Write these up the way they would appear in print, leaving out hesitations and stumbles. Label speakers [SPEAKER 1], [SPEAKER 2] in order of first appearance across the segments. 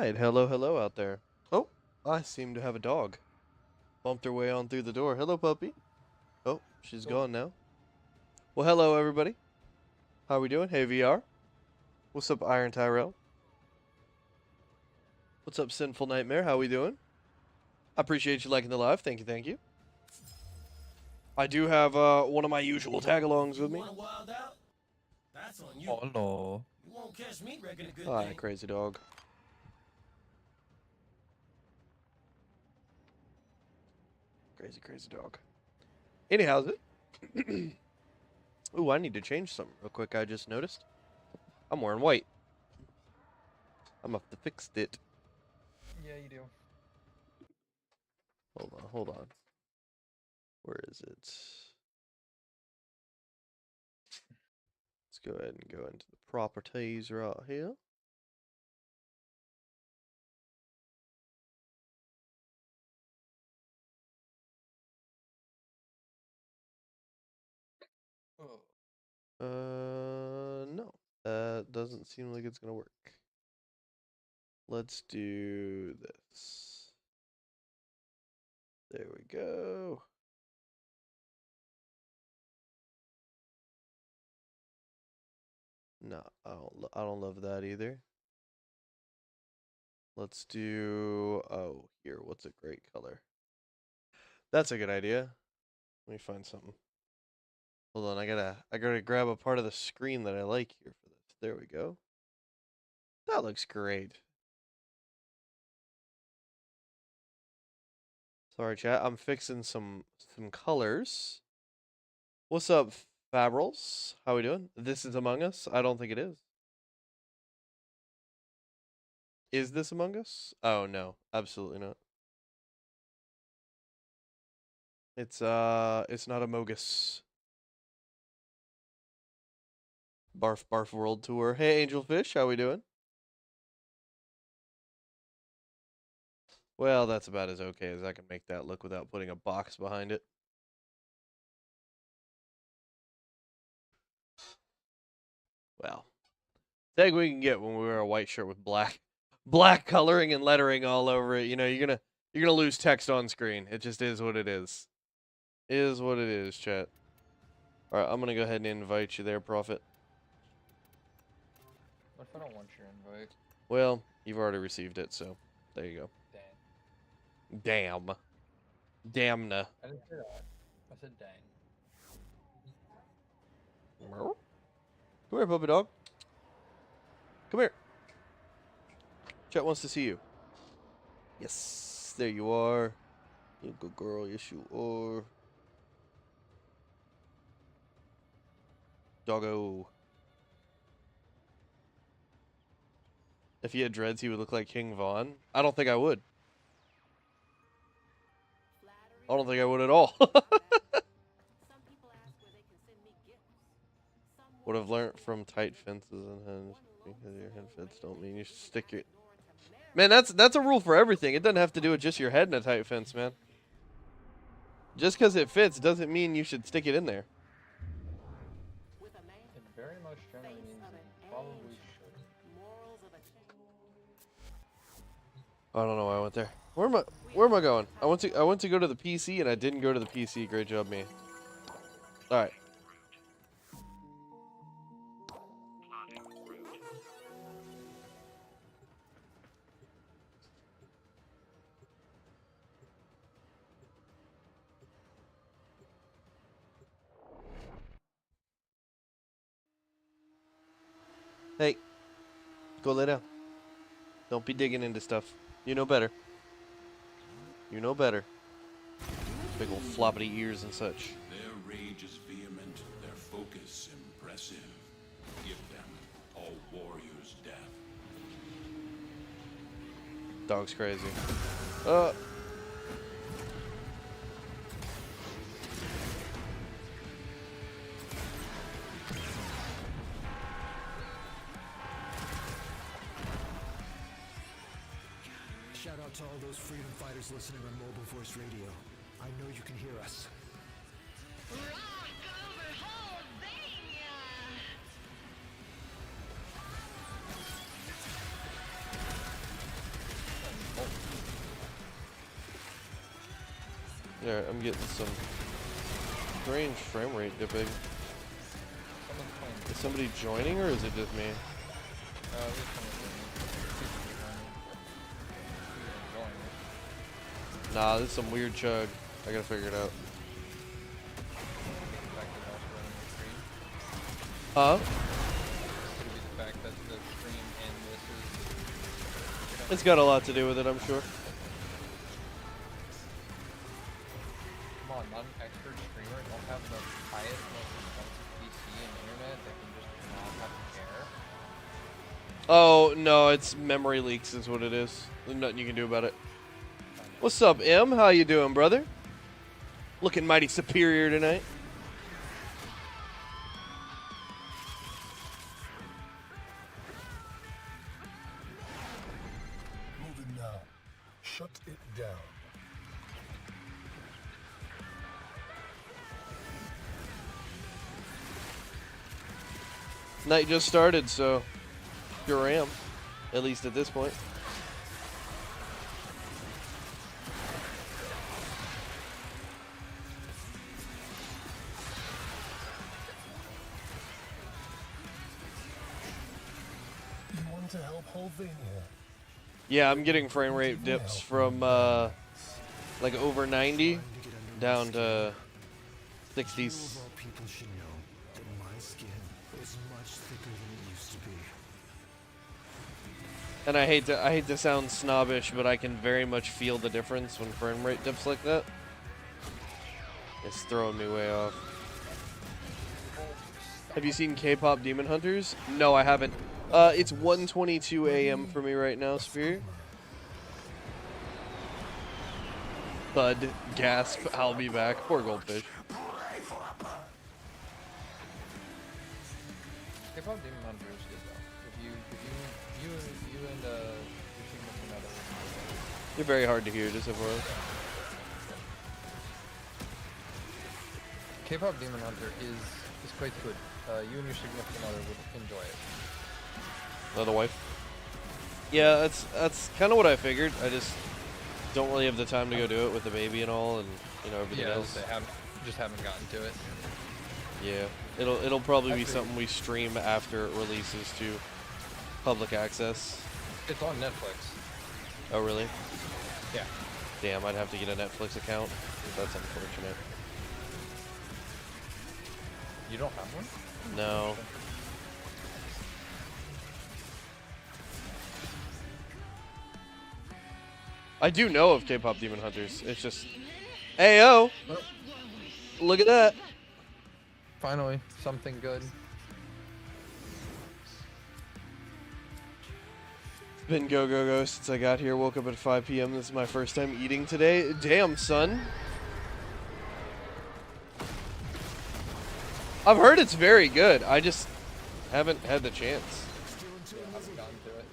[SPEAKER 1] right, hello, hello out there. Oh, I seem to have a dog. Bumped her way on through the door. Hello, puppy. Oh, she's gone now. Well, hello, everybody. How are we doing? Hey, VR. What's up, Iron Tyrell? What's up, Sinful Nightmare? How we doing? I appreciate you liking the live. Thank you, thank you. I do have one of my usual tag-alongs with me.
[SPEAKER 2] Wild out? That's on you.
[SPEAKER 3] Oh no.
[SPEAKER 2] You won't catch me wrecking a good
[SPEAKER 1] Hi,
[SPEAKER 2] thing.
[SPEAKER 1] crazy dog. Crazy, crazy dog. Anyhow, ooh, I need to change something real quick. I just noticed. I'm wearing white. I'm up to fix it.
[SPEAKER 3] Yeah, you do.
[SPEAKER 1] Hold on, hold on. Where is it? Let's go ahead and go into the properties right here. No. That doesn't seem like it's gonna work. Let's do this. There we go. No, I don't love that either. Let's do, oh, here, what's a great color? That's a good idea. Let me find something. Hold on, I gotta grab a part of the screen that I like here for this. There we go. That looks great. Sorry, chat. I'm fixing some colors. What's up, Fabrils? How we doing? This is Among Us? I don't think it is. Is this Among Us? Oh no, absolutely not. It's not Among Us. Barf Barf World Tour. Hey, Angelfish, how we doing? Well, that's about as okay as I can make that look without putting a box behind it. Well, tag we can get when we wear a white shirt with black coloring and lettering all over it. You know, you're gonna lose text on screen. It just is what it is. Is what it is, chat. All right, I'm gonna go ahead and invite you there, Prophet.
[SPEAKER 3] What if I don't want your invite?
[SPEAKER 1] Well, you've already received it, so there you go.
[SPEAKER 3] Dang.
[SPEAKER 1] Damn. Damna.
[SPEAKER 3] I didn't say that. I said dang.
[SPEAKER 1] Come here, puppy dog. Come here. Chat wants to see you. Yes, there you are. You good girl. Yes, you are. Doggo. If he had dreads, he would look like King Von. I don't think I would. I don't think I would at all. Would have learned from tight fences and heads. Because your head fits don't mean you should stick your... Man, that's a rule for everything. It doesn't have to do with just your head in a tight fence, man. Just because it fits doesn't mean you should stick it in there.
[SPEAKER 3] It very much generally means you probably should.
[SPEAKER 1] I don't know why I went there. Where am I going? I went to go to the PC and I didn't go to the PC. Great job, me. All right. Hey, go lay down. Don't be digging into stuff. You know better. You know better. Big old floppity ears and such.
[SPEAKER 4] Their rage is vehement, their focus impressive. Give them all warriors' death.
[SPEAKER 1] Dog's crazy.
[SPEAKER 5] Shout out to all those freedom fighters listening on Mobile Voice Radio. I know you can hear us.
[SPEAKER 1] Alright, I'm getting some strange frame rate dipping.
[SPEAKER 3] Someone's playing.
[SPEAKER 1] Is somebody joining or is it just me?
[SPEAKER 3] There's someone playing.
[SPEAKER 1] Nah, this is some weird chug. I gotta figure it out. Huh?
[SPEAKER 3] Could it be the fact that the stream and this is...
[SPEAKER 1] It's got a lot to do with it, I'm sure.
[SPEAKER 3] Come on, not an expert streamer. Don't have the highest, most expensive PC and internet that can just not have to care.
[SPEAKER 1] Oh, no, it's memory leaks is what it is. There's nothing you can do about it. What's up, M? How you doing, brother? Looking mighty superior tonight.
[SPEAKER 5] Moving now. Shut it down.
[SPEAKER 1] Night just started, so sure am. At least at this point.
[SPEAKER 5] You want to help Holvania?
[SPEAKER 1] Yeah, I'm getting frame rate dips from like over 90 down to 60s.
[SPEAKER 5] All people should know that my skin is much thicker than it used to be.
[SPEAKER 1] And I hate to sound snobbish, but I can very much feel the difference when frame rate dips like that. It's throwing me way off. Have you seen K-pop Demon Hunters? No, I haven't. It's 1:22 a.m. for me right now, Superior. Bud, gasp, I'll be back. Poor goldfish.
[SPEAKER 3] K-pop Demon Hunter is good though. If you and your significant other.
[SPEAKER 1] You're very hard to hear, just FYI.
[SPEAKER 3] K-pop Demon Hunter is quite good. You and your significant other would enjoy it.
[SPEAKER 1] Another wife. Yeah, that's kind of what I figured. I just don't really have the time to go do it with the baby and all, and you know everything
[SPEAKER 3] Yeah,
[SPEAKER 1] else.
[SPEAKER 3] they haven't gotten to it.
[SPEAKER 1] Yeah, it'll probably be
[SPEAKER 3] Actually-
[SPEAKER 1] something we stream after it releases to public access.
[SPEAKER 3] It's on Netflix.
[SPEAKER 1] Oh really?
[SPEAKER 3] Yeah.
[SPEAKER 1] Damn, I'd have to get a Netflix account. That's unfortunate.
[SPEAKER 3] You don't have one?
[SPEAKER 1] No. I do know of K-pop Demon Hunters. It's just, Ayo! Look at that.
[SPEAKER 3] Finally, something good.
[SPEAKER 1] It's been go since I got here. Woke up at 5 p.m. This is my first time eating today. Damn, son. I've heard it's very good. I just haven't had the chance.
[SPEAKER 3] I haven't gotten to it.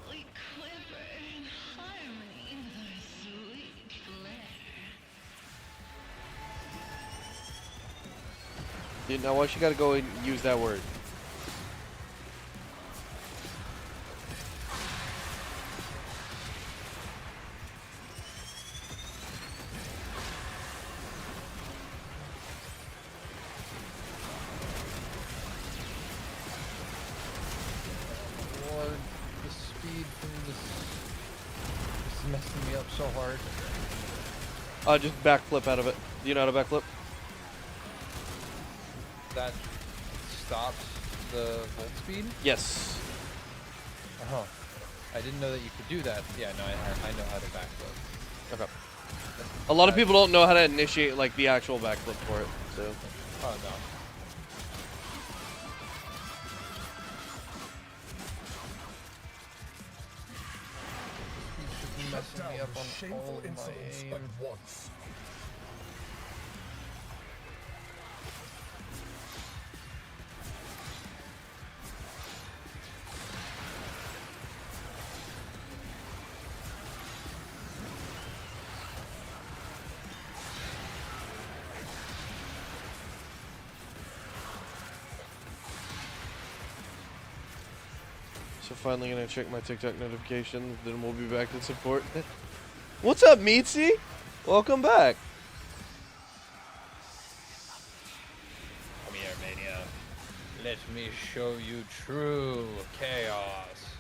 [SPEAKER 6] We quiver in harmony with our sweet flair.
[SPEAKER 1] Dude, now why she gotta go and use that word?
[SPEAKER 3] Lord, the speed from this is messing me up so hard.
[SPEAKER 1] Just backflip out of it. Do you know how to backflip?
[SPEAKER 3] That stops the volt speed?
[SPEAKER 1] Yes.
[SPEAKER 3] Uh-huh. I didn't know that you could do that. Yeah, no, I know how to backflip.
[SPEAKER 1] Okay. A lot of people don't know how to initiate like the actual backflip for it. So
[SPEAKER 3] Oh, no. You should be
[SPEAKER 5] Shut
[SPEAKER 3] messing
[SPEAKER 5] down
[SPEAKER 3] me up
[SPEAKER 5] the
[SPEAKER 3] on
[SPEAKER 5] shameful
[SPEAKER 3] all of my
[SPEAKER 5] insolence
[SPEAKER 3] aim.
[SPEAKER 5] at once.
[SPEAKER 1] So finally gonna check my TikTok notifications, then we'll be back to support. What's up, Meatsy? Welcome back.
[SPEAKER 3] Mania. Let me show you true chaos.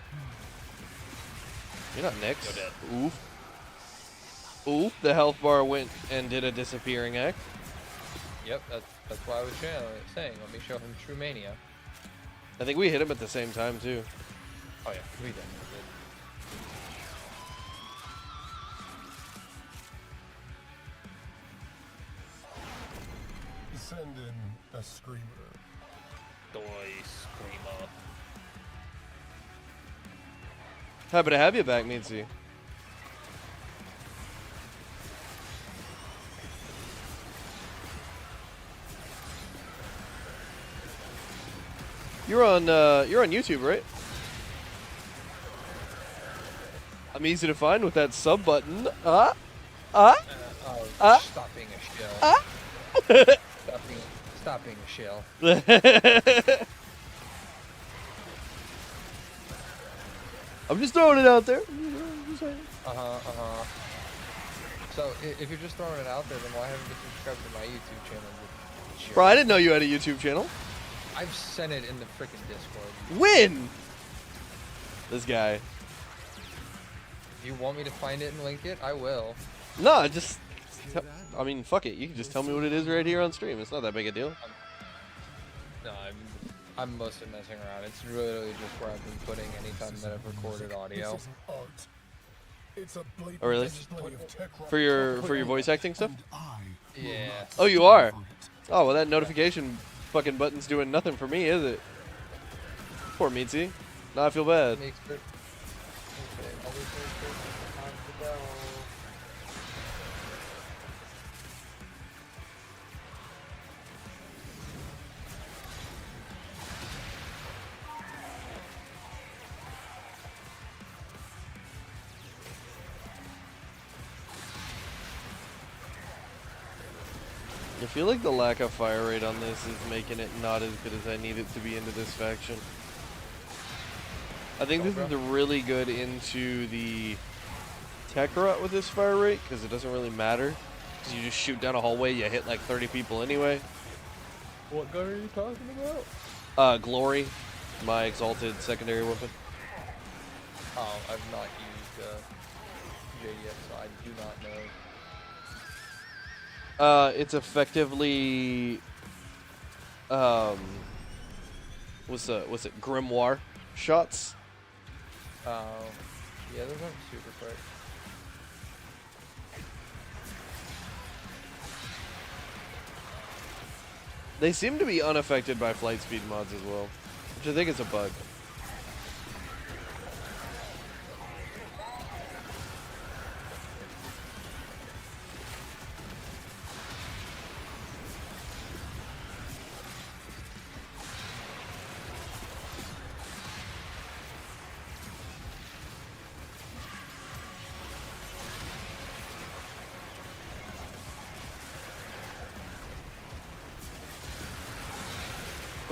[SPEAKER 1] You're not Nyx.
[SPEAKER 3] You're dead.
[SPEAKER 1] Oof. Oof. The health bar went and did a disappearing act.
[SPEAKER 3] Yep, that's why I was saying. Let me show him true mania.
[SPEAKER 1] I think we hit him at the same time too.
[SPEAKER 3] Oh yeah, we definitely did.
[SPEAKER 7] Send in a screamer.
[SPEAKER 3] Doy screamer.
[SPEAKER 1] Happy to have you back, Mitzi. You're on YouTube, right? I'm easy to find with that sub button.
[SPEAKER 3] Stop being a shell. Stop being a shell.
[SPEAKER 1] I'm just throwing it out there.
[SPEAKER 3] So if you're just throwing it out there, then why haven't you subscribed to my YouTube channel?
[SPEAKER 1] Bro, I didn't know you had a YouTube channel.
[SPEAKER 3] I've sent it in the freaking Discord.
[SPEAKER 1] When? This guy.
[SPEAKER 3] If you want me to find it and link it, I will.
[SPEAKER 1] No, just. I mean, fuck it. You can just tell me what it is right here on stream. It's not that big a deal.
[SPEAKER 3] No, I'm mostly messing around. It's literally just where I've been putting any time that I've recorded audio.
[SPEAKER 7] This isn't art. It's a blatant
[SPEAKER 1] Oh, really?
[SPEAKER 7] display of tech
[SPEAKER 1] For your voice acting stuff?
[SPEAKER 7] and I will
[SPEAKER 3] Yeah.
[SPEAKER 7] not
[SPEAKER 1] Oh, you are?
[SPEAKER 7] stand for it.
[SPEAKER 1] Oh, well, that notification fucking button's doing nothing for me, is it? Poor Mitzi. Now I feel bad.
[SPEAKER 3] Makes it. Okay, always makes it time to go.
[SPEAKER 1] I feel like the lack of fire rate on this is making it not as good as I need it to be into this faction. I think this is really good into the tech rut with this fire rate because it doesn't really matter. Because you just shoot down a hallway, you hit like 30 people anyway.
[SPEAKER 3] What gun are you talking about?
[SPEAKER 1] Glory, my exalted secondary weapon.
[SPEAKER 3] Oh, I've not used JDS, so I do not know.
[SPEAKER 1] It's effectively, what's it? Grimoire shots.
[SPEAKER 3] Oh, yeah, those aren't super quick.
[SPEAKER 1] They seem to be unaffected by flight speed mods as well, which I think is a bug.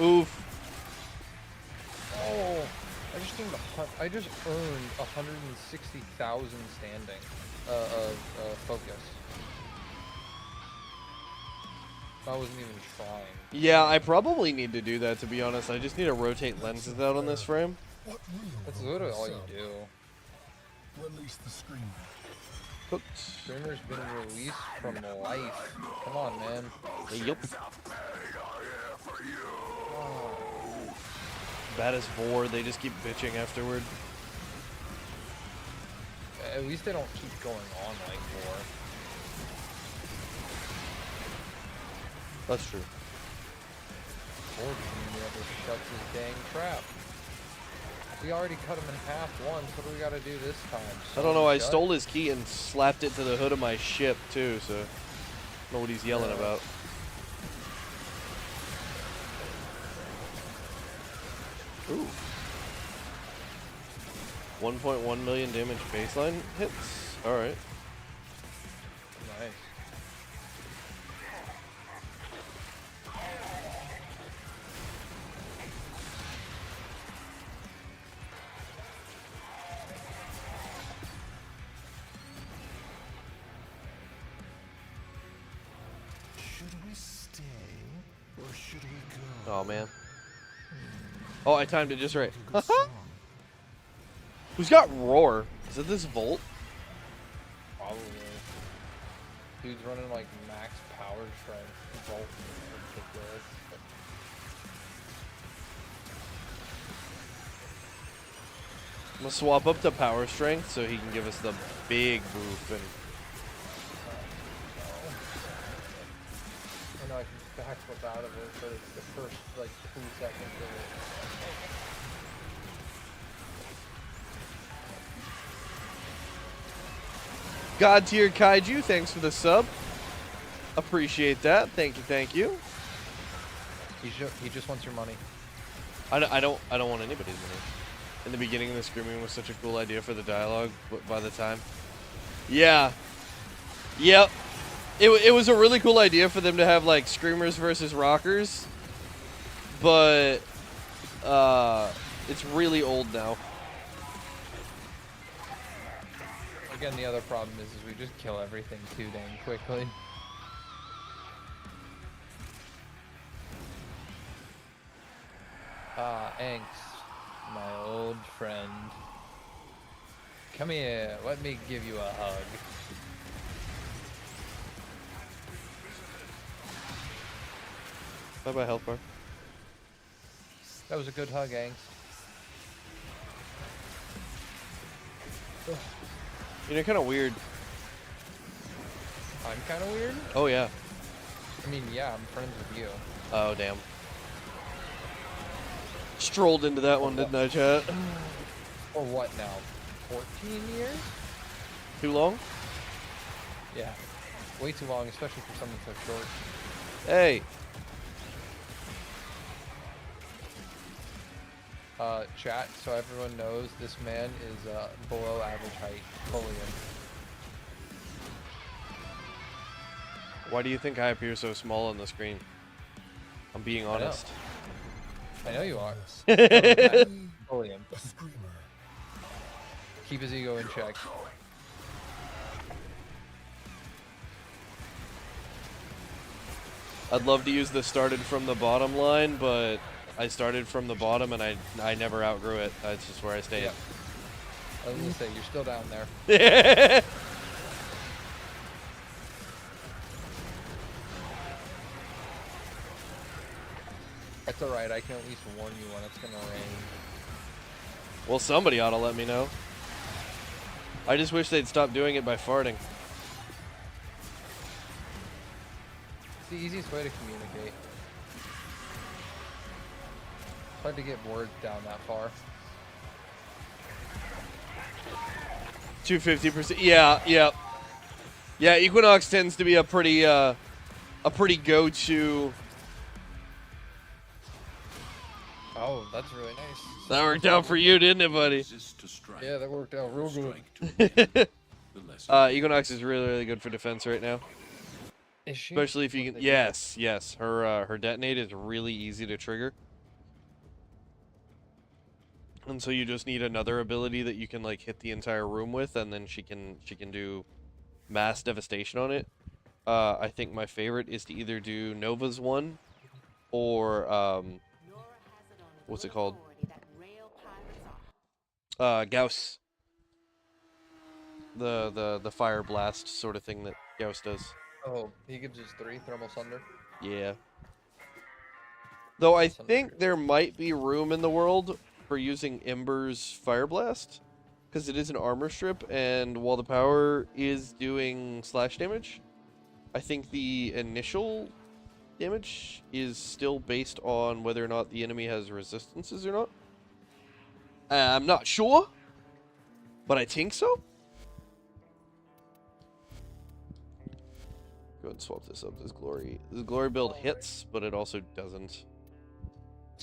[SPEAKER 1] Oof.
[SPEAKER 3] Oh, I just earned 160,000 standing focus. I wasn't even trying.
[SPEAKER 1] Yeah, I probably need to do that, to be honest. I just need to rotate lenses out on this frame.
[SPEAKER 7] What real
[SPEAKER 3] That's literally all you
[SPEAKER 7] sound?
[SPEAKER 3] do.
[SPEAKER 7] Release the screamer.
[SPEAKER 1] Hooked.
[SPEAKER 3] Streamer's been released from life. Come on, man.
[SPEAKER 1] Yup. Bad as Vor, they just keep bitching afterward.
[SPEAKER 3] At least they don't keep going on like war.
[SPEAKER 1] That's true.
[SPEAKER 3] Or never shuts his dang trap. We already cut him in half once. What do we gotta do this time?
[SPEAKER 1] I don't know, I
[SPEAKER 3] Shut?
[SPEAKER 1] stole his key and slapped it to the hood of my ship too, so I don't know what he's yelling about. Ooh. 1.1 million damage baseline hits? Alright.
[SPEAKER 3] Nice.
[SPEAKER 5] Should we stay or should we go?
[SPEAKER 1] Oh man. Oh, I timed it just right.
[SPEAKER 5] Make a good song.
[SPEAKER 1] Who's got roar? Is it this Volt?
[SPEAKER 3] Probably. Dude's running like max power strength. Volt is ridiculous.
[SPEAKER 1] I'm gonna swap up to power strength so he can give us the big boof and
[SPEAKER 3] I know I can backflip out of it, but it's the first like 2 seconds of it.
[SPEAKER 1] God tier Kaiju, thanks for the sub. Appreciate that. Thank you, thank you.
[SPEAKER 3] He just wants your money.
[SPEAKER 1] I don't want anybody's money. In the beginning, the screaming was such a cool idea for the dialogue, but by the time, yeah, yep, it was a really cool idea for them to have like screamers versus rockers, but it's really old now.
[SPEAKER 3] Again, the other problem is we just kill everything too dang quickly. Ah, Angst, my old friend. Come here, let me give you a hug.
[SPEAKER 1] Bye bye, health bar.
[SPEAKER 3] That was a good hug, Angst.
[SPEAKER 1] You know, kind of weird.
[SPEAKER 3] I'm kind of weird?
[SPEAKER 1] Oh yeah.
[SPEAKER 3] I mean, yeah, I'm friends with you.
[SPEAKER 1] Oh damn. Strolled into that one, didn't I, chat?
[SPEAKER 3] For what now? 14 years?
[SPEAKER 1] Too long?
[SPEAKER 3] Yeah. Way too long, especially for something so short.
[SPEAKER 1] Hey.
[SPEAKER 3] Chat, so everyone knows, this man is below average height. Fully in.
[SPEAKER 1] Why do you think I appear so small on the screen? I'm being
[SPEAKER 3] know.
[SPEAKER 1] honest.
[SPEAKER 3] I know you are.
[SPEAKER 7] Yes.
[SPEAKER 3] Fully in.
[SPEAKER 7] A screamer.
[SPEAKER 3] Keep his ego in check.
[SPEAKER 1] I'd love to use the started from the bottom line, but I started from the bottom and I never outgrew it. That's just where I stayed.
[SPEAKER 3] Yep. I was gonna say, you're still down there. That's alright, I can at least warn you when it's gonna rain.
[SPEAKER 1] Well, somebody ought to let me know. I just wish they'd stop doing it by farting.
[SPEAKER 3] It's the easiest way to communicate. It's hard to get words down that far.
[SPEAKER 1] 250%. Yeah, yeah. Yeah, Equinox tends to be a pretty go-to.
[SPEAKER 3] Oh, that's really nice.
[SPEAKER 1] That worked out for you, didn't it, buddy?
[SPEAKER 4] Resist to strike.
[SPEAKER 3] Yeah, that worked out real good.
[SPEAKER 4] Strike to win. The lesson
[SPEAKER 1] Equinox is really, really good for defense right now.
[SPEAKER 3] Is she?
[SPEAKER 1] Especially if you can. Yes, yes. Her detonate is really easy to trigger. And so you just need another ability that you can like hit the entire room with, and then she can do mass devastation on it. I think my favorite is to either do Nova's one or what's it called? Gauss. The fire blast sort of thing that Gauss does.
[SPEAKER 3] Oh, he gives us 3 thermal thunder.
[SPEAKER 1] Yeah. Though I
[SPEAKER 3] Thunder.
[SPEAKER 1] think there might be room in the world for using Ember's Fire Blast, because it is an armor strip, and while the power is doing slash damage, I think the initial damage is still based on whether or not the enemy has resistances or not. I'm not sure, but I think so. Go ahead and swap this up. This glory build hits, but it also doesn't.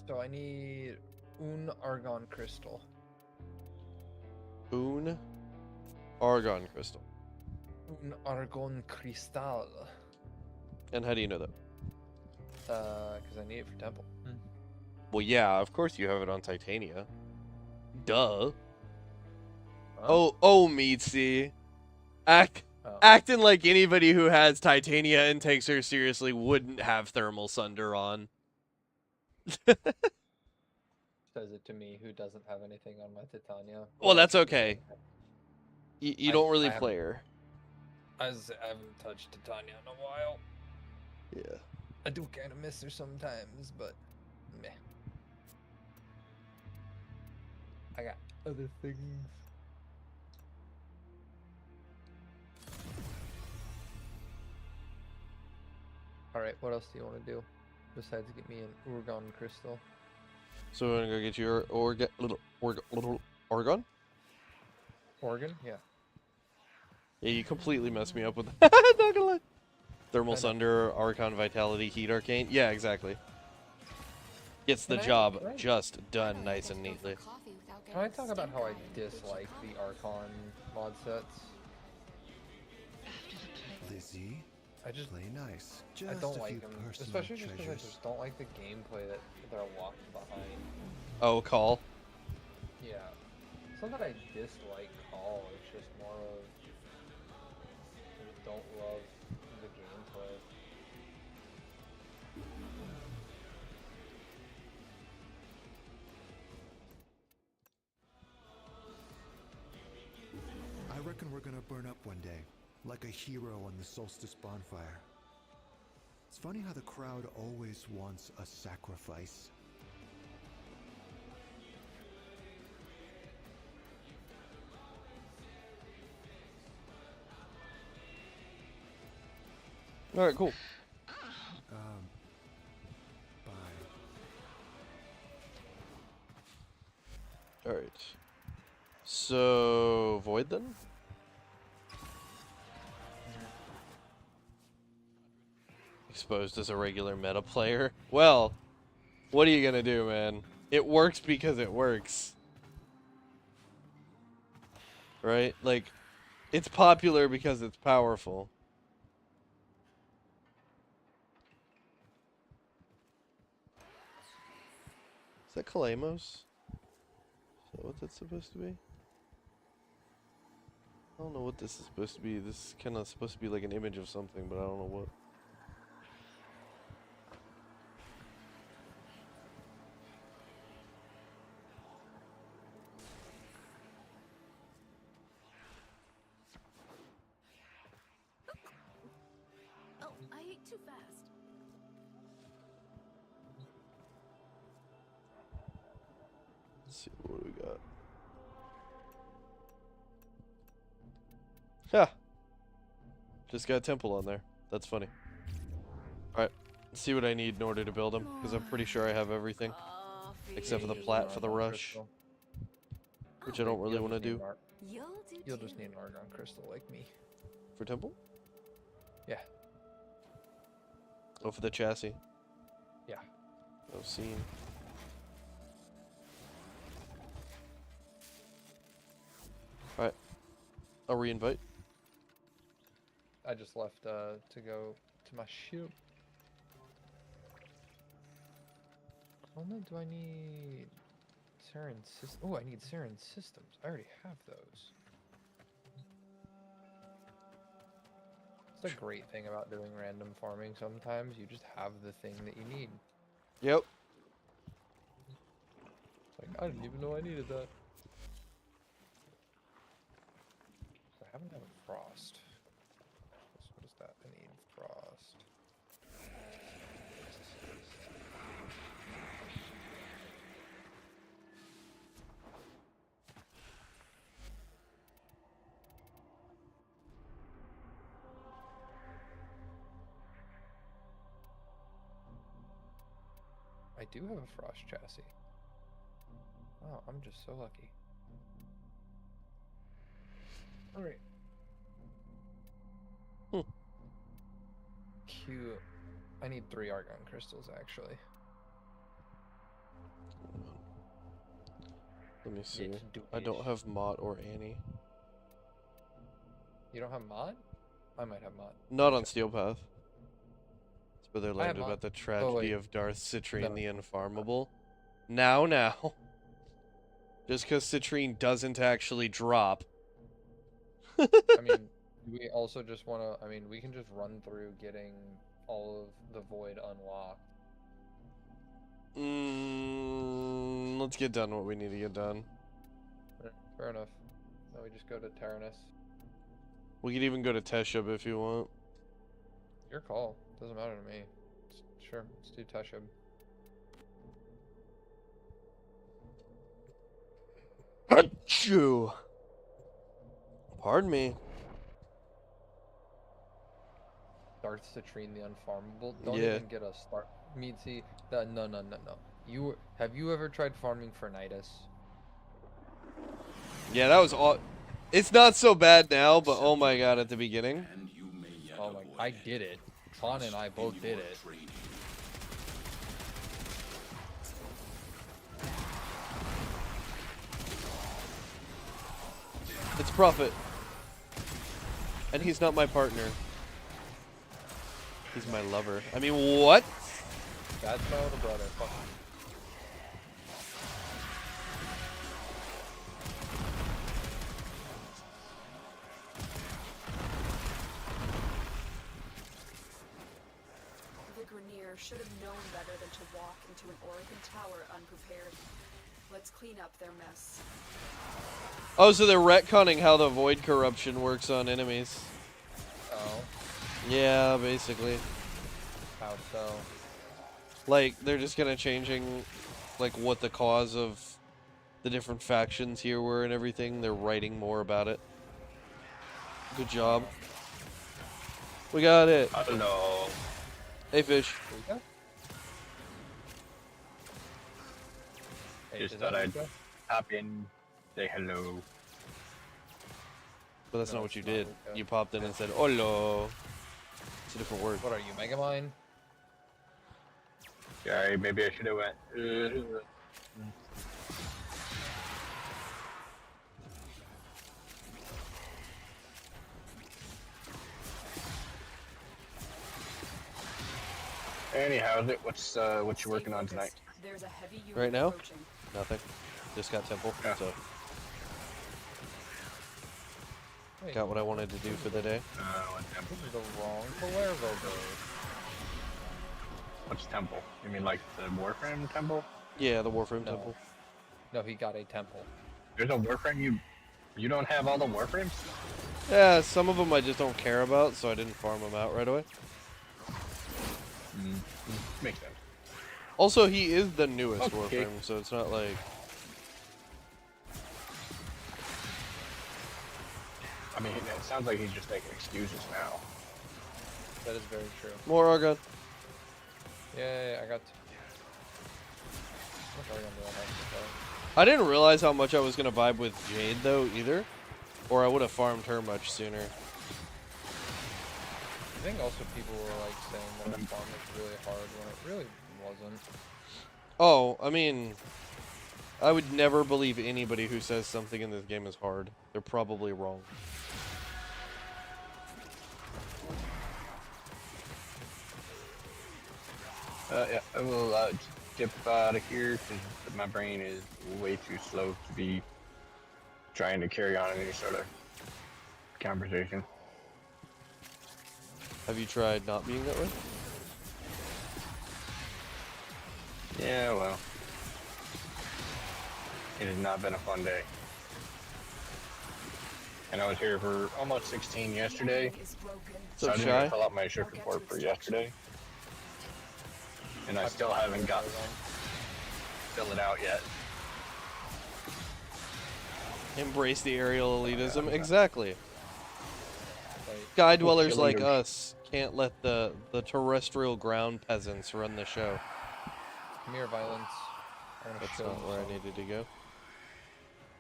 [SPEAKER 3] So I need un argon crystal.
[SPEAKER 1] Un argon crystal.
[SPEAKER 3] Un argon crystal.
[SPEAKER 1] And how do you know that?
[SPEAKER 3] Because I need it for temple.
[SPEAKER 1] Well, yeah, of course you have it on Titania. Duh.
[SPEAKER 3] Oh.
[SPEAKER 1] Oh, Meatsy.
[SPEAKER 3] Oh.
[SPEAKER 1] Acting like anybody who has Titania and takes her seriously wouldn't have Thermal Sunder on.
[SPEAKER 3] Says it to me, who doesn't have anything on my Titania.
[SPEAKER 1] Well, that's
[SPEAKER 3] I
[SPEAKER 1] okay. You don't really
[SPEAKER 3] haven't-
[SPEAKER 1] play her.
[SPEAKER 3] I haven't touched Titania in a while.
[SPEAKER 1] Yeah.
[SPEAKER 3] I do kind of miss her sometimes, but meh. I got other things. Alright, what else do you want to do? Besides get me an Urgon crystal.
[SPEAKER 1] So we're gonna go get your little Oregon?
[SPEAKER 3] Organ? Yeah.
[SPEAKER 1] Yeah, you completely messed me up with that. Not gonna lie. Thermal
[SPEAKER 3] I know.
[SPEAKER 1] Sunder, Archon Vitality, Heat Arcane. Yeah, exactly. Gets the
[SPEAKER 3] Can I-
[SPEAKER 1] job
[SPEAKER 3] can I-
[SPEAKER 1] just done nice and neatly.
[SPEAKER 3] Can I talk about how I dislike the Archon mod sets?
[SPEAKER 5] Lizzie,
[SPEAKER 3] I just
[SPEAKER 5] play nice.
[SPEAKER 3] I
[SPEAKER 5] Just
[SPEAKER 3] don't
[SPEAKER 5] a
[SPEAKER 3] like
[SPEAKER 5] few
[SPEAKER 3] them,
[SPEAKER 5] personal
[SPEAKER 3] especially just because I
[SPEAKER 5] treasures.
[SPEAKER 3] just don't like the gameplay that they're locked behind.
[SPEAKER 1] Oh, call.
[SPEAKER 3] Yeah, it's not that I dislike Call. It's just more of I just don't love the gameplay.
[SPEAKER 5] I reckon we're gonna burn up one day, like a hero on the solstice bonfire. It's funny how the crowd always wants a sacrifice.
[SPEAKER 1] All right, cool.
[SPEAKER 5] Bye.
[SPEAKER 1] All right. So Void then. Exposed as a regular meta player. Well, what are you gonna do, man? It works because it works. Right? Like, it's popular because it's powerful. Is that Kalamos? Is that what that's supposed to be? I don't know what this is supposed to be. This is kind of supposed to be like an image of something, but I don't know what.
[SPEAKER 6] Oh, I ate too fast.
[SPEAKER 1] Let's see, what do we got? Ha! Just got a temple on there. That's funny. Alright, let's see what I need in order to build them, because I'm pretty sure I have everything. Except for the plat for the rush, which I don't really want to do.
[SPEAKER 3] You'll just need an Argon crystal like me.
[SPEAKER 1] For temple?
[SPEAKER 3] Yeah.
[SPEAKER 1] Oh, for the chassis.
[SPEAKER 3] Yeah.
[SPEAKER 1] Oh, scene. Alright. I'll re-invite.
[SPEAKER 3] I just left to go to my ship. Oh no, do I need Saren Systems? Oh, I need Saren Systems. I already have those. It's a great thing about doing random farming sometimes. You just have the thing that you need.
[SPEAKER 1] Yep.
[SPEAKER 3] It's like, I didn't even know I needed that. I haven't had a frost. What is that? I need frost. I do have a frost chassis. Wow, I'm just so lucky. Alright. Cute. I need 3 Argon crystals, actually.
[SPEAKER 1] Let me see.
[SPEAKER 3] It's
[SPEAKER 1] I don't
[SPEAKER 3] dookish.
[SPEAKER 1] have Mott or Annie.
[SPEAKER 3] You don't have mod? I might have mod.
[SPEAKER 1] Not on Steel Path. It's where they
[SPEAKER 3] I have
[SPEAKER 1] learned
[SPEAKER 3] Mott.
[SPEAKER 1] about the tragedy
[SPEAKER 3] wait.
[SPEAKER 1] of Darth Citrine
[SPEAKER 3] No.
[SPEAKER 1] the Infarmable. Now. Just because Citrine doesn't actually drop.
[SPEAKER 3] I mean, we also just want to... I mean, we can just run through getting all of the Void unlocked.
[SPEAKER 1] Let's get done what we need to get done.
[SPEAKER 3] Yeah, fair enough. Now we just go to Taranis.
[SPEAKER 1] We could even go to Teshub if you want.
[SPEAKER 3] Your call. Doesn't matter to me. Sure, let's do Teshub.
[SPEAKER 1] Achoo! Pardon me.
[SPEAKER 3] Darth Citrine the Unfarmable. Don't
[SPEAKER 1] Yeah.
[SPEAKER 3] even get us start. See, no. Have you ever tried farming for Nidus?
[SPEAKER 1] Yeah, that was all. It's not so bad now, but oh my god, at the beginning.
[SPEAKER 4] And you may yet
[SPEAKER 3] Oh my!
[SPEAKER 4] avoid
[SPEAKER 3] I
[SPEAKER 4] it.
[SPEAKER 3] did it. Con and I
[SPEAKER 4] Trust
[SPEAKER 3] both
[SPEAKER 4] in
[SPEAKER 3] did
[SPEAKER 4] your
[SPEAKER 3] it.
[SPEAKER 4] training.
[SPEAKER 1] It's Prophet. And he's not my partner. He's my lover. I mean, what?
[SPEAKER 3] That's my older brother. Fuck him.
[SPEAKER 8] The Grenier should have known better than to walk into an Oregon tower unprepared. Let's clean up their mess.
[SPEAKER 1] Oh, so they're retconning how the void corruption works on enemies.
[SPEAKER 3] Oh,
[SPEAKER 1] Yeah, basically.
[SPEAKER 3] how so?
[SPEAKER 1] Like, they're just kind of changing, like, what the cause of the different factions here were and everything. They're writing more about it. Good job. We got it.
[SPEAKER 9] Hello.
[SPEAKER 1] Hey, fish.
[SPEAKER 3] Luca? Hey,
[SPEAKER 9] Just
[SPEAKER 3] is that
[SPEAKER 9] thought I'd
[SPEAKER 3] Luca?
[SPEAKER 9] hop in, say hello.
[SPEAKER 1] But that's
[SPEAKER 3] No,
[SPEAKER 1] not what
[SPEAKER 3] it's
[SPEAKER 1] you
[SPEAKER 3] not
[SPEAKER 1] did.
[SPEAKER 3] Luca.
[SPEAKER 1] You popped in and said, "Hola." It's a different word.
[SPEAKER 3] What are you, Megamind?
[SPEAKER 9] Sorry, maybe I should have went. Anyhow, what you working on tonight?
[SPEAKER 8] There's a heavy unit
[SPEAKER 1] Right now?
[SPEAKER 8] approaching.
[SPEAKER 1] Nothing. Just got temple,
[SPEAKER 9] Yeah.
[SPEAKER 1] so
[SPEAKER 3] Wait,
[SPEAKER 1] got what I wanted to do for the day.
[SPEAKER 9] What temple?
[SPEAKER 3] this is the wrong Palermo build.
[SPEAKER 9] What's temple? You mean like the Warframe temple?
[SPEAKER 1] Yeah, the Warframe
[SPEAKER 3] No.
[SPEAKER 1] temple.
[SPEAKER 3] No, he got a temple.
[SPEAKER 9] There's a Warframe. You don't have all the Warframes?
[SPEAKER 1] Yeah, some of them I just don't care about, so I didn't farm them out right away.
[SPEAKER 9] Makes sense.
[SPEAKER 1] Also, he is the newest
[SPEAKER 9] Okay.
[SPEAKER 1] Warframe, so it's not like...
[SPEAKER 9] I mean, it sounds like he's just making excuses now.
[SPEAKER 3] That is very true.
[SPEAKER 1] More Argon.
[SPEAKER 3] Yeah, I got. What Argon do I have to play?
[SPEAKER 1] I didn't realize how much I was going to vibe with Jade, though, either. Or I would have farmed her much sooner.
[SPEAKER 3] I think also people were like saying that the farm was really hard when it really wasn't.
[SPEAKER 1] Oh, I mean... I would never believe anybody who says something in this game is hard. They're probably wrong.
[SPEAKER 9] Yeah, I will dip out of here because my brain is way too slow to be trying to carry on any sort of conversation.
[SPEAKER 1] Have you tried not being that way?
[SPEAKER 9] Yeah, well, it has not been a fun day. And I was here for almost 16 yesterday,
[SPEAKER 8] Is broken.
[SPEAKER 9] so
[SPEAKER 1] So
[SPEAKER 9] I didn't
[SPEAKER 1] shy?
[SPEAKER 9] even fill out my shift report for yesterday. And I still haven't got fill it out yet.
[SPEAKER 1] Embrace the aerial elitism. Exactly.
[SPEAKER 3] Like,
[SPEAKER 1] Sky dwellers
[SPEAKER 9] your
[SPEAKER 1] like
[SPEAKER 9] leaders?
[SPEAKER 1] us can't let the terrestrial ground peasants run the show.
[SPEAKER 3] come here, violence. I'm gonna
[SPEAKER 1] That's
[SPEAKER 3] show
[SPEAKER 1] not where I
[SPEAKER 3] you
[SPEAKER 1] needed to go.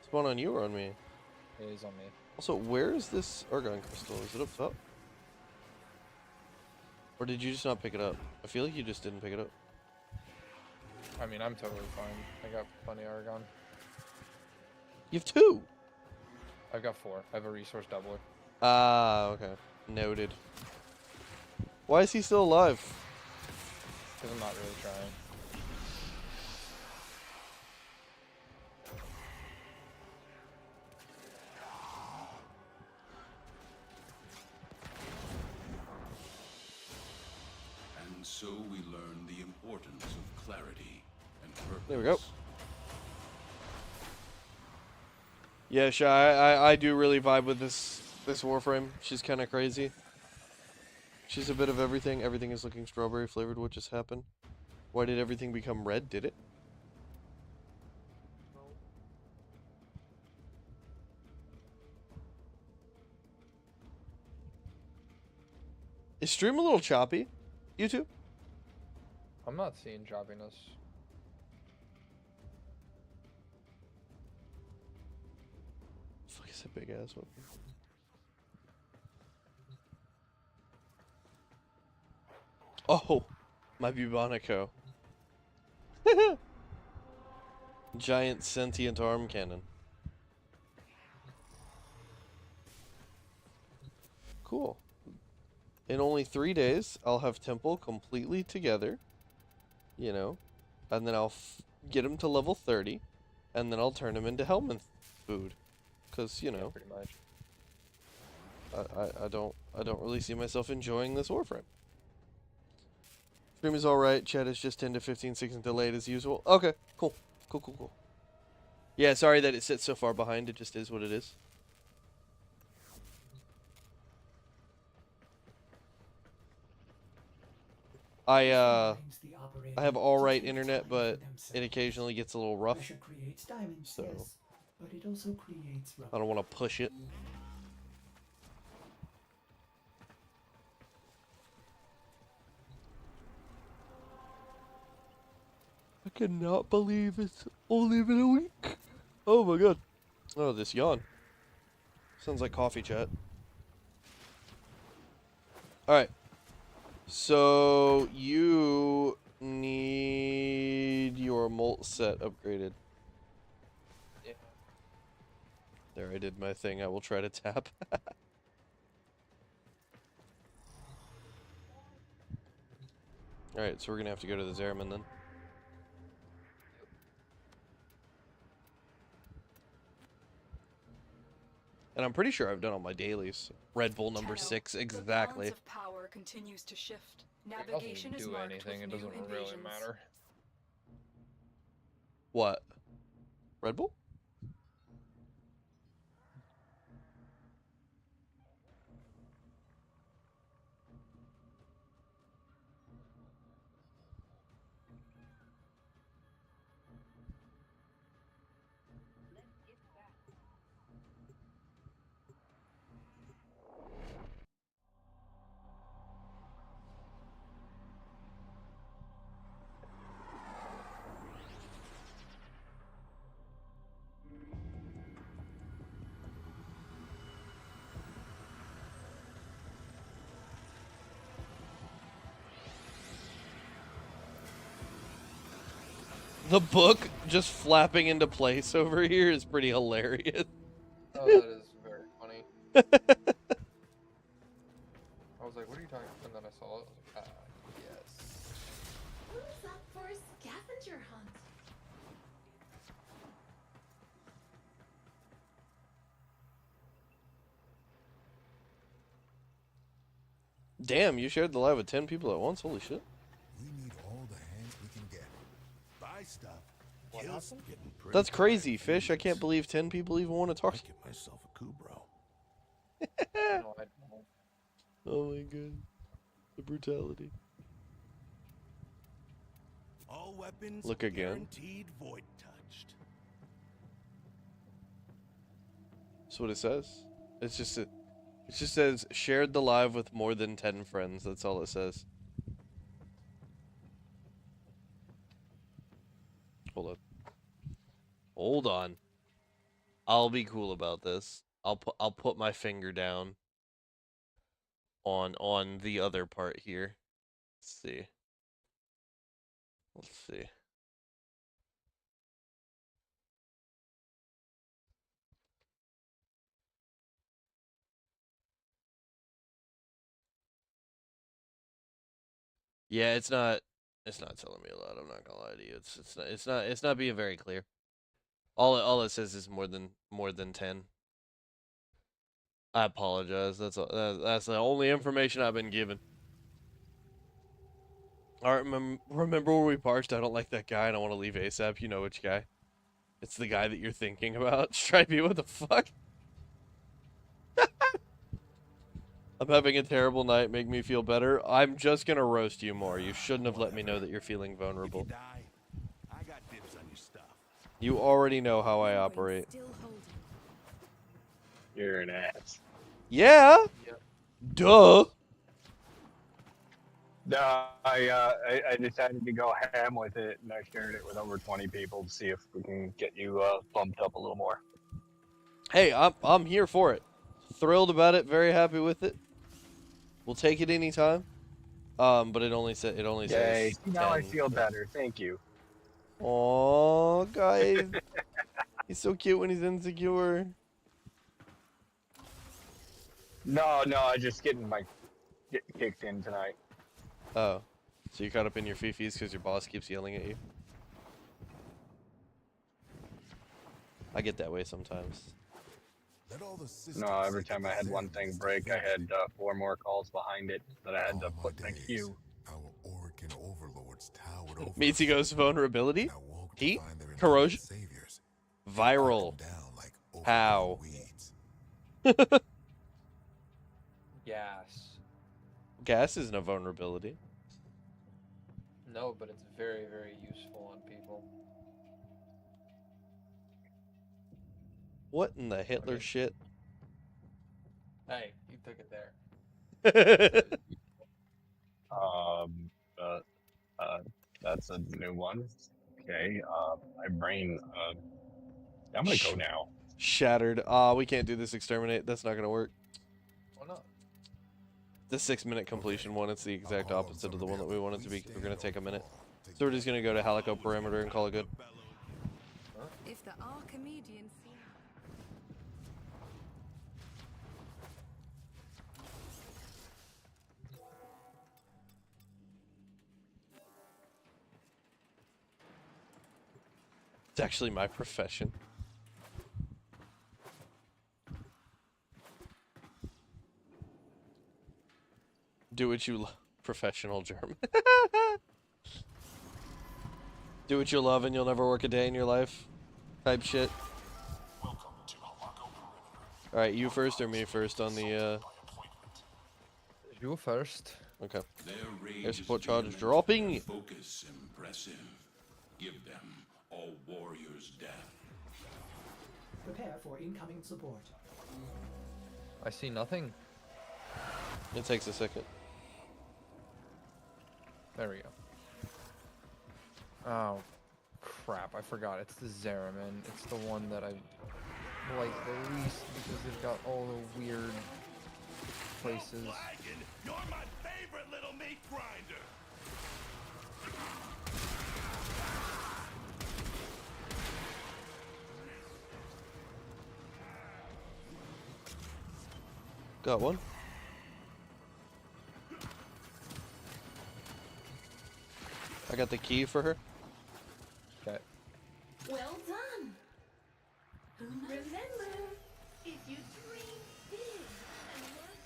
[SPEAKER 1] Spawn on you or on me?
[SPEAKER 3] something. It is on me.
[SPEAKER 1] Also, where is this Argon crystal? Is it up top? Or did you just not pick it up? I feel like you just didn't pick it up.
[SPEAKER 3] I mean, I'm totally fine. I got plenty of Argon.
[SPEAKER 1] You have 2!
[SPEAKER 3] I've got 4. I have a resource doubler.
[SPEAKER 1] Ah, okay. Noted. Why is he still alive?
[SPEAKER 3] Because I'm not really trying.
[SPEAKER 4] And so we learn the importance of clarity and purpose.
[SPEAKER 1] There we go. Yeah, Shy, I do really vibe with this Warframe. She's kind of crazy. She's a bit of everything. Everything is looking strawberry flavored. What just happened? Why did everything become red? Did it? Is stream a little choppy? YouTube?
[SPEAKER 3] I'm not seeing choppiness.
[SPEAKER 1] Fuck is that big ass one? Oh, my Bubonico. Giant sentient arm cannon. Cool. In only 3 days, I'll have Temple completely together. You know, and then I'll get him to level 30, and then I'll turn him into Hellman food. Cause you know,
[SPEAKER 3] Pretty much.
[SPEAKER 1] I don't really see myself enjoying this Warframe. Stream is alright. Chat is just 10 to 15 seconds delayed as usual. Okay, cool. Cool. Yeah, sorry that it sits so far behind. It just is what it is. I have alright internet, but it occasionally gets a little rough. So
[SPEAKER 2] but it also creates
[SPEAKER 1] I don't want to push it. I cannot believe it's only been a week. Oh my god. Oh, this yawn. Sounds like coffee chat. Alright. So, you need your molt set upgraded.
[SPEAKER 3] Yeah.
[SPEAKER 1] There, I did my thing. I will try to tap. Alright, so we're gonna have to go to the Zeraman then. And I'm pretty sure I've done all my dailies. Red Bull number 6, exactly.
[SPEAKER 8] The balance of power continues to shift. Navigation
[SPEAKER 3] It
[SPEAKER 8] is
[SPEAKER 3] doesn't do
[SPEAKER 8] marked
[SPEAKER 3] anything.
[SPEAKER 8] with
[SPEAKER 3] It doesn't
[SPEAKER 8] new
[SPEAKER 3] really
[SPEAKER 8] invasions.
[SPEAKER 3] matter.
[SPEAKER 1] What? Red Bull? The book just flapping into place over here is pretty hilarious.
[SPEAKER 3] Oh, that is very funny. I was like, what are you talking about? And then I saw it. I was like, yes.
[SPEAKER 6] Who's up for a scavenger hunt?
[SPEAKER 1] Damn, you shared the live with 10 people at once? Holy shit.
[SPEAKER 7] We need all the hands we can get. Buy stuff.
[SPEAKER 3] What
[SPEAKER 7] Kills
[SPEAKER 3] happened?
[SPEAKER 7] getting pretty
[SPEAKER 1] That's crazy,
[SPEAKER 7] high
[SPEAKER 1] Fish. I
[SPEAKER 7] fees.
[SPEAKER 1] can't believe 10 people even want to talk
[SPEAKER 7] I
[SPEAKER 1] to you.
[SPEAKER 7] get myself a coup, bro.
[SPEAKER 3] No, I don't.
[SPEAKER 1] Oh my god. The brutality.
[SPEAKER 7] All weapons
[SPEAKER 1] Look again.
[SPEAKER 7] guaranteed void touched.
[SPEAKER 1] That's what it says. It's just it just says shared the live with more than 10 friends. That's all it says. Hold on. Hold on. I'll be cool about this. I'll put my finger down on the other part here. Let's see. Let's see. Yeah, it's not telling me a lot. I'm not gonna lie to you. It's not being very clear. All it says is more than 10. I apologize. That's the only information I've been given. All right, remember where we parched? I don't like that guy, and I want to leave ASAP. You know which guy? It's the guy that you're thinking about. Stripey, what the fuck? I'm having a terrible night. Make me feel better. I'm just gonna roast you more. You shouldn't have let me know that you're feeling vulnerable.
[SPEAKER 7] If you die, I got dibs on your stuff.
[SPEAKER 1] You already know how I operate.
[SPEAKER 8] Still holding.
[SPEAKER 9] You're an ass.
[SPEAKER 1] Yeah?
[SPEAKER 3] Yep.
[SPEAKER 1] Duh.
[SPEAKER 9] No, I decided to go ham with it, and I shared it with over 20 people to see if we can get you bumped up a little more.
[SPEAKER 1] Hey, I'm here for it. Thrilled about it. Very happy with it. We'll take it anytime. But it only
[SPEAKER 9] Yay!
[SPEAKER 1] says
[SPEAKER 9] Now I
[SPEAKER 1] 10.
[SPEAKER 9] feel better. Thank you.
[SPEAKER 1] Aw, guys. He's so cute when he's insecure.
[SPEAKER 9] No, I just getting kicked in tonight.
[SPEAKER 1] Oh. So you're caught up in your fifis because your boss keeps yelling at you? I get that way sometimes.
[SPEAKER 7] Let all the systems
[SPEAKER 9] No, every
[SPEAKER 7] say
[SPEAKER 9] time I
[SPEAKER 7] that
[SPEAKER 9] had
[SPEAKER 7] the
[SPEAKER 9] one
[SPEAKER 7] Zen
[SPEAKER 9] thing
[SPEAKER 7] is
[SPEAKER 9] break, I had
[SPEAKER 7] definitive.
[SPEAKER 9] 4 more calls behind it that I had to
[SPEAKER 7] All my
[SPEAKER 9] put in a
[SPEAKER 7] days,
[SPEAKER 9] queue.
[SPEAKER 7] our Orican overlords towered over
[SPEAKER 1] Meets
[SPEAKER 7] us,
[SPEAKER 1] Ego's vulnerability?
[SPEAKER 7] and I woke to
[SPEAKER 1] Heat?
[SPEAKER 7] find their
[SPEAKER 1] Corrosion?
[SPEAKER 7] intended saviors. They
[SPEAKER 1] Viral.
[SPEAKER 7] knocked them down like
[SPEAKER 1] How?
[SPEAKER 7] overgrown weeds.
[SPEAKER 3] Gas.
[SPEAKER 1] Gas isn't a vulnerability.
[SPEAKER 3] No, but it's very, very useful on people.
[SPEAKER 1] What in the Hitler
[SPEAKER 3] Okay.
[SPEAKER 1] shit?
[SPEAKER 3] Hey, you took it there.
[SPEAKER 9] That's a new one. Okay, my brain, I'm gonna go now.
[SPEAKER 1] Shattered. We can't do this exterminate. That's not gonna work.
[SPEAKER 3] Why not?
[SPEAKER 1] The 6-minute completion one, it's the exact opposite of the one that we want it to be, because we're gonna take a minute. So we're just gonna go to Helico Perimeter and call it good.
[SPEAKER 8] If the Archimedean seemed...
[SPEAKER 1] It's actually my profession. Do what you love. Professional germ. Do what you love and you'll never work a day in your life. Type shit. Alright, you first or me first on the,
[SPEAKER 3] You first.
[SPEAKER 1] Okay.
[SPEAKER 4] Their rage
[SPEAKER 1] Air
[SPEAKER 4] is
[SPEAKER 1] support charge
[SPEAKER 4] vehement,
[SPEAKER 1] dropping.
[SPEAKER 4] their focus impressive. Give them all warriors' death.
[SPEAKER 2] Prepare for incoming support.
[SPEAKER 3] I see nothing.
[SPEAKER 1] It takes a second.
[SPEAKER 3] There we go. Oh, crap. I forgot. It's the Zeraman. It's the one that I like the least because they've got all the weird places.
[SPEAKER 4] You're my favorite little meat grinder.
[SPEAKER 1] Got one. I got the key for her.
[SPEAKER 3] Okay.
[SPEAKER 6] Well done. Remember, if you dream big and work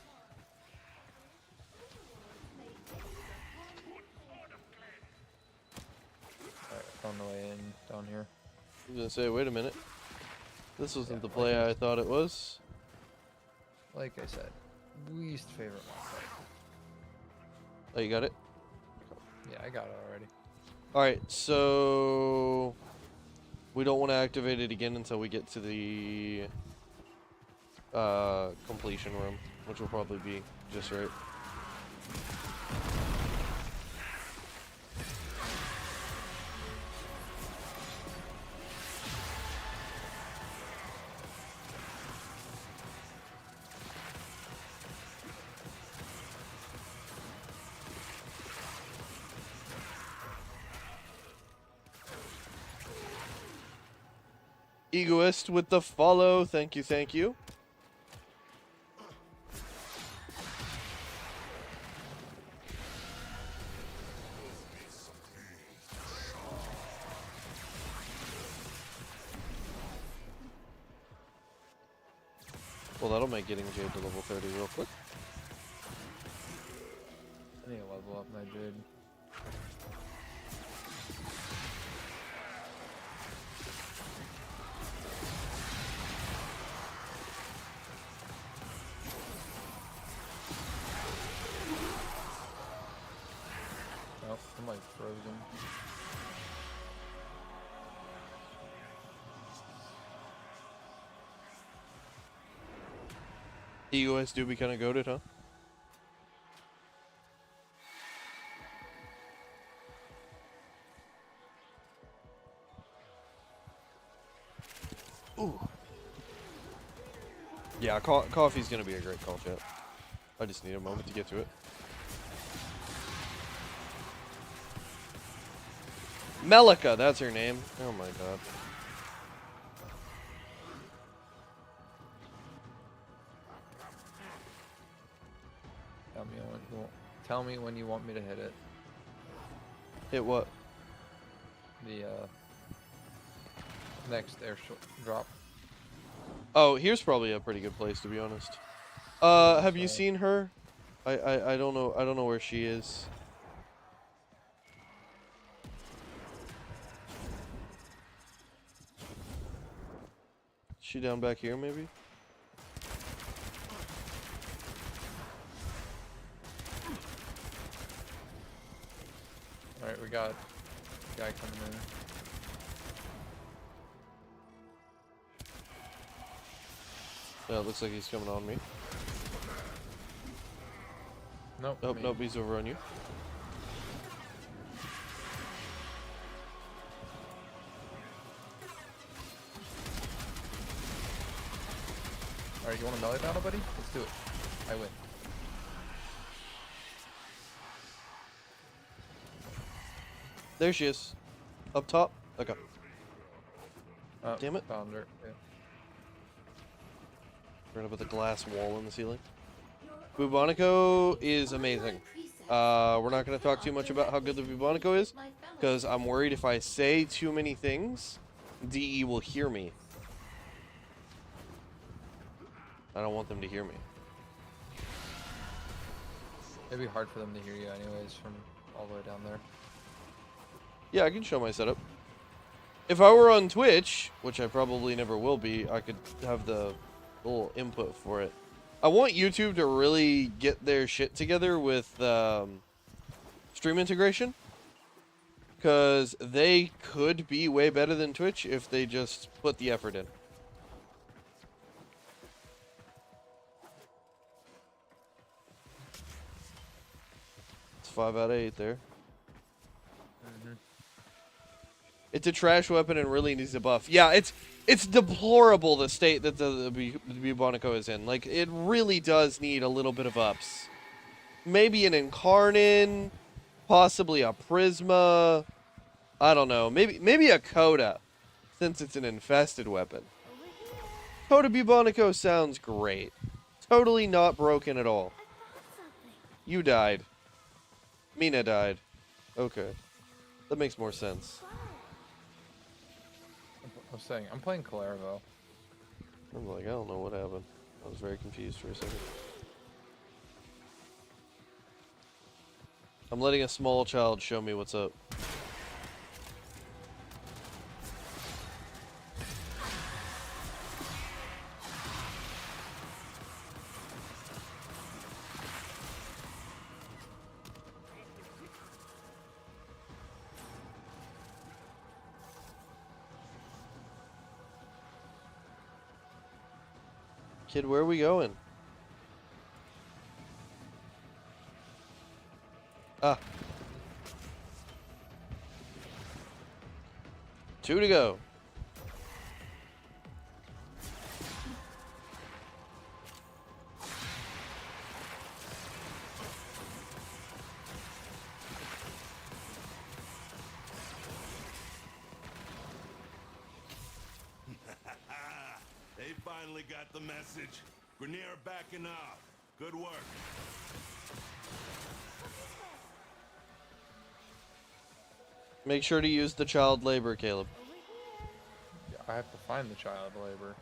[SPEAKER 3] Alright, found the way in down here.
[SPEAKER 1] I was gonna say, wait a minute. This wasn't the play I thought it was.
[SPEAKER 3] Like I said, least favorite mod.
[SPEAKER 1] Oh, you got it?
[SPEAKER 3] Yeah, I got it already.
[SPEAKER 1] Alright, so... we don't want to activate it again until we get to the... completion room, which will probably be just right. Egoist with the follow. Thank you, thank you. Well, that'll make getting Jade to level 30 real quick.
[SPEAKER 3] I need to level up my Jade.
[SPEAKER 1] EOS do be kind of goated, huh? Ooh. Yeah, coffee's gonna be a great call, chat. I just need a moment to get to it. Melika, that's her name. Oh my god.
[SPEAKER 3] Tell me when you want me to hit it.
[SPEAKER 1] Hit what?
[SPEAKER 3] The next air drop.
[SPEAKER 1] Oh, here's probably a pretty good place, to be honest. Have you
[SPEAKER 3] So-
[SPEAKER 1] seen her? I don't know. I don't know where she is. She down back here, maybe?
[SPEAKER 3] Alright, we got a guy coming in.
[SPEAKER 1] Yeah, it looks like he's coming on me.
[SPEAKER 3] Nope.
[SPEAKER 1] Nope, nope, he's over on you.
[SPEAKER 3] Alright, you want a melee battle, buddy? Let's do it. I win.
[SPEAKER 1] There she is. Up top. Okay.
[SPEAKER 3] Oh,
[SPEAKER 1] Damn it.
[SPEAKER 3] Found her. Yeah.
[SPEAKER 1] Right up with a glass wall in the ceiling. Bubonico is amazing. We're not going to talk too much about how good the Bubonico is, because I'm worried if I say too many things, DE will hear me. I don't want them to hear me.
[SPEAKER 3] It'd be hard for them to hear you anyways from all the way down there.
[SPEAKER 1] Yeah, I can show my setup. If I were on Twitch, which I probably never will be, I could have the little input for it. I want YouTube to really get their shit together with stream integration, because they could be way better than Twitch if they just put the effort in. It's 5 out of 8 there. It's a trash weapon and really needs a buff. Yeah, it's deplorable the state that the Bubonico is in. Like, it really does need a little bit of ups. Maybe an Incarnin, possibly a Prisma. I don't know. Maybe a Coda, since it's an infested weapon. Coda Bubonico sounds great. Totally not broken at all. You died. Mina died. Okay. That makes more sense.
[SPEAKER 3] I was saying, I'm playing Clerivo.
[SPEAKER 1] I'm like, I don't know what happened. I was very confused for a second. I'm letting a small child show me what's up. Kid, where are we going? Ah. 2 to go.
[SPEAKER 4] They finally got the message. Grenier backing off. Good work.
[SPEAKER 1] Make sure to use the child labor, Caleb.
[SPEAKER 3] Yeah, I have to find the child labor.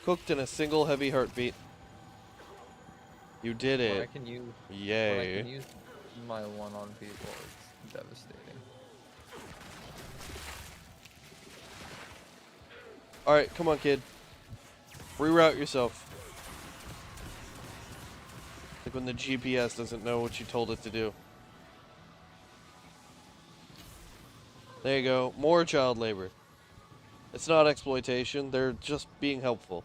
[SPEAKER 1] Cooked in a single heavy heartbeat. You did
[SPEAKER 3] When I
[SPEAKER 1] it.
[SPEAKER 3] can use, when I
[SPEAKER 1] Yay.
[SPEAKER 3] can use my one on people, it's Devastating.
[SPEAKER 1] Alright, come on, kid. Reroute yourself. Like when the GPS doesn't know what you told it to do. There you go. More child labor. It's not exploitation. They're just being helpful.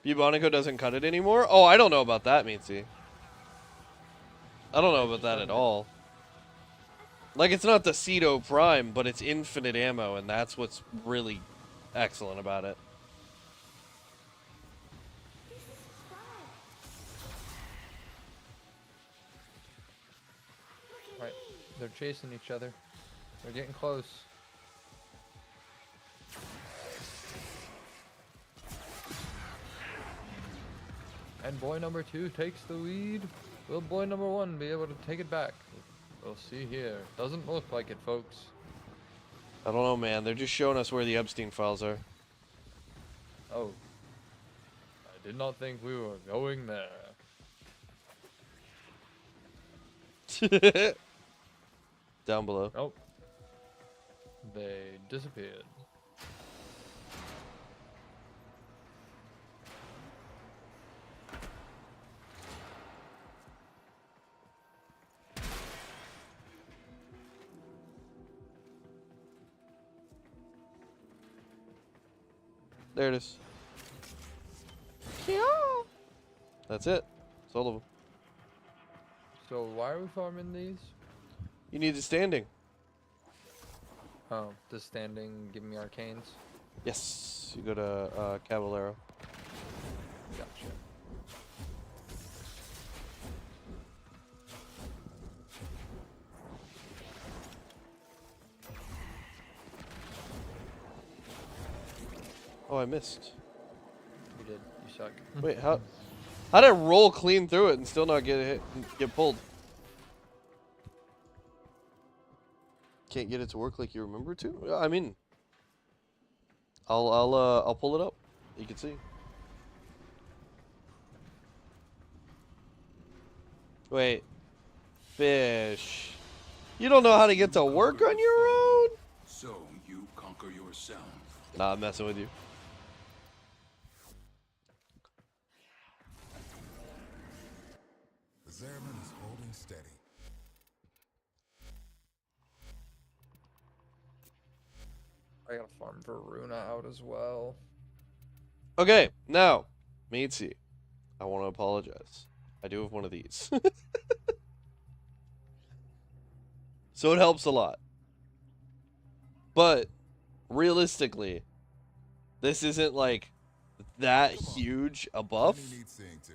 [SPEAKER 1] Bubonico doesn't cut it anymore? Oh, I don't know about that, Meatsy. I don't know about that at all. Like, it's not the Ceto Prime, but it's infinite ammo, and that's what's really excellent about it.
[SPEAKER 3] Right, they're chasing each other. They're getting close. And boy number 2 takes the lead. Will boy number 1 be able to take it back? We'll see here. Doesn't look like it, folks.
[SPEAKER 1] I don't know, man. They're just showing us where the Epstein files are.
[SPEAKER 3] Oh. I did not think we were going there.
[SPEAKER 1] Down below.
[SPEAKER 3] Nope. They disappeared.
[SPEAKER 1] There it is. That's it. That's all of them.
[SPEAKER 3] So why are we farming these?
[SPEAKER 1] You need the standing.
[SPEAKER 3] Oh, does standing give me arcanes?
[SPEAKER 1] Yes. You go to Caballero.
[SPEAKER 3] Gotcha.
[SPEAKER 1] Oh, I missed.
[SPEAKER 3] You did. You suck.
[SPEAKER 1] Wait, how did I roll clean through it and still not get hit, get pulled? Can't get it to work like you remember to? Yeah, I mean, I'll pull it up. You can see. Wait, fish. You don't know how to get to work on your own?
[SPEAKER 4] So you conquer yourself.
[SPEAKER 1] Nah, I'm messing with you.
[SPEAKER 7] The Zeraman is holding steady.
[SPEAKER 3] I gotta farm Varuna out as well.
[SPEAKER 1] Okay, now, Meatsy, I want to apologize. I do have one of these. So it helps a lot. But, realistically, this isn't, like, that huge a buff
[SPEAKER 7] Many need seeing to.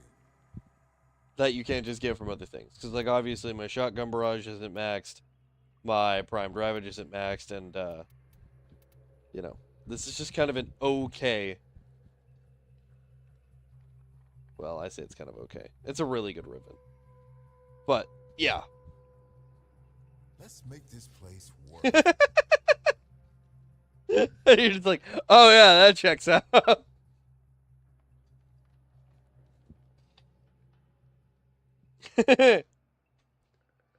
[SPEAKER 1] that you can't just get from other things. Because, like, obviously my shotgun barrage isn't maxed, my prime ravage isn't maxed, and, you know, this is just kind of an okay. Well, I say it's kind of okay. It's a really good ribbon. But, yeah.
[SPEAKER 7] Let's make this place work.
[SPEAKER 1] You're just like, oh yeah, that checks out.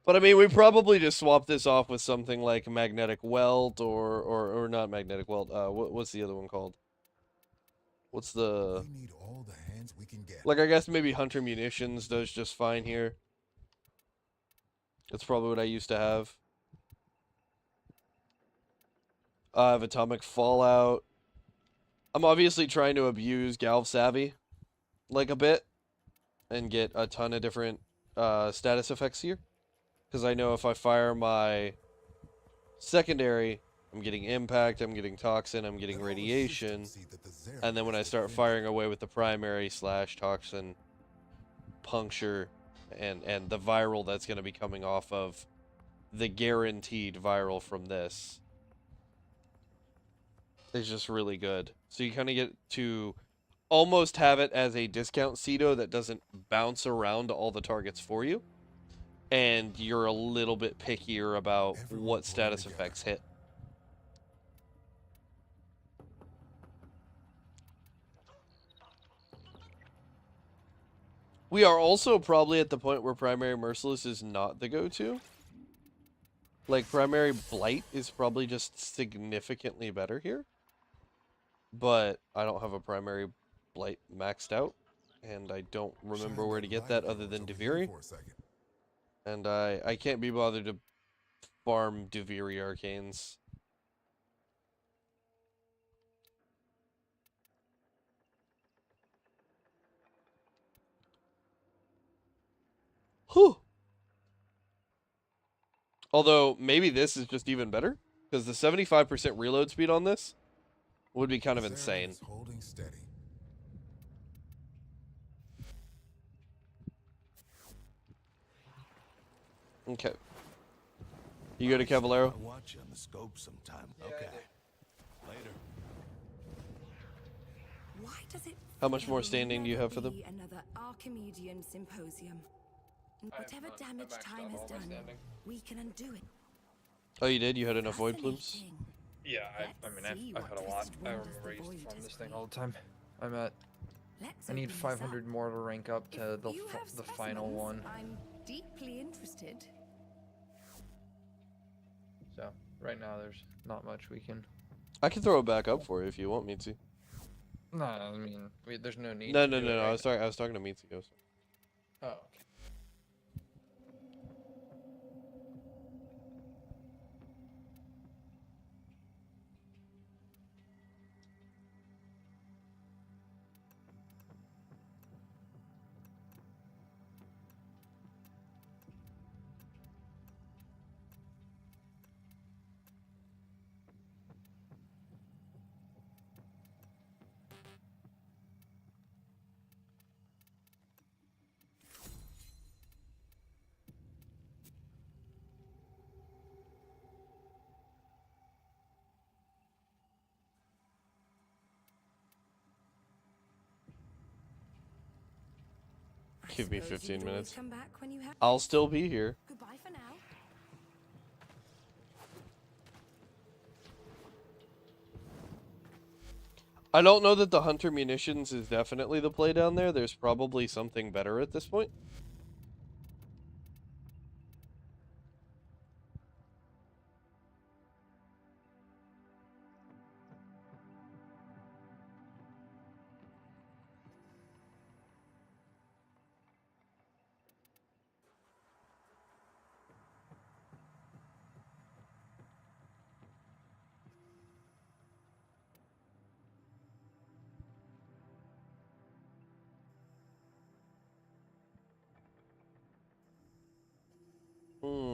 [SPEAKER 1] But I mean, we probably just swap this off with something like magnetic welt or not magnetic welt. What's the other one called? What's the
[SPEAKER 7] We need all the hands we can get.
[SPEAKER 1] like? I guess maybe Hunter Munitions does just fine here. That's probably what I used to have. I have Atomic Fallout. I'm obviously trying to abuse Galv Savvy, like a bit, and get a ton of different status effects here. Because I know if I fire my secondary, I'm getting impact, I'm getting toxin, I'm getting
[SPEAKER 7] Let all the
[SPEAKER 1] radiation.
[SPEAKER 7] systems see that the Zeraman
[SPEAKER 1] And then when
[SPEAKER 7] is
[SPEAKER 1] I start
[SPEAKER 7] defended.
[SPEAKER 1] firing away with the primary / toxin, puncture, and the viral that's going to be coming off of the guaranteed viral from this is just really good. So you kind of get to almost have it as a discount Ceto that doesn't bounce around to all the targets for you. And you're a little bit pickier about
[SPEAKER 7] Everyone
[SPEAKER 1] what
[SPEAKER 7] pulling
[SPEAKER 1] status
[SPEAKER 7] together.
[SPEAKER 1] effects hit. We are also probably at the point where Primary Merciless is not the go-to. Like, Primary Blight is probably just significantly better here. But I don't have a Primary Blight maxed out. And I don't remember where to get that other than Deviri. And I can't be bothered to farm Deviri Arcanes. Whew. Although, maybe this is just even better. Because the 75% reload speed on this would be kind of insane.
[SPEAKER 7] Holding steady.
[SPEAKER 1] Okay. You go to Cavallero?
[SPEAKER 7] I'll watch you on the scope sometime.
[SPEAKER 3] Yeah,
[SPEAKER 7] Okay.
[SPEAKER 3] I
[SPEAKER 7] Later.
[SPEAKER 10] Why does it
[SPEAKER 1] How much more
[SPEAKER 10] feel
[SPEAKER 1] standing do you
[SPEAKER 10] never
[SPEAKER 1] have for them?
[SPEAKER 10] be Another Archimedean symposium. Whatever damage time has done, we can undo it.
[SPEAKER 1] Oh, you did? You had enough void plumes?
[SPEAKER 10] Fascinating.
[SPEAKER 3] Yeah, I've had a lot. I remember I used to farm this thing all the time. I'm at.
[SPEAKER 10] Let's
[SPEAKER 3] I need
[SPEAKER 10] open this
[SPEAKER 3] 500
[SPEAKER 10] up.
[SPEAKER 3] more to rank up to
[SPEAKER 10] If you have
[SPEAKER 3] the final
[SPEAKER 10] specimens,
[SPEAKER 3] one.
[SPEAKER 10] I'm deeply interested.
[SPEAKER 3] So right now there's not much we can.
[SPEAKER 1] I can throw it back up for you if you want me to.
[SPEAKER 3] No, I mean there's no need.
[SPEAKER 1] No,
[SPEAKER 3] to
[SPEAKER 1] no,
[SPEAKER 3] do
[SPEAKER 1] no,
[SPEAKER 3] it
[SPEAKER 1] no.
[SPEAKER 3] right
[SPEAKER 1] I was talking to Mitsuko.
[SPEAKER 3] now. Oh, okay.
[SPEAKER 10] I
[SPEAKER 1] Give me
[SPEAKER 10] suppose you
[SPEAKER 1] 15
[SPEAKER 10] could always
[SPEAKER 1] minutes.
[SPEAKER 10] come back when you have.
[SPEAKER 1] I'll still be here.
[SPEAKER 10] Goodbye for now.
[SPEAKER 1] I don't know that the Hunter Munitions is definitely the play down there. There's probably something better at this point. Hmm.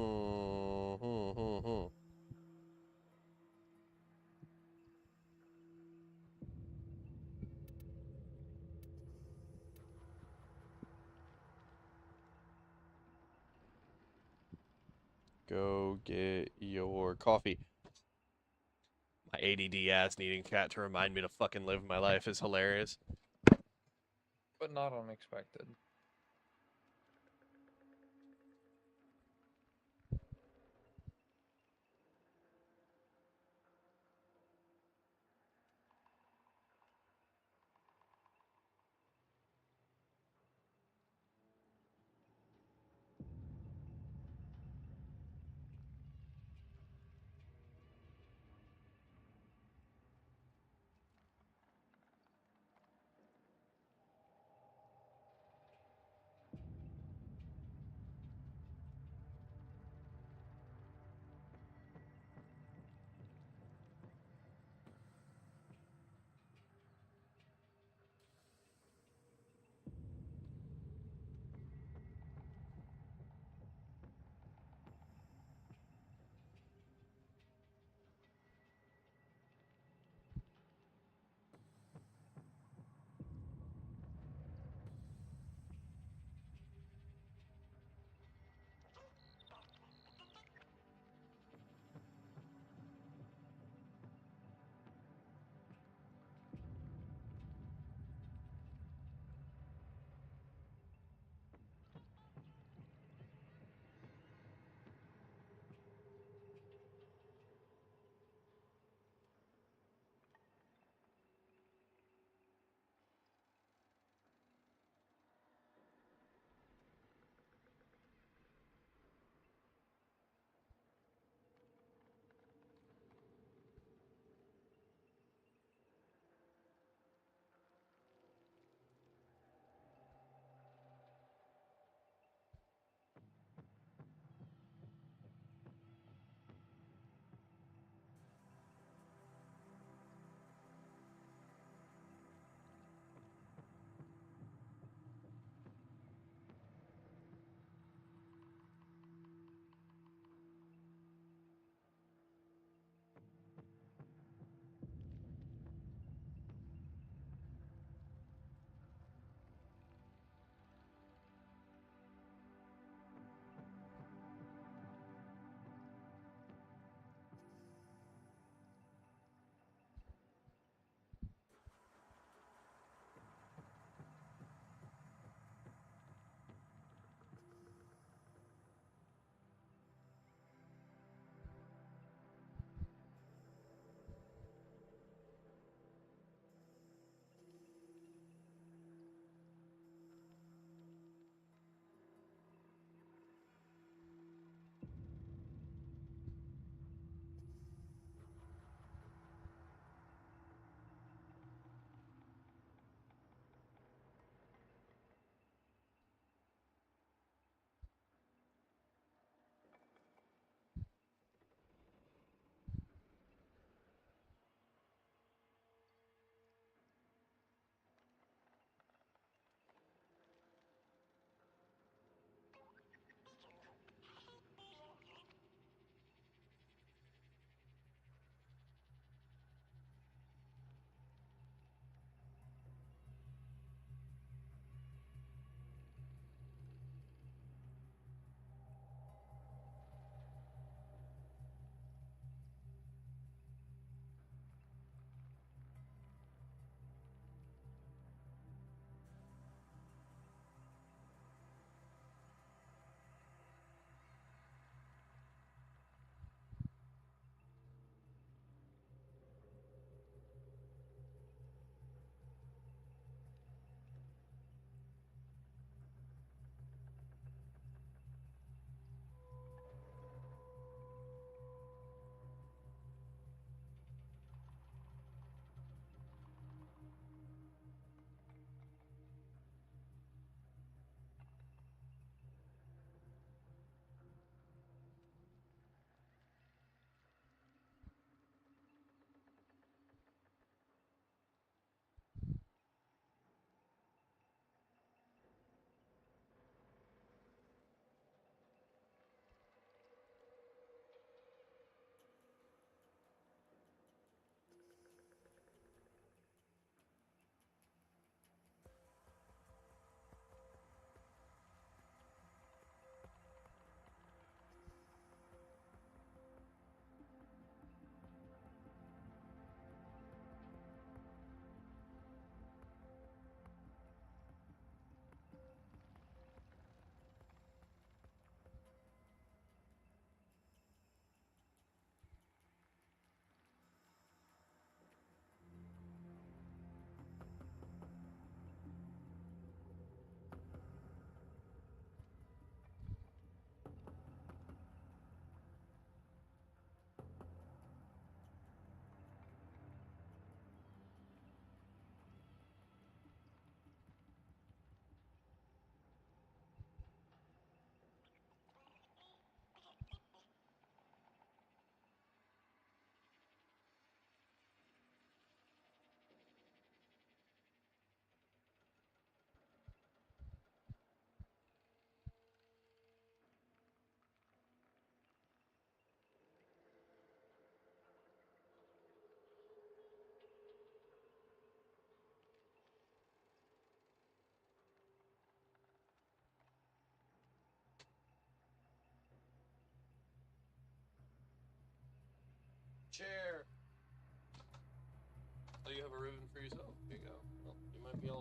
[SPEAKER 1] Go get your coffee. My ADD ass needing chat to remind me to fucking live my life is hilarious.
[SPEAKER 3] But not unexpected.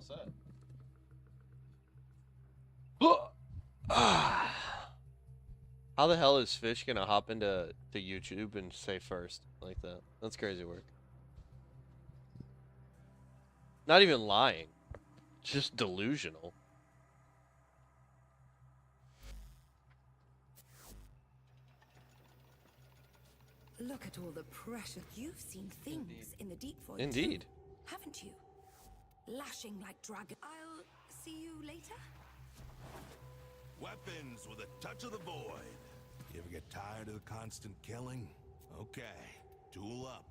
[SPEAKER 1] still set. How the hell is Fish gonna hop into YouTube and say first like that? That's crazy work. Not even lying. Just delusional.
[SPEAKER 10] Look at all the pressure. You've seen things in the deep void.
[SPEAKER 1] Indeed.
[SPEAKER 10] Too, haven't you? Lashing like dragon. I'll see you later.
[SPEAKER 7] Weapons with a touch of the void. You ever get tired of the constant killing? Okay, tool up.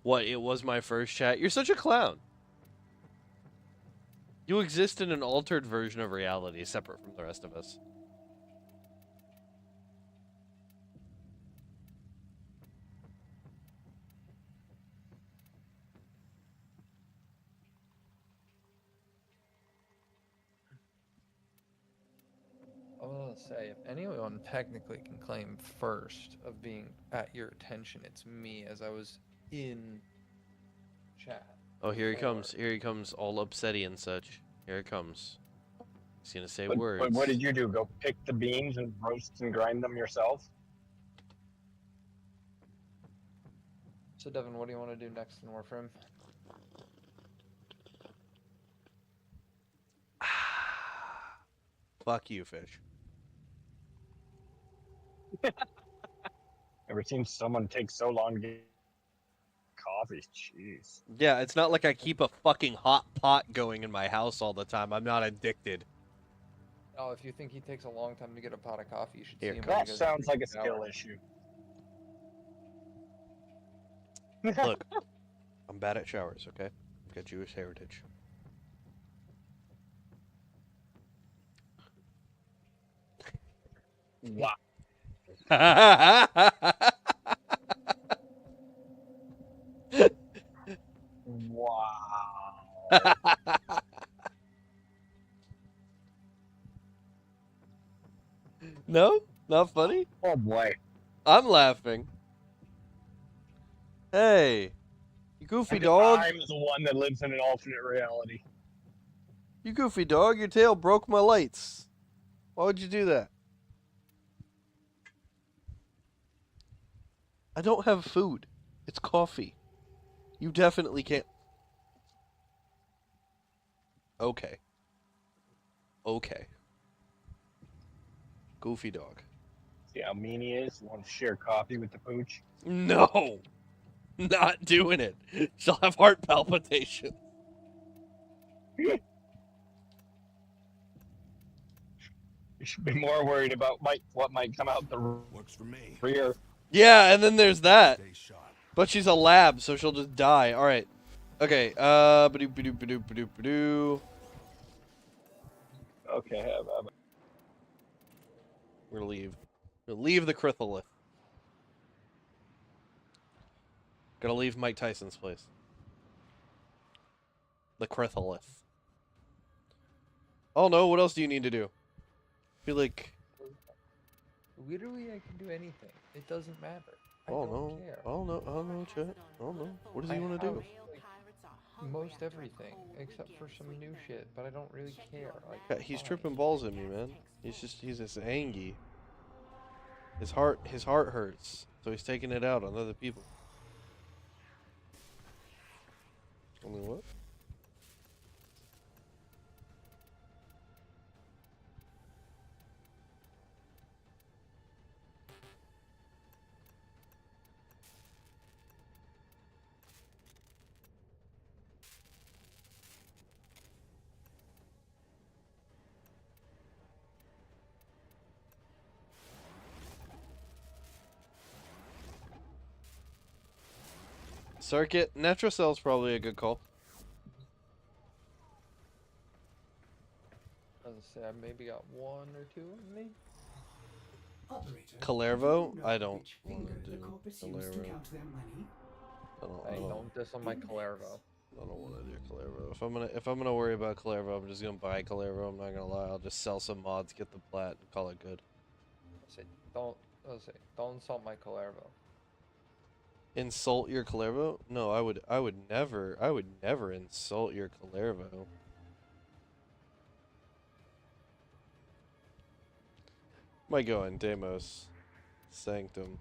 [SPEAKER 1] What, it was my first chat? You're such a clown. You exist in an altered version of reality, separate from the rest of us.
[SPEAKER 3] I was gonna say, if anyone technically can claim first of being at your attention, it's me, as I was in chat.
[SPEAKER 1] Oh, here he comes. Here he comes, all upsetty and such. Here it comes. He's gonna say
[SPEAKER 9] But
[SPEAKER 1] words.
[SPEAKER 9] what did you do? Go pick the beans and roast and grind them yourself?
[SPEAKER 3] So, Devin, what do you want to do next in Warframe?
[SPEAKER 1] Fuck you, Fish.
[SPEAKER 9] Ever seen someone take so long to get coffee? Jeez.
[SPEAKER 1] Yeah, it's not like I keep a fucking hot pot going in my house all the time. I'm not addicted.
[SPEAKER 3] Oh, if you think he takes a long time to get a pot of coffee, you should
[SPEAKER 1] Here,
[SPEAKER 3] see him.
[SPEAKER 9] That sounds like a skill issue.
[SPEAKER 1] Look, I'm bad at showers, okay? I've got Jewish heritage.
[SPEAKER 9] Wow. Wow.
[SPEAKER 1] No? Not funny?
[SPEAKER 9] Oh boy.
[SPEAKER 1] I'm laughing. Hey, you goofy dog.
[SPEAKER 9] I'm the one that lives in an alternate reality.
[SPEAKER 1] You goofy dog, your tail broke my lights. Why would you do that? I don't have food. It's coffee. You definitely can't. Okay. Okay. Goofy dog.
[SPEAKER 9] See how mean he is? Want to share coffee with the pooch?
[SPEAKER 1] No! Not doing it. She'll have heart palpitations.
[SPEAKER 9] You should be more worried about what might come out the
[SPEAKER 7] Works for me.
[SPEAKER 9] rear.
[SPEAKER 1] Yeah, and then there's that.
[SPEAKER 7] Stay sharp.
[SPEAKER 1] But she's a lab, so she'll just die. Alright. Okay, ba-doo.
[SPEAKER 9] Okay,
[SPEAKER 1] We're gonna leave. We're gonna leave the Crytholith. Gonna leave Mike Tyson's place. The Crytholith. Oh no, what else do you need to do? I feel like...
[SPEAKER 3] Literally, I can do anything. It doesn't matter. I
[SPEAKER 1] Oh
[SPEAKER 3] don't
[SPEAKER 1] no.
[SPEAKER 3] care.
[SPEAKER 1] Oh no, oh no, chat. Oh no. What does he
[SPEAKER 3] I
[SPEAKER 1] want to do?
[SPEAKER 3] have, like, most everything, except for some new shit, but I don't really care. Like,
[SPEAKER 1] Yeah, he's
[SPEAKER 3] fine.
[SPEAKER 1] tripping balls at me, man. He's just angry. His heart hurts, so he's taking it out on other people. Only what? Circuit. Netracell's probably a good call.
[SPEAKER 3] As I say, I maybe got one or two in me.
[SPEAKER 2] Operator,
[SPEAKER 1] Calervo?
[SPEAKER 2] do you know
[SPEAKER 1] I don't
[SPEAKER 2] which
[SPEAKER 1] want
[SPEAKER 2] finger
[SPEAKER 1] to
[SPEAKER 2] the
[SPEAKER 1] do
[SPEAKER 2] corpus used to
[SPEAKER 1] Calervo.
[SPEAKER 2] count their money?
[SPEAKER 1] I
[SPEAKER 3] Hey,
[SPEAKER 1] don't,
[SPEAKER 3] don't diss on my Calervo.
[SPEAKER 1] I don't want to do Calervo. If I'm gonna worry about Calervo, I'm just gonna buy Calervo. I'm not gonna lie. I'll just sell some mods, get the plat, and call it good.
[SPEAKER 3] I said, don't Let's say, don't insult my Calervo.
[SPEAKER 1] Insult your Calervo? No, I would never insult your Calervo. Might go in Demos Sanctum.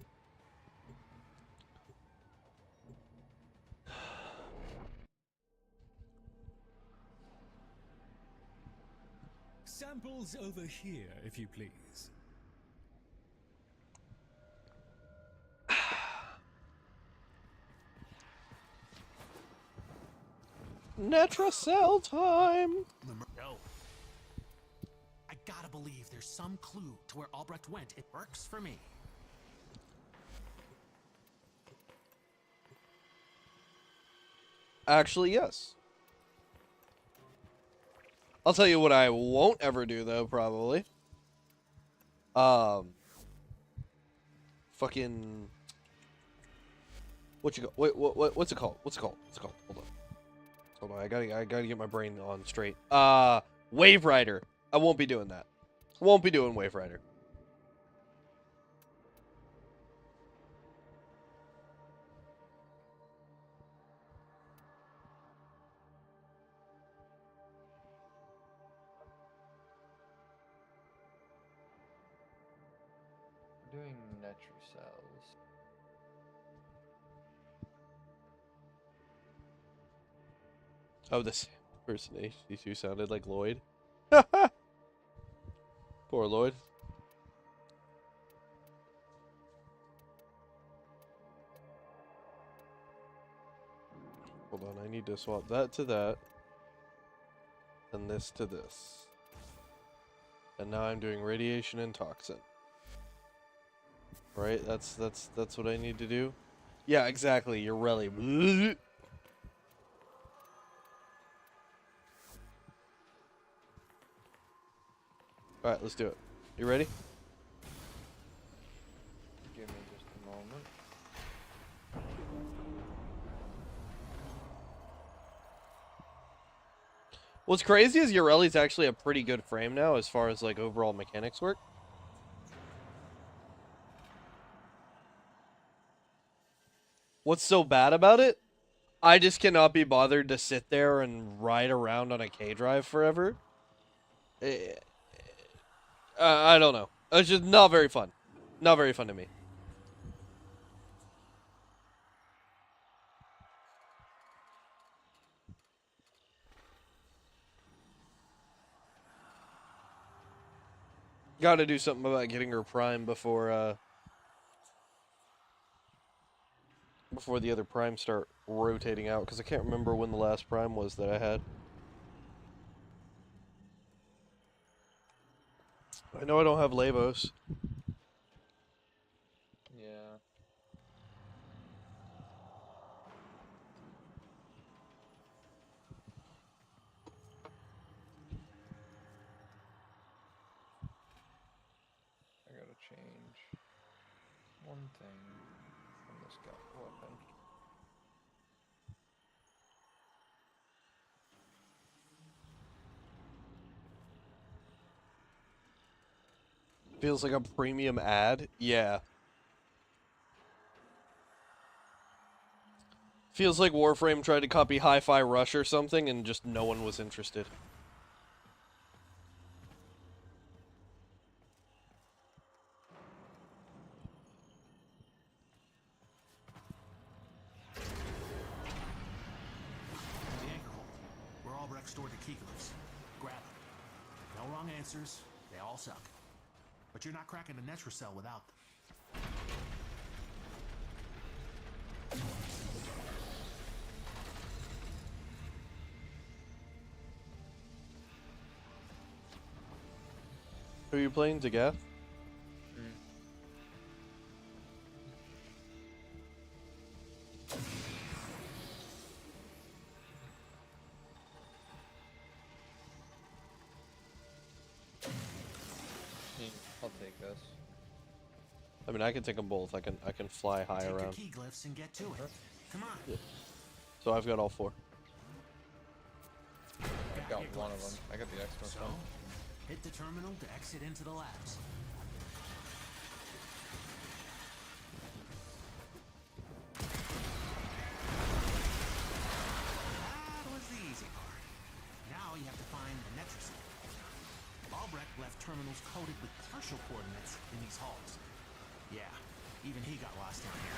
[SPEAKER 2] Samples over here, if you please.
[SPEAKER 1] Netracell time!
[SPEAKER 11] No. I gotta believe there's some clue to where Albrecht went. It works for me.
[SPEAKER 1] Actually, yes. I'll tell you what I won't ever do, though, probably. Fucking... What's it called? What's it called? Hold on, I gotta get my brain on straight. Wave Rider. I won't be doing that. Won't be doing Wave Rider.
[SPEAKER 3] We're doing Netracells.
[SPEAKER 1] Oh, this person HD2 sounded like Lloyd. Poor Lloyd. Hold on, I need to swap that to that. And this to this. And now I'm doing radiation and toxin. Right? That's what I need to do. Yeah, exactly. You're really. Alright, let's do it. You ready?
[SPEAKER 3] Give me just a moment.
[SPEAKER 1] What's crazy is Ureli's actually a pretty good frame now as far as like overall mechanics work. What's so bad about it? I just cannot be bothered to sit there and ride around on a K-drive forever. I don't know. It's just not very fun. Not very fun to me. Gotta do something about getting her prime before the other primes start rotating out, because I can't remember when the last prime was that I had. I know I don't have Labos.
[SPEAKER 3] Yeah. I gotta change one thing from this guy weapon.
[SPEAKER 1] Feels like a premium ad. Yeah. Feels like Warframe tried to copy Hi-Fi Rush or something and just no one was interested.
[SPEAKER 11] The anchor hole, where Albrecht stored the key glyphs. Grab them. No wrong answers. They all suck. But you're not cracking a Netracell without them.
[SPEAKER 1] Who are you playing, Zagath?
[SPEAKER 3] I'll take this.
[SPEAKER 1] I mean, I can take them both. I can fly high
[SPEAKER 11] Take
[SPEAKER 1] around.
[SPEAKER 11] the key glyphs and get to it. Come on.
[SPEAKER 1] Yeah. So I've got all four.
[SPEAKER 3] I've got one of them. I got the extra
[SPEAKER 11] So,
[SPEAKER 3] one.
[SPEAKER 11] hit the terminal to exit into the labs. Albrecht left terminals coded with partial coordinates in these halls. Yeah, even he got lost down here.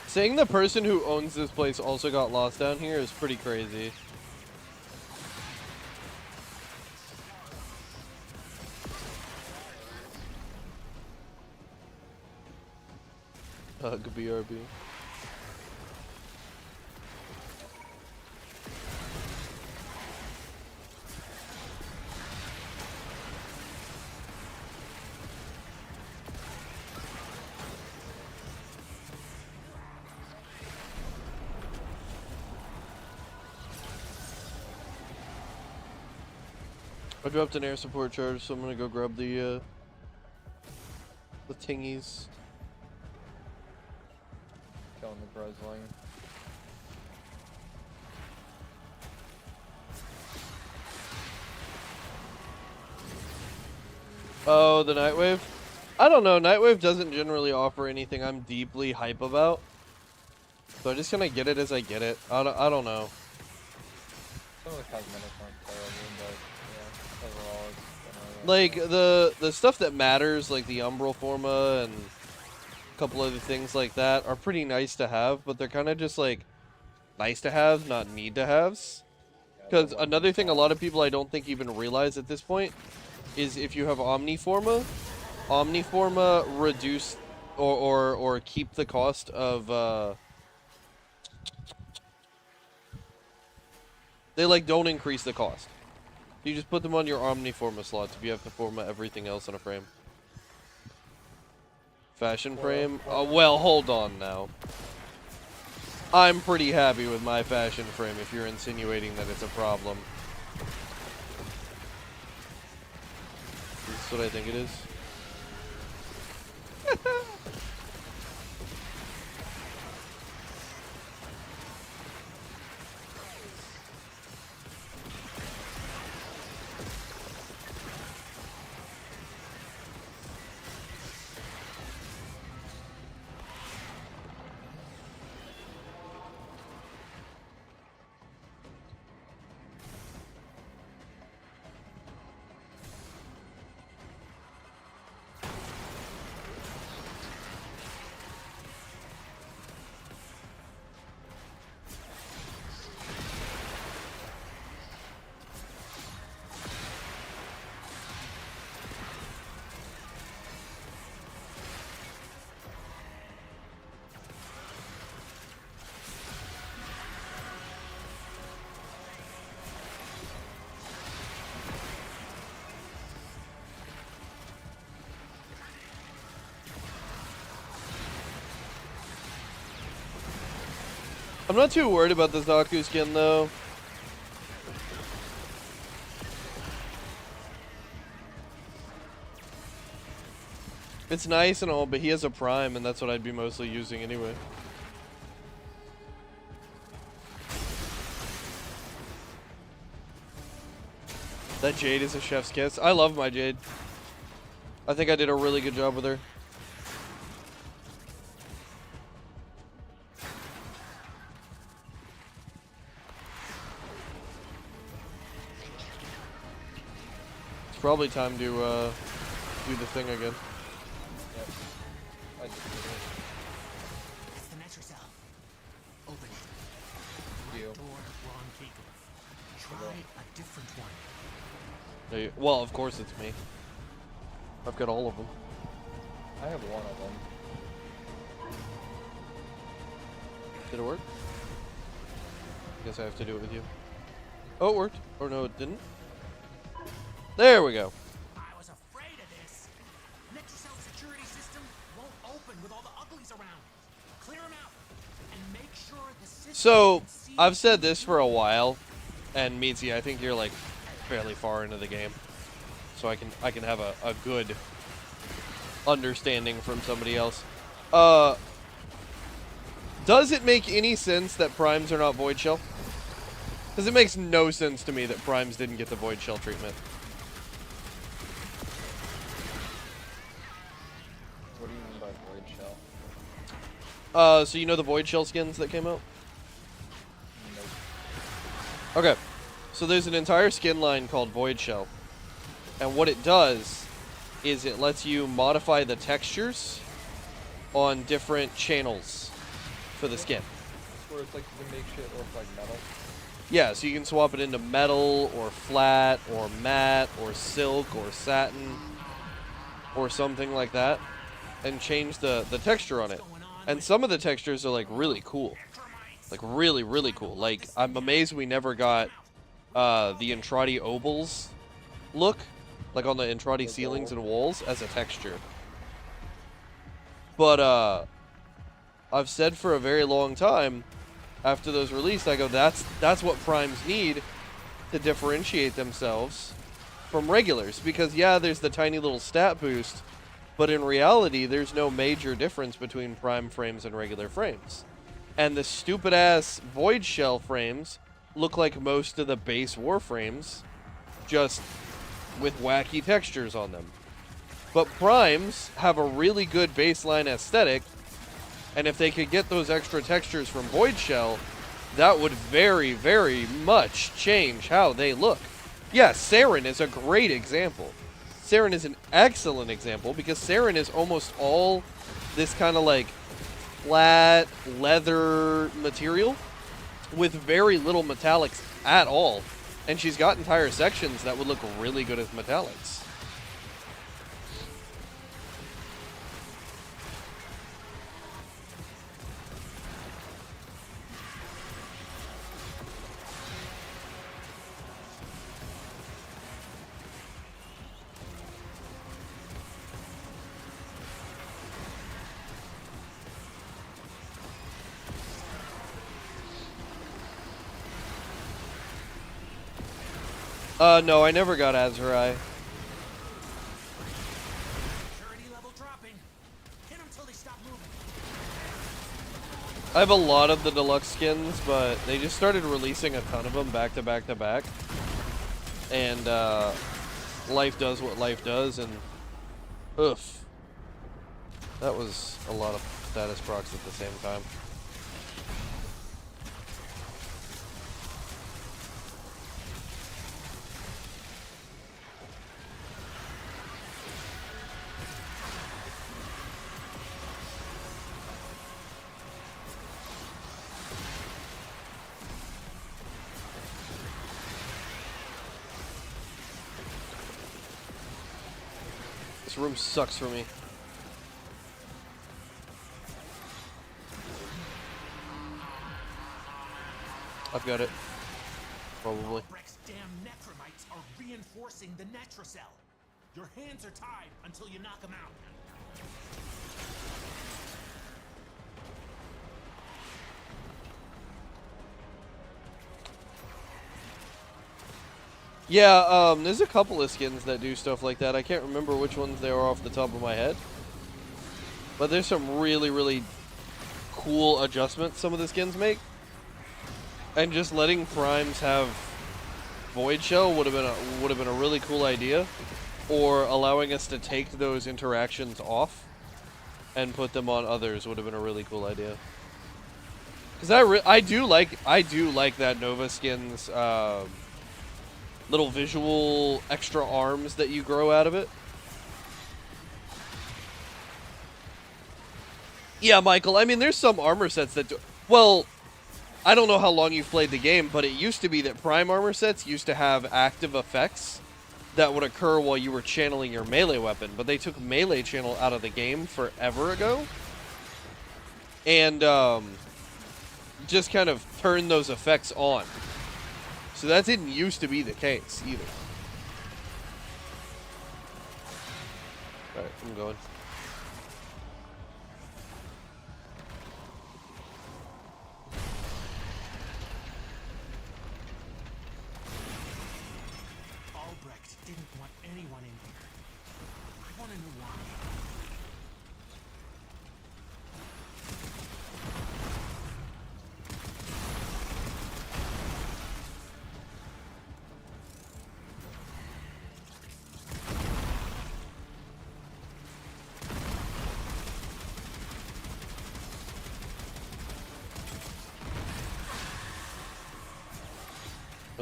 [SPEAKER 1] Saying the person who owns this place also got lost down here is pretty crazy. BRB. I dropped an air support charge, so I'm gonna go grab the tingies.
[SPEAKER 3] Killing the Breslin.
[SPEAKER 1] Oh, the Nightwave? I don't know. Nightwave doesn't generally offer anything I'm deeply hype about. So I'm just gonna get it as I get it. I don't know.
[SPEAKER 3] Some of the cosmetics aren't terrible, but yeah, overall it's
[SPEAKER 1] Like the stuff that matters, like the Umbral Forma and a couple other things like that, are pretty nice to have, but they're kind of just like nice to have, not need to haves. Because another thing a lot of people I don't think even realize at this point is if you have Omniforma reduce or keep the cost of they like don't increase the cost. You just put them on your Omniforma slots if you have to forma everything else in a frame. Fashion frame? Well, hold on now. I'm pretty happy with my fashion frame if you're insinuating that it's a problem. This is what I think it is. I'm not too worried about this Zaku skin, though. It's nice and all, but he has a prime, and that's what I'd be mostly using anyway. That Jade is a chef's kiss. I love my Jade. I think I did a really good job with her. Probably time to do the thing again.
[SPEAKER 3] Yep. I just did it.
[SPEAKER 11] It's the metro cell. Open it.
[SPEAKER 3] You.
[SPEAKER 11] Right door, wrong key. Try a different one.
[SPEAKER 1] Hey, well, of course it's me. I've got all of them.
[SPEAKER 3] I have one of them.
[SPEAKER 1] Did it work? Guess I have to do it with you. Oh, it worked. Or no, it didn't. There we go.
[SPEAKER 11] I was afraid of this. Metrocell security system won't open with all the uglies around. Clear them out and make sure the system.
[SPEAKER 1] So I've said this for a while, and Mitzi, I think you're like fairly far into the game, so I can have a good understanding from somebody else. Does it make any sense that primes are not void shell? Because it makes no sense to me that primes didn't get the void shell treatment.
[SPEAKER 3] What do you mean by void shell?
[SPEAKER 1] So you know the Void Shell skins that came out? Okay. So there's an entire skin line called Void Shell. And what it does is it lets you modify the textures on different channels for the skin.
[SPEAKER 3] That's where it's like you can make shit look like metal.
[SPEAKER 1] Yeah, so you can swap it into metal, or flat, or matte, or silk, or satin, or something like that, and change the texture on it. And some of the textures are, like, really cool. Like, really, really cool. Like, I'm amazed we never got the Entrati Obels look, like on the Entrati ceilings and walls, as a texture. But, I've said for a very long time, after those released, I go, that's what primes need to differentiate themselves from regulars. Because, yeah, there's the tiny little stat boost, but in reality, there's no major difference between prime frames and regular frames. And the stupid-ass Void Shell frames look like most of the base Warframes, just with wacky textures on them. But primes have a really good baseline aesthetic, and if they could get those extra textures from Void Shell, that would very, very much change how they look. Yeah, Saren is a great example. Saren is an excellent example because Saren is almost all this kind of like flat leather material with very little metallics at all. And she's got entire sections that would look really good as metallics. No, I never got Azurai. I have a lot of the deluxe skins, but they just started releasing a ton of them back to back to back. And, life does what life does, and oof. That was a lot of status procs at the same time. This room sucks for me. I've got it. Probably.
[SPEAKER 11] Albrecht's damn necromites are reinforcing the Netracell. Your hands are tied until you knock them out.
[SPEAKER 1] Yeah, there's a couple of skins that do stuff like that. I can't remember which ones they are off the top of my head. But there's some really, really cool adjustments some of the skins make. And just letting primes have Void Shell would have been a really cool idea. Or allowing us to take those interactions off and put them on others would have been a really cool idea. Because I do like that Nova skins little visual extra arms that you grow out of it. Yeah, Michael, I mean, there's some armor sets that do... Well, I don't know how long you've played the game, but it used to be that Prime armor sets used to have active effects that would occur while you were channeling your melee weapon, but they took melee channel out of the game forever ago. And, just kind of turned those effects on. So that didn't used to be the case, either. Alright, I'm going.
[SPEAKER 11] Albrecht didn't want anyone in here. I want to know why.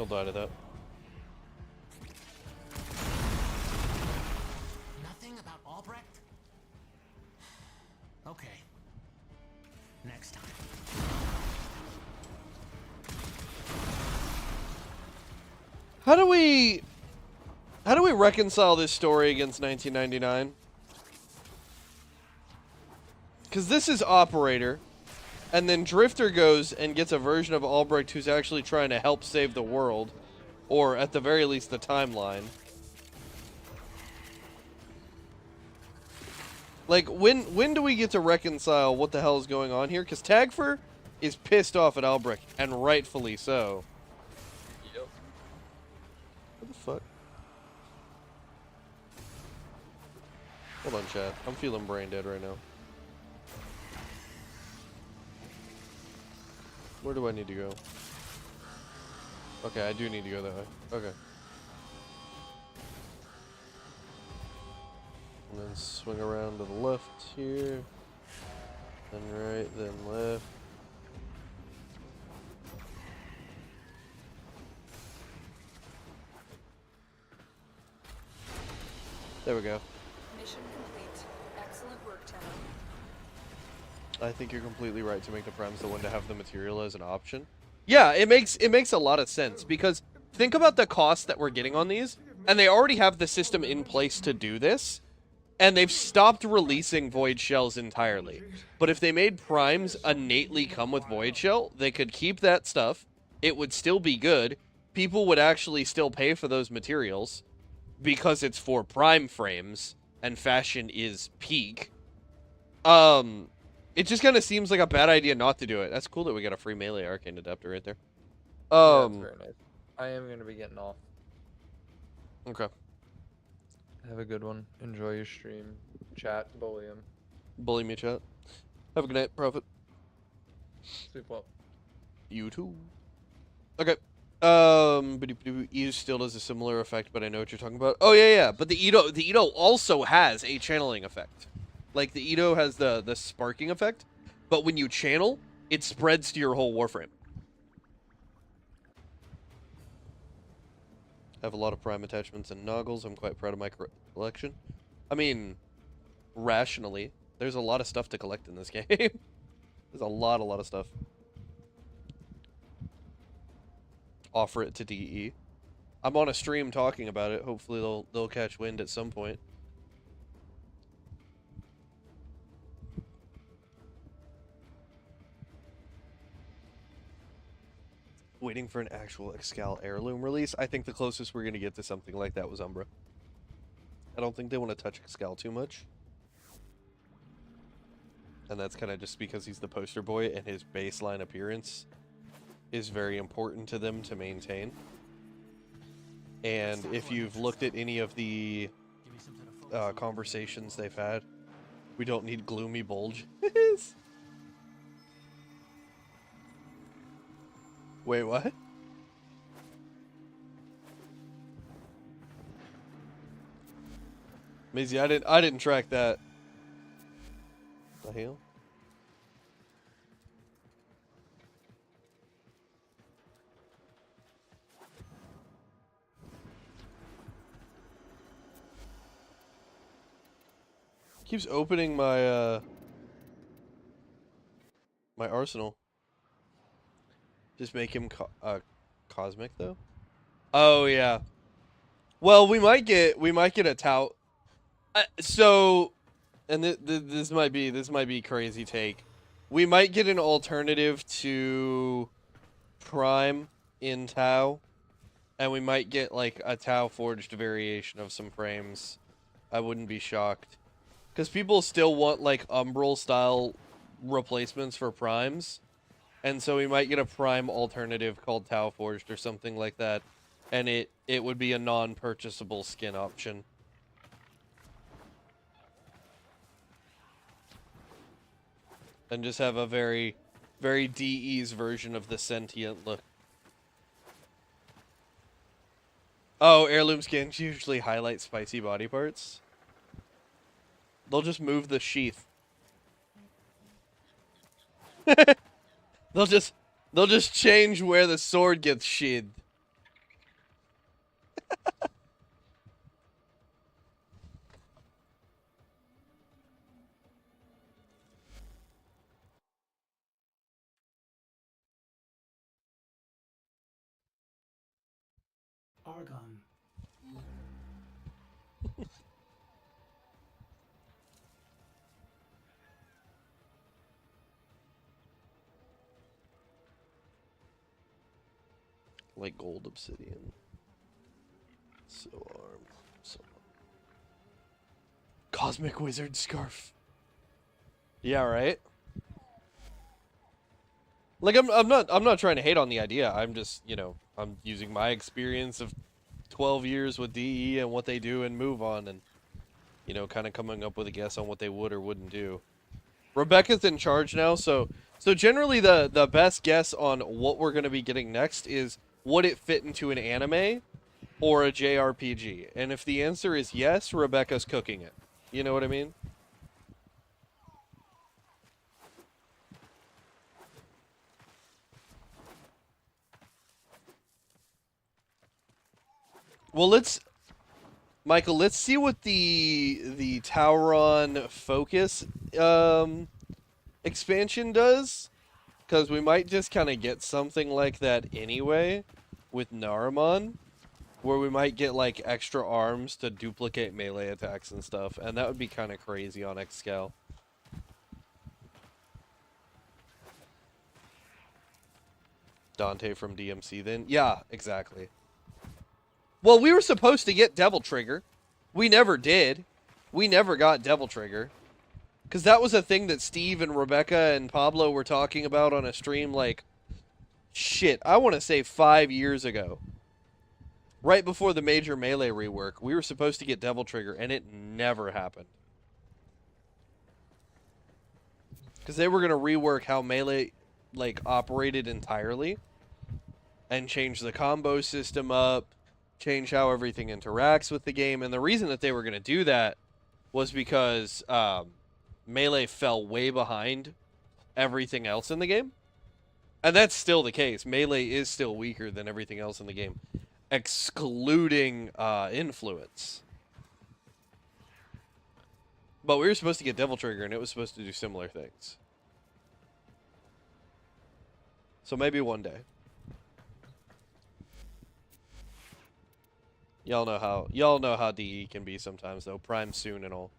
[SPEAKER 1] He'll die to that.
[SPEAKER 11] Nothing about Albrecht? Okay. Next time.
[SPEAKER 1] How do we reconcile this story against 1999? Because this is Operator, and then Drifter goes and gets a version of Albrecht who's actually trying to help save the world, or at the very least the timeline. Like, when do we get to reconcile what the hell is going on here? Because Tagfer is pissed off at Albrecht, and rightfully so.
[SPEAKER 3] Yep.
[SPEAKER 1] What the fuck? Hold on, chat. I'm feeling brain dead right now. Where do I need to go? Okay, I do need to go that way. Okay. And then swing around to the left here. Then right, then left. There we go.
[SPEAKER 8] Mission complete. Excellent work, Tenno.
[SPEAKER 1] I think you're completely right to make the Primes the one to have the material as an option. Yeah, it makes a lot of sense, because think about the cost that we're getting on these, and they already have the system in place to do this, and they've stopped releasing Void Shells entirely. But if they made Primes innately come with Void Shell, they could keep that stuff, it would still be good, people would actually still pay for those materials, because it's for Prime frames, and fashion is peak. It just kind of seems like a bad idea not to do it. That's cool that we got a free melee arcane adapter right there.
[SPEAKER 3] Yeah, that's very nice. I am going to be getting off.
[SPEAKER 1] Okay.
[SPEAKER 3] Have a good one. Enjoy your stream. Chat. Bully him.
[SPEAKER 1] Bully me, chat. Have a good night, Prophet.
[SPEAKER 3] Sleep well.
[SPEAKER 1] You too. Okay. Edo still does a similar effect, but I know what you're talking about. Oh yeah. But the Edo also has a channeling effect. Like, the Edo has the sparking effect, but when you channel, it spreads to your whole Warframe. I have a lot of Prime attachments and Noggles. I'm quite proud of my collection. I mean, rationally, there's a lot of stuff to collect in this game. There's a lot of stuff. Offer it to DE. I'm on a stream talking about it. Hopefully they'll catch wind at some point. Waiting for an actual Excal heirloom release. I think the closest we're going to get to something like that was Umbra. I don't think they want to touch Excal too much. And that's kind of just because he's the poster boy and his baseline appearance is very important to them to maintain. And if you've looked at any of the conversations they've had, we don't need gloomy bulges. Wait, what? Maisie, I didn't track that. The hell? Keeps opening my my arsenal. Just make him cosmic though. Oh yeah. Well, we might get a tout. So, and this might be crazy take. We might get an alternative to Prime in Tau, and we might get like a Tau forged variation of some frames. I wouldn't be shocked, because people still want like Umbral style replacements for Primes. And so we might get a Prime alternative called Tau Forged or something like that. And it would be a non-purchasable skin option. And just have a very, very DE's version of the sentient look. Oh, heirloom skins usually highlight spicy body parts. They'll just move the sheath. They'll just change where the sword gets sheathed.
[SPEAKER 11] Argon.
[SPEAKER 1] Like gold obsidian. So armed. So Cosmic Wizard Scarf. Yeah, right? Like I'm not trying to hate on the idea. I'm just, you know, I'm using my experience of 12 years with DE and what they do and move on, and you know, kind of coming up with a guess on what they would or wouldn't do. Rebecca's in charge now, so generally the best guess on what we're going to be getting next is, would it fit into an anime or a JRPG? And if the answer is yes, Rebecca's cooking it. You know what I mean? Well, Michael, let's see what the Tauron Focus expansion does, because we might just kind of get something like that anyway with Naramon, where we might get like extra arms to duplicate melee attacks and stuff, and that would be kind of crazy on Xscal. Dante from DMC then? Yeah, exactly. Well, we were supposed to get Devil Trigger. We never did. We never got Devil Trigger. Because that was a thing that Steve and Rebecca and Pablo were talking about on a stream, like, shit, I want to say 5 years ago. Right before the major Melee rework, we were supposed to get Devil Trigger, and it never happened. Because they were going to rework how Melee, like, operated entirely. And change the combo system up. Change how everything interacts with the game. And the reason that they were going to do that was because Melee fell way behind everything else in the game. And that's still the case. Melee is still weaker than everything else in the game, excluding influence. But we were supposed to get Devil Trigger, and it was supposed to do similar things. So maybe one day. Y'all know how DE can be sometimes, though. Prime soon and all.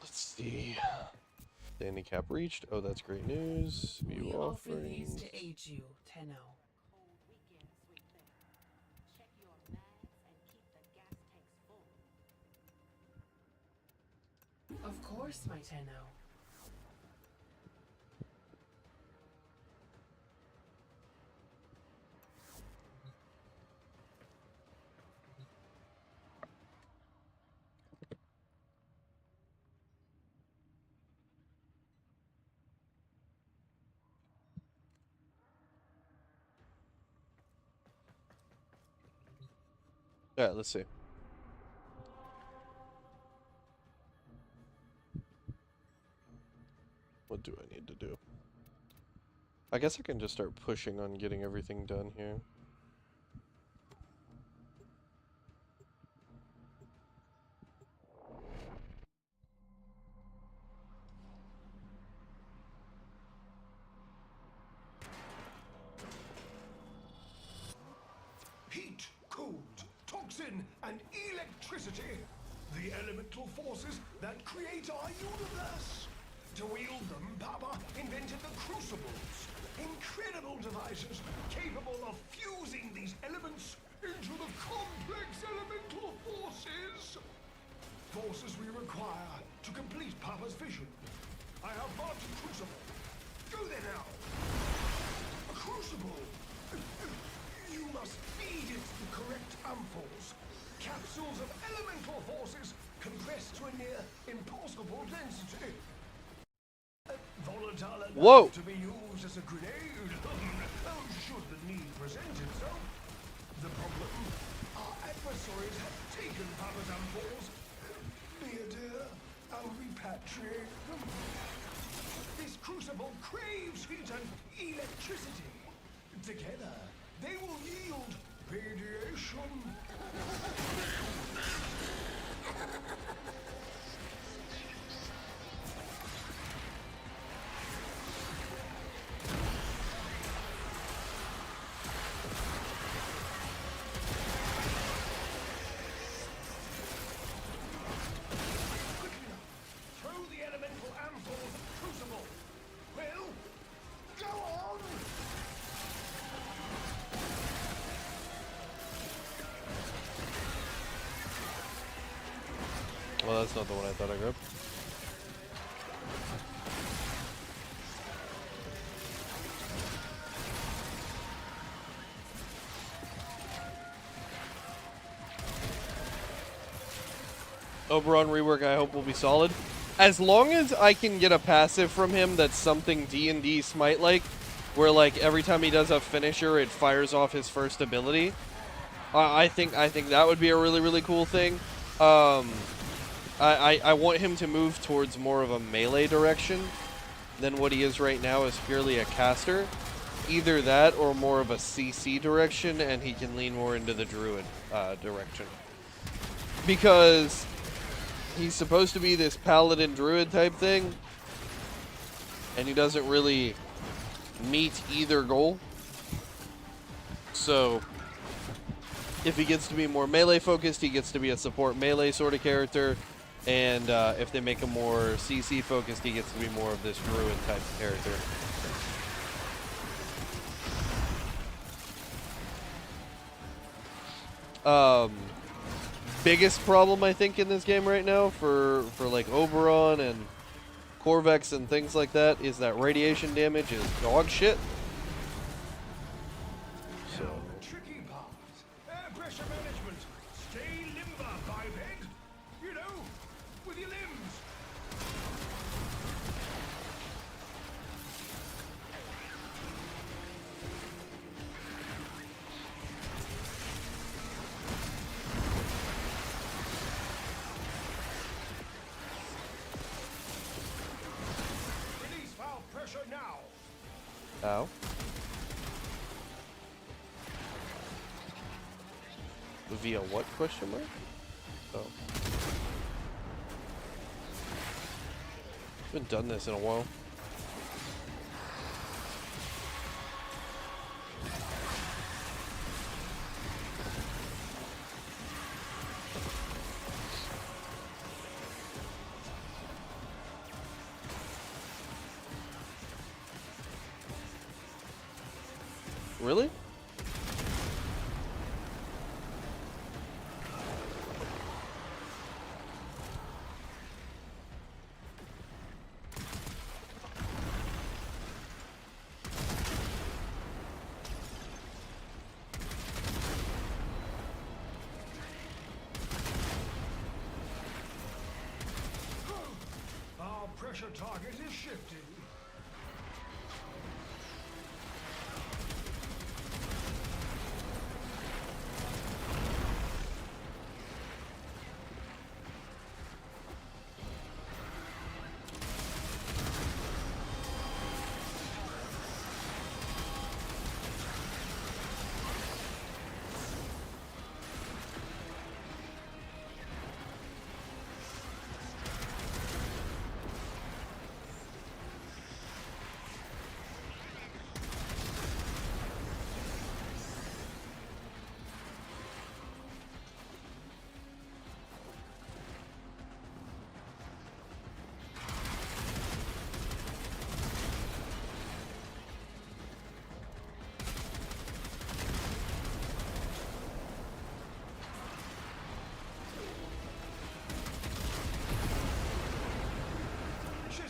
[SPEAKER 1] Let's see. The handicap reached. Oh, that's great news.
[SPEAKER 12] We offer these to aid you, Tenno. Of course, my Tenno.
[SPEAKER 1] Yeah, let's see. What do I need to do? I guess I can just start pushing on getting everything done here.
[SPEAKER 7] Heat, cold, toxin, and electricity. The elemental forces that create our universe. To wield them, Papa invented the crucibles. Incredible devices capable of fusing these elements into the complex elemental forces. Forces we require to complete Papa's vision. I have bought a crucible. Go there now. A crucible. You must feed it the correct ampoules. Capsules of elemental forces compressed to a near impossible density. Volatile enough
[SPEAKER 1] Whoa.
[SPEAKER 7] to be used as a grenade. Should the need present itself. The problem, our adversaries have taken Papa's ampoules. Dear, I'll repatriate them. This crucible craves heat and electricity. Together, they will yield radiation.
[SPEAKER 1] Well, that's not the one I thought I grabbed. Oberon rework, I hope, will be solid. As long as I can get a passive from him that's something D&D Smite-like, where like every time he does a finisher, it fires off his first ability. I think that would be a really cool thing. I want him to move towards more of a melee direction than what he is right now as purely a caster. Either that or more of a CC direction, and he can lean more into the druid direction. Because he's supposed to be this paladin druid type thing, and he doesn't really meet either goal. So if he gets to be more melee focused, he gets to be a support melee sort of character. And if they make him more CC focused, he gets to be more of this druid type of character. Biggest problem I think in this game right now for like Oberon and Corvex and things like that is that radiation damage is dog shit. So
[SPEAKER 7] Tricky part. Air pressure management. Stay limber, biped. You know, with your limbs. Release valve pressure now.
[SPEAKER 1] ow. Via what question mark? Oh. Haven't done this in a while. Really?
[SPEAKER 7] Our pressure target is shifting.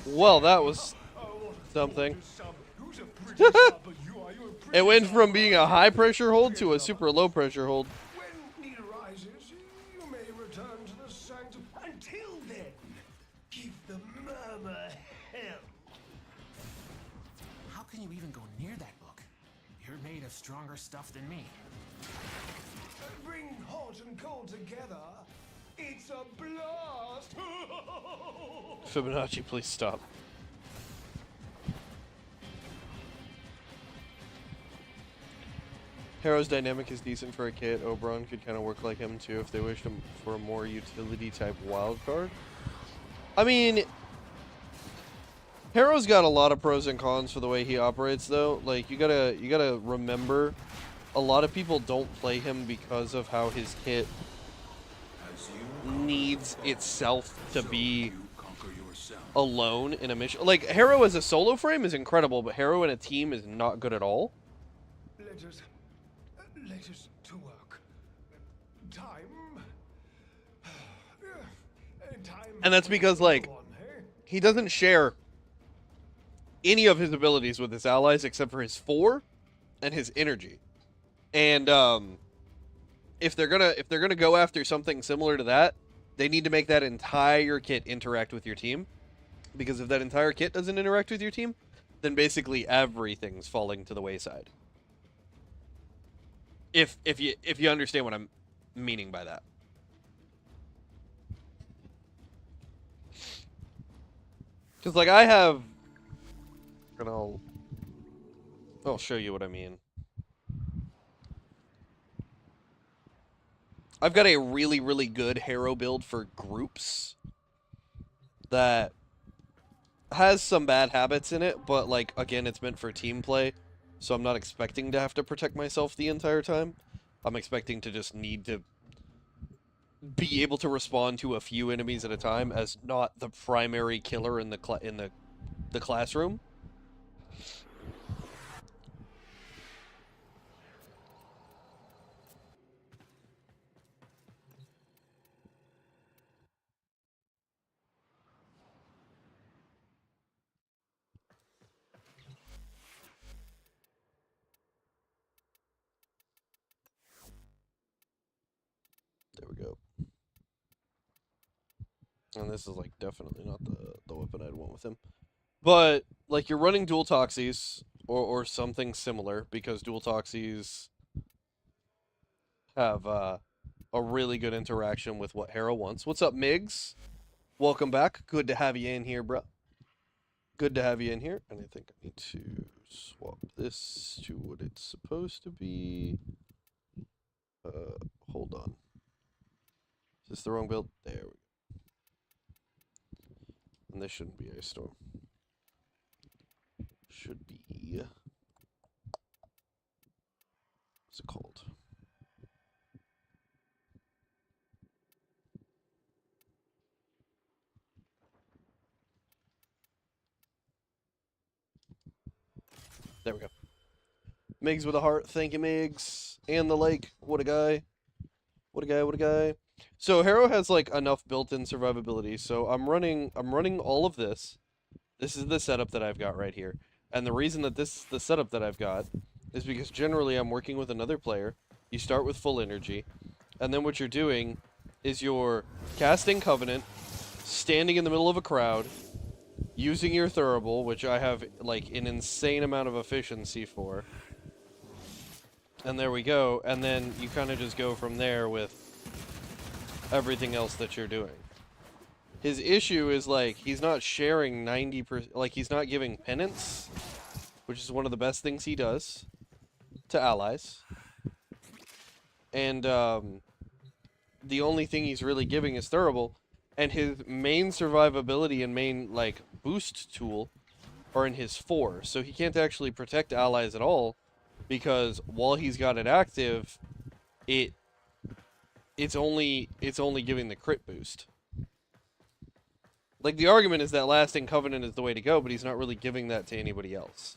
[SPEAKER 1] Well, that was something. It went from being a high pressure hold to a super low pressure hold.
[SPEAKER 7] When need arises, you may return to the sanctum. Until then, give the murmur hell.
[SPEAKER 11] How can you even go near that book? You're made of stronger stuff than me.
[SPEAKER 7] Bring hot and cold together. It's a blast.
[SPEAKER 1] Fibonacci, please stop. Harrow's dynamic is decent for a kit. Oberon could kind of work like him too if they wished him for a more utility type wild card. I mean, Harrow's got a lot of pros and cons for the way he operates though. Like you gotta remember, a lot of people don't play him because of how his kit needs itself to be alone in a mission. Like Harrow as a solo frame is incredible, but Harrow in a team is not good at all.
[SPEAKER 7] Let us to work. Time
[SPEAKER 1] And that's because, like, he doesn't share any of his abilities with his allies except for his 4 and his energy. And if they're gonna go after something similar to that, they need to make that entire kit interact with your team. Because if that entire kit doesn't interact with your team, then basically everything's falling to the wayside. If you understand what I'm meaning by that. Because, like, I have... And I'll show you what I mean. I've got a really, really good Harrow build for groups that has some bad habits in it, but, like, again, it's meant for team play, so I'm not expecting to have to protect myself the entire time. I'm expecting to just need to be able to respond to a few enemies at a time as not the primary killer in the classroom. There we go. And this is, like, definitely not the weapon I'd want with him. But, like, you're running dual toxies or something similar, because dual toxies have a really good interaction with what Harrow wants. What's up, Migs? Welcome back. Good to have you in here, bro. Good to have you in here. And I think I need to swap this to what it's supposed to be. Hold on. Is this the wrong build? There we go. And this shouldn't be Ice Storm. Should be... What's it called? There we go. Migs with a heart. Thank you, Migs. And the lake. What a guy. What a guy, what a guy. So Harrow has, like, enough built-in survivability. So I'm running all of this. This is the setup that I've got right here. And the reason that this is the setup that I've got is because generally I'm working with another player. You start with full energy. And then what you're doing is you're casting Covenant, standing in the middle of a crowd, using your Thurible, which I have, like, an insane amount of efficiency for. And there we go. And then you kind of just go from there with everything else that you're doing. His issue is, like, he's not sharing 90%, like, he's not giving penance, which is one of the best things he does to allies. And the only thing he's really giving is Thurible, and his main survivability and main, like, boost tool are in his 4, so he can't actually protect allies at all, because while he's got it active, it's only giving the crit boost. Like, the argument is that Lasting Covenant is the way to go, but he's not really giving that to anybody else.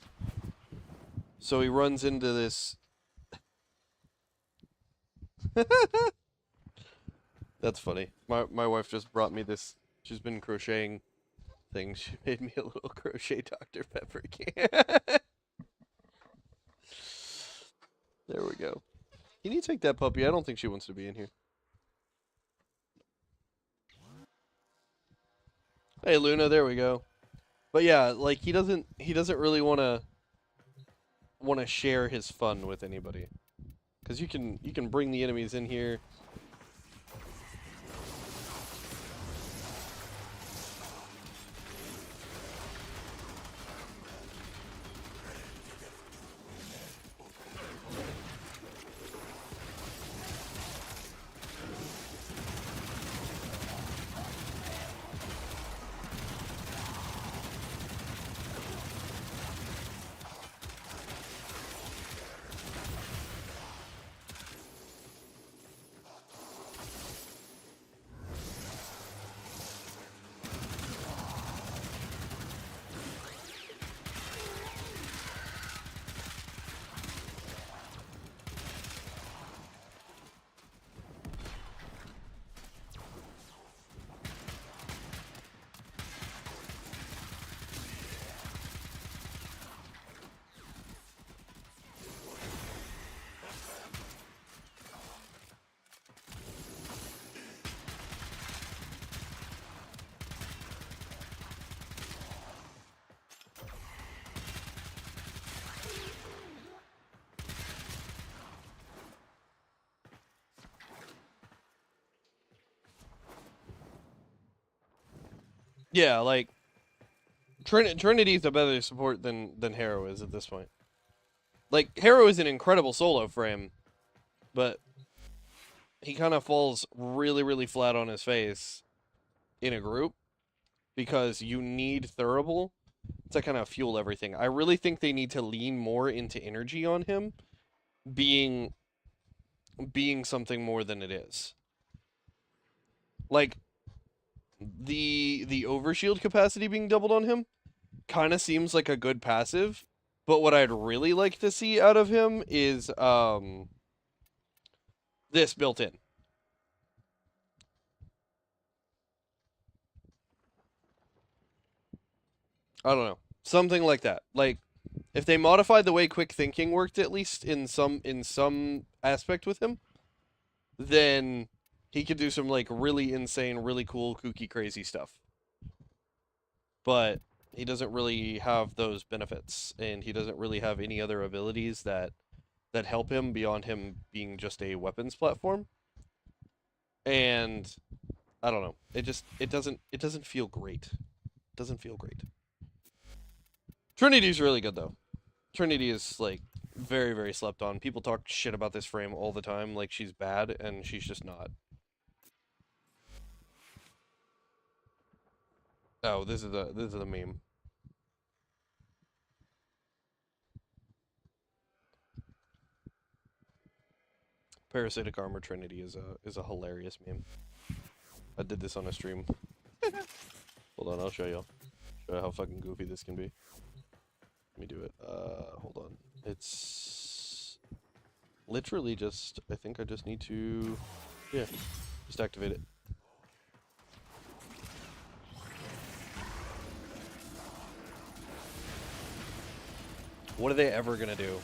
[SPEAKER 1] So he runs into this... That's funny. My wife just brought me this. She's been crocheting things. She made me a little crochet Dr. Pepper can. There we go. Can you take that puppy? I don't think she wants to be in here. Hey Luna, there we go. But yeah, like, he doesn't really want to share his fun with anybody. Cuz you can bring the enemies in here. Yeah, like Trinity's a better support than Harrow is at this point. Like Harrow is an incredible solo frame, but he kind of falls really, really flat on his face in a group because you need Thurible to kind of fuel everything. I really think they need to lean more into energy on him being something more than it is. Like the overshield capacity being doubled on him kind of seems like a good passive, but what I'd really like to see out of him is this built in. I don't know. Something like that. Like if they modified the way quick thinking worked at least in some aspect with him, then he could do some like really insane, really cool, kooky, crazy stuff. But he doesn't really have those benefits, and he doesn't really have any other abilities that help him beyond him being just a weapons platform. And I don't know. It doesn't feel great. It doesn't feel great. Trinity's really good though. Trinity is like very, very slept on. People talk shit about this frame all the time, like she's bad, and she's just not. Oh, this is the meme. Parasitic Armor Trinity is a hilarious meme. I did this on a stream. Hold on, I'll show you. Show you how fucking goofy this can be. Let me do it. Hold on. It's literally just, I think I just need to, yeah, just activate it. What are they ever gonna do?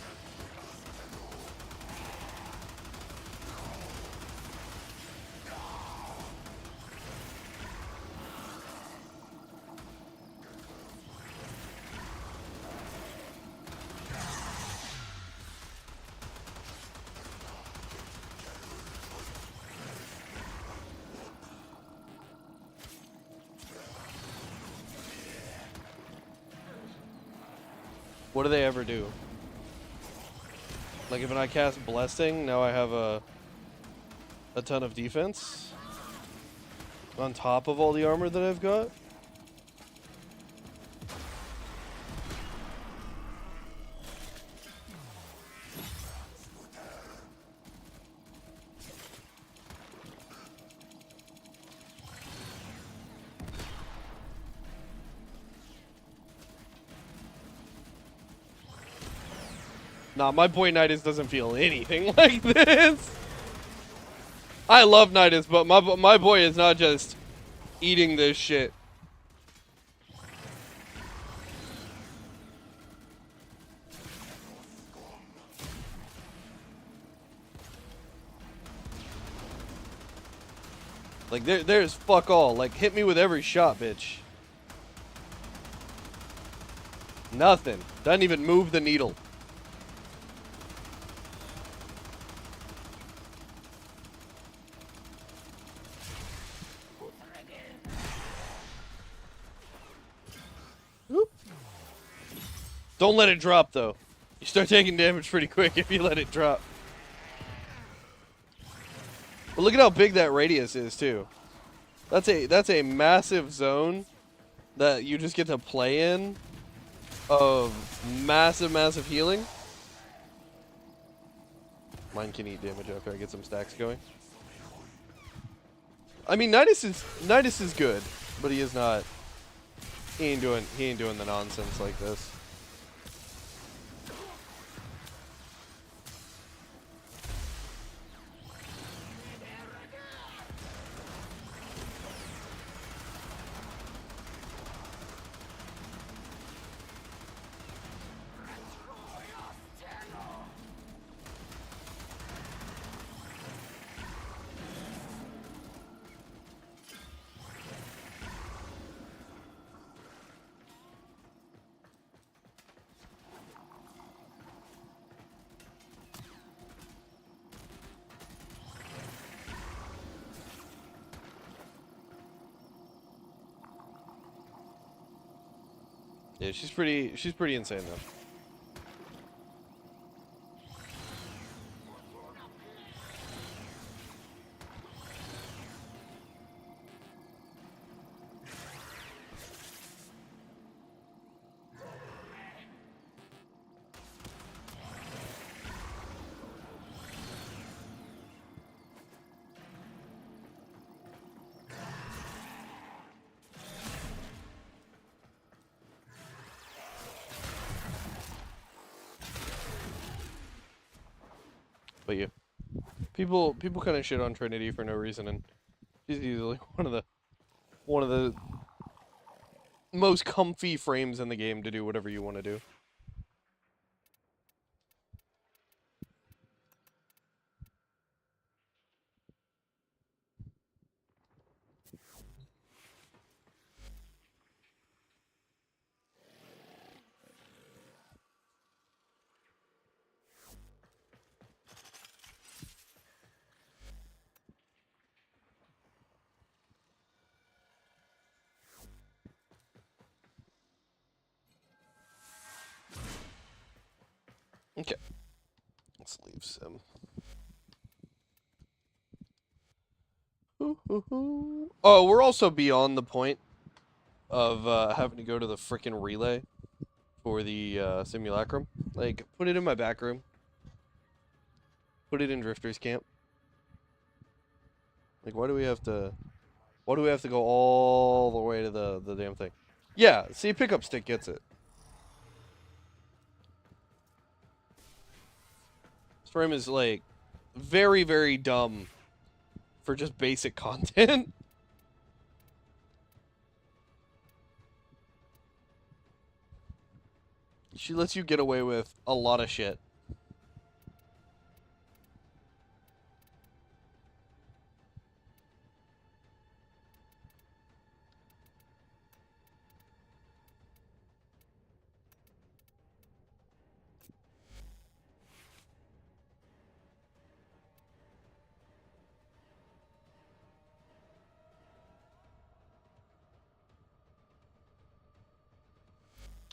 [SPEAKER 1] What do they ever do? Like if I cast Blessing, now I have a ton of defense on top of all the armor that I've got. Nah, my boy Nidus doesn't feel anything like this. I love Nidus, but my boy is not just eating this shit. Like there's fuck all. Like hit me with every shot, bitch. Nothing. Doesn't even move the needle. Don't let it drop, though. You start taking damage pretty quick if you let it drop. But look at how big that radius is, too. That's a massive zone that you just get to play in of massive, massive healing. Mine can eat damage after I get some stacks going. I mean, Nidus is good, but he is not. He ain't doing the nonsense like this. Yeah, she's pretty insane though. But yeah, people kind of shit on Trinity for no reason, and she's easily one of the most comfy frames in the game to do whatever you want to do. Okay, let's leave Sim. Oh, we're also beyond the point of having to go to the frickin' relay for the simulacrum. Like, put it in my back room. Put it in Drifter's camp. Like, why do we have to go all the way to the damn thing? Yeah, see, pickup stick gets it. This frame is like very, very dumb for just basic content. She lets you get away with a lot of shit.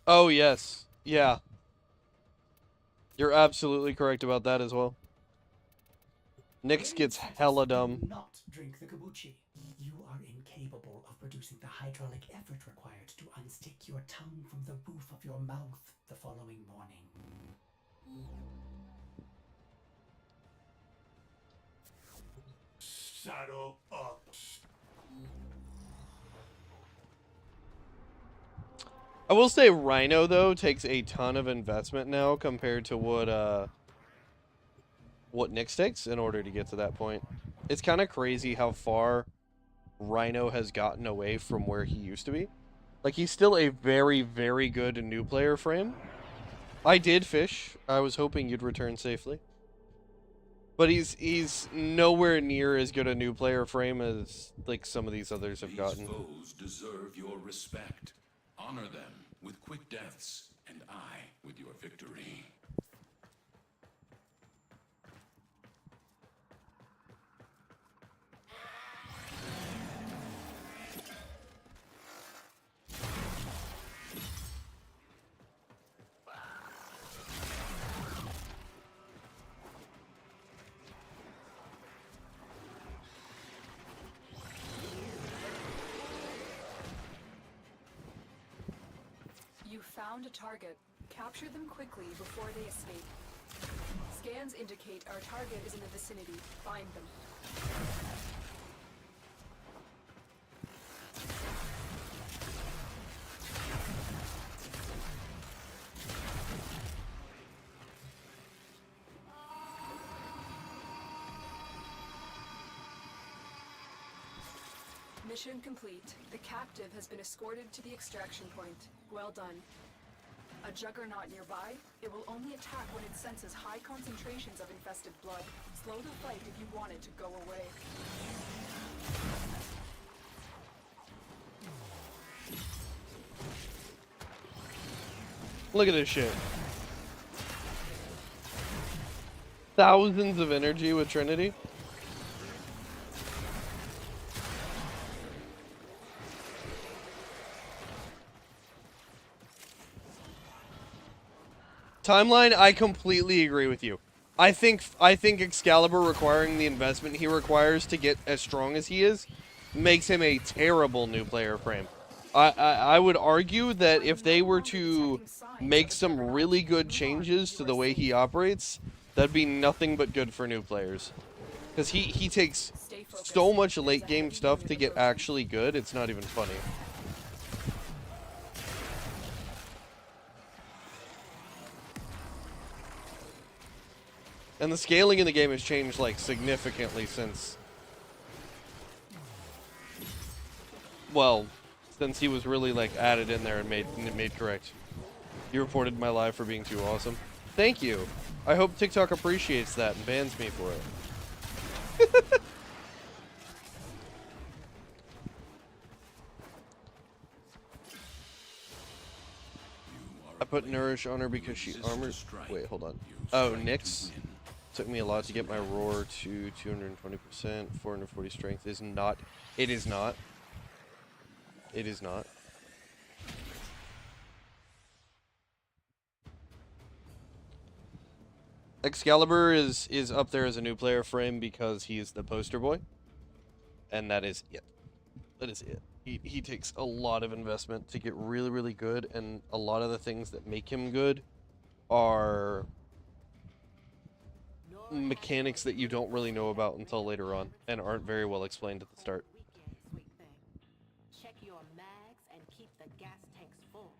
[SPEAKER 1] Oh, yes. Yeah. You're absolutely correct about that as well. Nyx gets hella dumb.
[SPEAKER 13] Not drink the kombucha. You are incapable of producing the hydraulic effort required to unstick your tongue from the roof of your mouth the following morning.
[SPEAKER 11] Saddle up.
[SPEAKER 1] I will say Rhino, though, takes a ton of investment now compared to what Nyx takes in order to get to that point. It's kind of crazy how far Rhino has gotten away from where he used to be. Like, he's still a very, very good new player frame. I did fish. I was hoping you'd return safely. But he's nowhere near as good a new player frame as, like, some of these others have gotten.
[SPEAKER 4] These foes deserve your respect. Honor them with quick deaths, and I with your victory.
[SPEAKER 8] Found a target. Capture them quickly before they escape. Scans indicate our target is in the vicinity. Find them. Mission complete. The captive has been escorted to the extraction point. Well done. A juggernaut nearby? It will only attack when it senses high concentrations of infested blood. Slow the fight if you want it to go away.
[SPEAKER 1] Look at this shit. Thousands of energy with Trinity. Timeline, I completely agree with you. I think Excalibur requiring the investment he requires to get as strong as he is makes him a terrible new player frame. I would argue that if they were to make some really good changes to the way he operates, that'd be nothing but good for new players. Because he takes so much late game stuff to get actually good, it's not even funny. And the scaling in the game has changed, like, significantly since... Well, since he was really, like, added in there and made correct. You reported my live for being too awesome. Thank you. I hope TikTok appreciates that and bans me for it. I put Nourish on her because she armored... Wait, hold on. Oh, Nyx? Took me a lot to get my roar to 220%. 440 strength is not... It is not. It is not. Excalibur is up there as a new player frame because he's the poster boy. And that is it. That is it. He takes a lot of investment to get really, really good, and a lot of the things that make him good are mechanics that you don't really know about until later on, and aren't very well explained at the start.
[SPEAKER 14] Check your mags and keep the gas tanks full.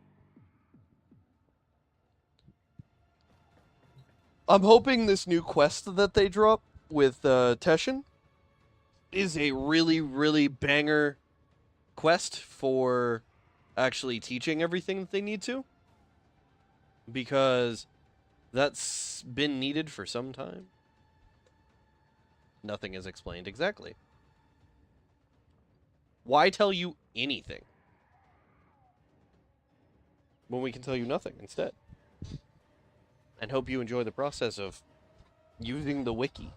[SPEAKER 1] I'm hoping this new quest that they drop with Teshin is a really, really banger quest for actually teaching everything that they need to. Because that's been needed for some time. Nothing is explained exactly. Why tell you anything when we can tell you nothing instead? And hope you enjoy the process of using the wiki.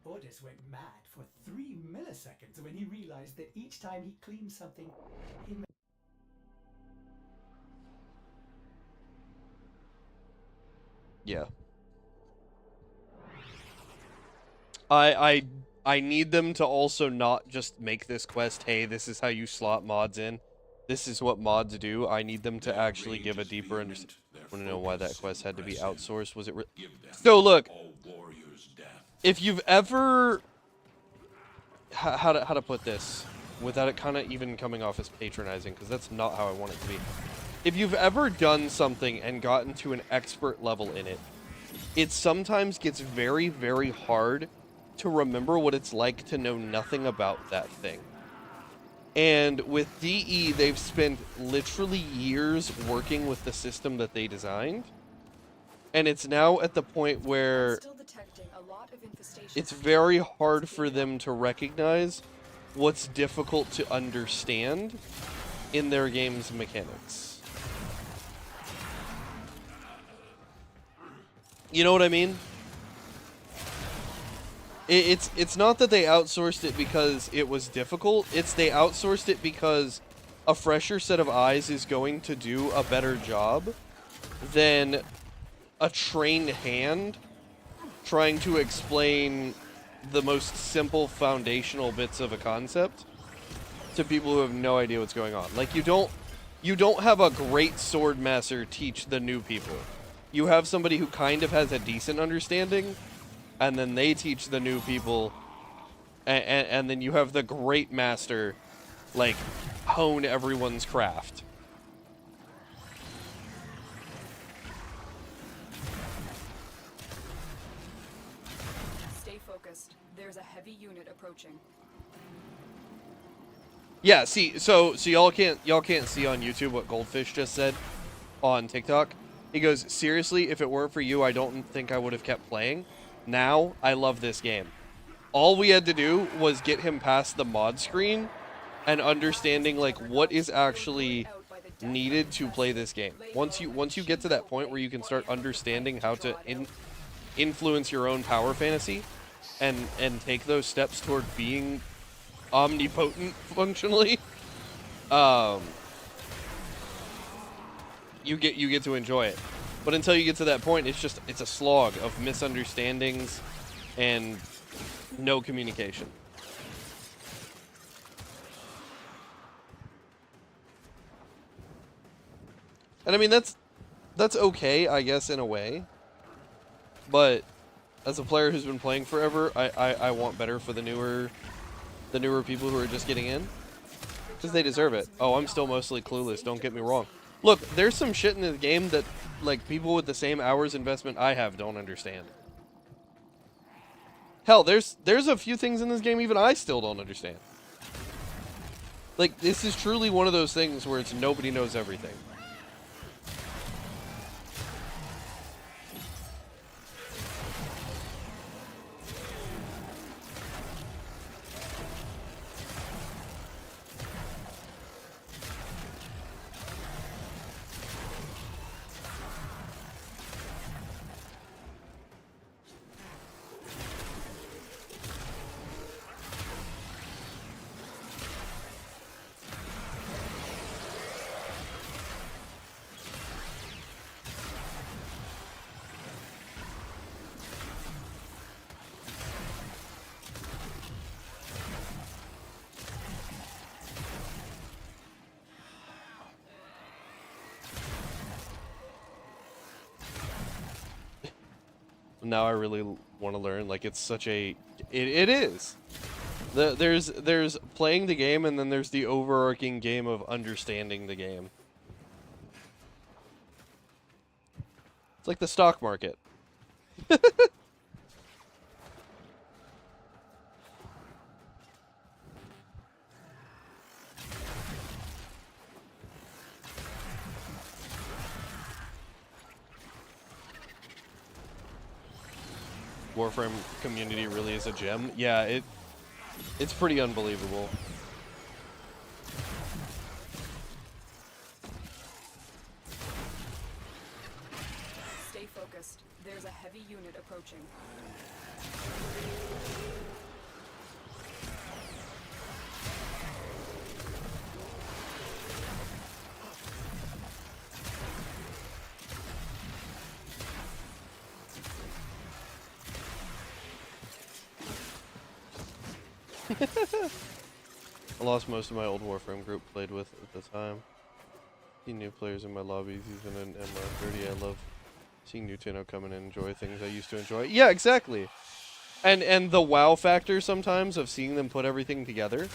[SPEAKER 13] Ordis went mad for 3 milliseconds when he realized that each time he cleaned something, he made...
[SPEAKER 1] Yeah. I need them to also not just make this quest, hey, this is how you slot mods in. This is what mods do. I need them to actually give a deeper understanding. I want to know why that quest had to be outsourced. Was it So look, if you've ever... How to put this without it kind of even coming off as patronizing, because that's not how I want it to be. If you've ever done something and gotten to an expert level in it, it sometimes gets very, very hard to remember what it's like to know nothing about that thing. And with DE, they've spent literally years working with the system that they designed. And it's now at the point where it's very hard for them to recognize what's difficult to understand in their game's mechanics. You know what I mean? It's not that they outsourced it because it was difficult. It's they outsourced it because a fresher set of eyes is going to do a better job than a trained hand trying to explain the most simple foundational bits of a concept to people who have no idea what's going on. Like, you don't have a great sword master teach the new people. You have somebody who kind of has a decent understanding, and then they teach the new people, and then you have the great master, like, hone everyone's craft.
[SPEAKER 8] Stay focused. There's a heavy unit approaching.
[SPEAKER 1] Yeah, see, so y'all can't see on YouTube what Goldfish just said on TikTok. He goes, seriously, if it weren't for you, I don't think I would have kept playing. Now, I love this game. All we had to do was get him past the mod screen and understanding, like, what is actually needed to play this game. Once you get to that point where you can start understanding how to influence your own power fantasy and take those steps toward being omnipotent functionally, you get to enjoy it. But until you get to that point, it's a slog of misunderstandings and no communication. And I mean that's okay, I guess, in a way. But as a player who's been playing forever, I want better for the newer people who are just getting in, because they deserve it. Oh, I'm still mostly clueless, don't get me wrong. Look, there's some shit in the game that like people with the same hours investment I have don't understand. Hell, there's a few things in this game even I still don't understand. Like, this is truly one of those things where it's nobody knows everything. Now I really want to learn. Like, it's such a... It is. There's playing the game, and then there's the overarching game of understanding the game. It's like the stock market. Warframe community really is a gem. Yeah, it's pretty unbelievable.
[SPEAKER 8] Stay focused. There's a heavy unit approaching.
[SPEAKER 1] I lost most of my old Warframe group played with at the time. See new players in my lobbies, even in MR30. I love seeing new Tenno come in and enjoy things I used to enjoy. Yeah, exactly. And the wow factor sometimes of seeing them put everything together.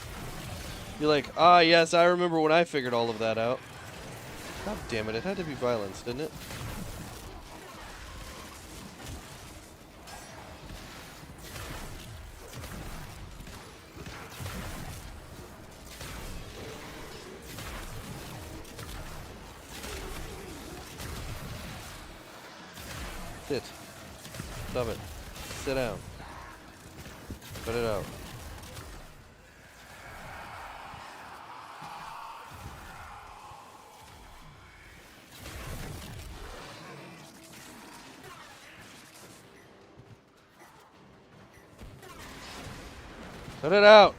[SPEAKER 1] You're like, ah, yes, I remember when I figured all of that out. God damn it, it had to be violence, didn't it? Sit. Stop it. Sit down. Put it out. Put it out.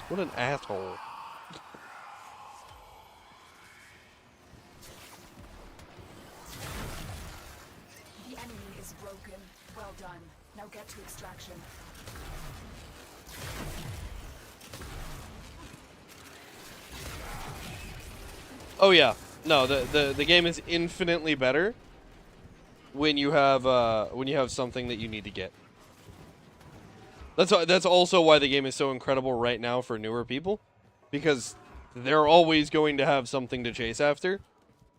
[SPEAKER 1] What an asshole.
[SPEAKER 8] The enemy is broken. Well done. Now get to extraction.
[SPEAKER 1] Oh yeah. No, the game is infinitely better when you have something that you need to get. That's also why the game is so incredible right now for newer people, because they're always going to have something to chase after,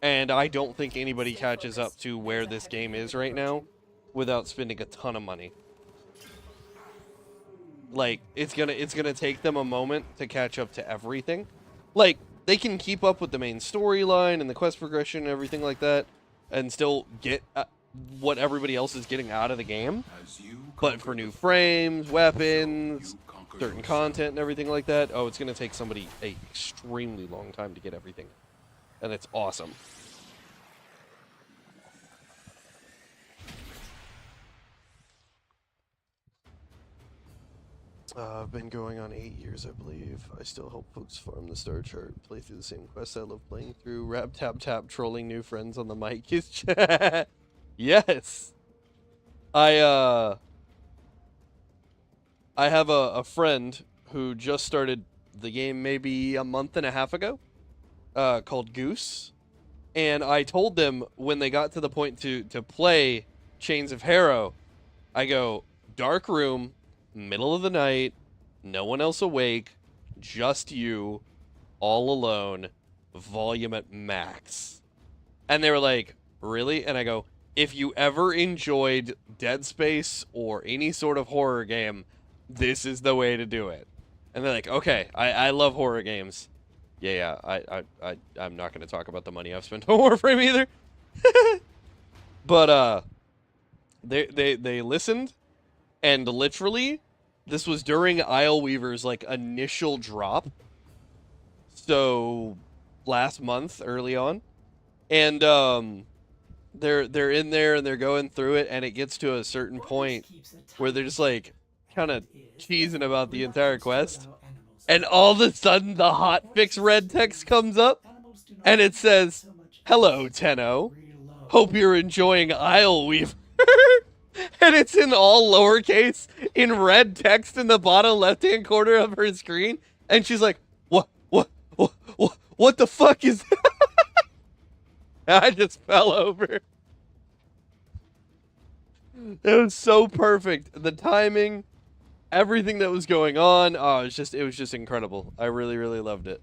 [SPEAKER 1] and I don't think anybody catches up to where this game is right now without spending a ton of money. Like, it's gonna take them a moment to catch up to everything. Like, they can keep up with the main storyline and the quest progression and everything like that, and still get what everybody else is getting out of the game. But for new frames, weapons, certain content and everything like that, oh, it's going to take somebody a extremely long time to get everything. And it's awesome. I've been going on 8 years, I believe. I still help folks farm the star chart, play through the same quests I love playing through, rap tap tap trolling new friends on the mic. Yes. I have a friend who just started the game maybe a month and a half ago, called Goose. And I told them when they got to the point to play Chains of Harrow, I go, dark room, middle of the night, no one else awake, just you, all alone, volume at max. And they were like, really? And I go, if you ever enjoyed Dead Space or any sort of horror game, this is the way to do it. And they're like, okay, I love horror games. Yeah, I'm not going to talk about the money I've spent on Warframe either. But, they listened, and literally, this was during Isleweaver's, like, initial drop. So, last month, early on. And, they're in there, and they're going through it, and it gets to a certain point where they're just, like, kind of cheesing about the entire quest. And all of a sudden, the hotfix red text comes up, and it says, "Hello, Tenno. Hope you're enjoying Isleweaver." And it's in all lowercase, in red text in the bottom left-hand corner of her screen. And she's like, what the fuck is that? I just fell over. It was so perfect. The timing, everything that was going on, oh, it was just incredible. I really, really loved it.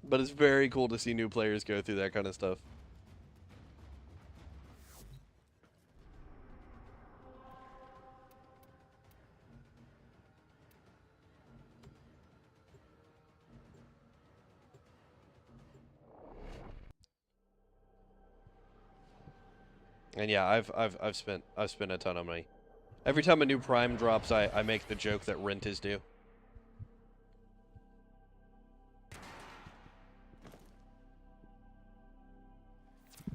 [SPEAKER 1] But it's very cool to see new players go through that kind of stuff. And yeah, I've spent a ton of money. Every time a new Prime drops, I make the joke that rent is due.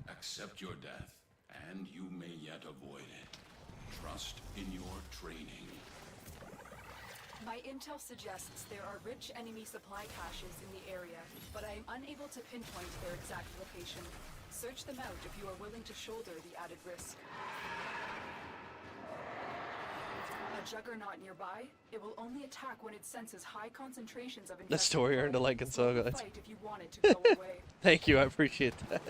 [SPEAKER 4] Accept your death, and you may yet avoid it. Trust in your training.
[SPEAKER 8] My intel suggests there are rich enemy supply caches in the area, but I am unable to pinpoint their exact location. Search them out if you are willing to shoulder the added risk. A juggernaut nearby, it will only attack when it senses high concentrations of infected
[SPEAKER 1] That story earned a like and so good.
[SPEAKER 8] fight if you want it to go away.
[SPEAKER 1] Thank you, I appreciate that.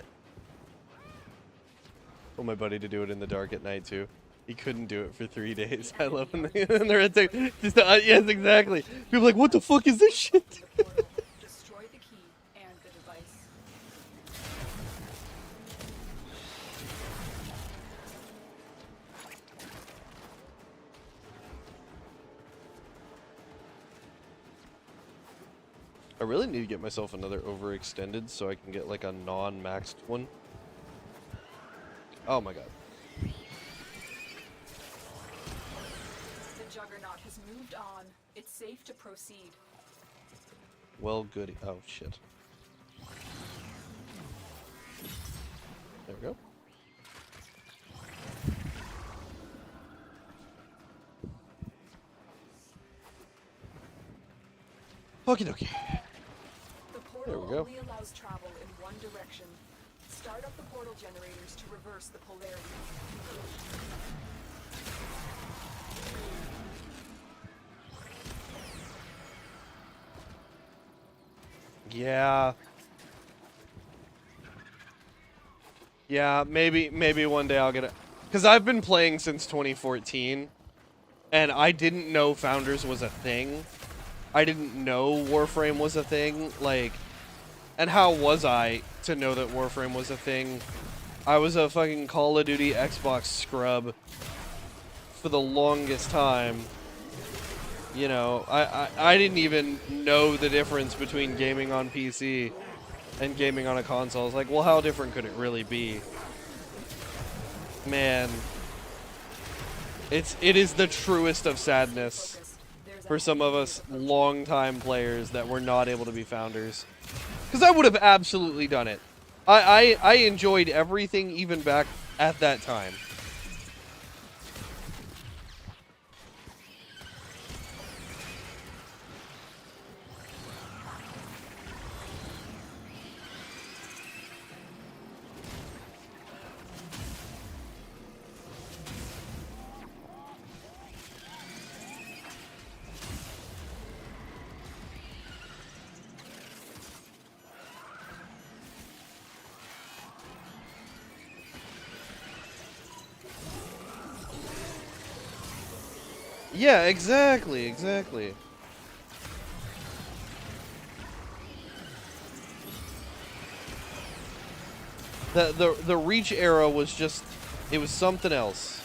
[SPEAKER 1] Told my buddy to do it in the dark at night too. He couldn't do it for 3 days. I love when they're attack. Just yes, exactly. People are like, what the fuck is this shit?
[SPEAKER 8] Destroy the key and the device.
[SPEAKER 1] I really need to get myself another overextended so I can get like a non-maxed one. Oh my god.
[SPEAKER 8] The juggernaut has moved on. It's safe to proceed.
[SPEAKER 1] Well, goody. Oh shit. There we go. Okie dokie.
[SPEAKER 8] The
[SPEAKER 1] There
[SPEAKER 8] portal
[SPEAKER 1] we go.
[SPEAKER 8] only allows travel in one direction. Start up the portal generators to reverse the polarity.
[SPEAKER 1] Yeah. Yeah, maybe one day I'll get it. Because I've been playing since 2014, and I didn't know Founders was a thing. I didn't know Warframe was a thing, like, and how was I to know that Warframe was a thing? I was a fucking Call of Duty Xbox scrub for the longest time. You know, I didn't even know the difference between gaming on PC and gaming on a console. It's like, well, how different could it really be? Man, it is the truest of sadness for some of us longtime players that were not able to be founders. Because I would have absolutely done it. I enjoyed everything even back at that time. Yeah, exactly. The Reach era was just, it was something else.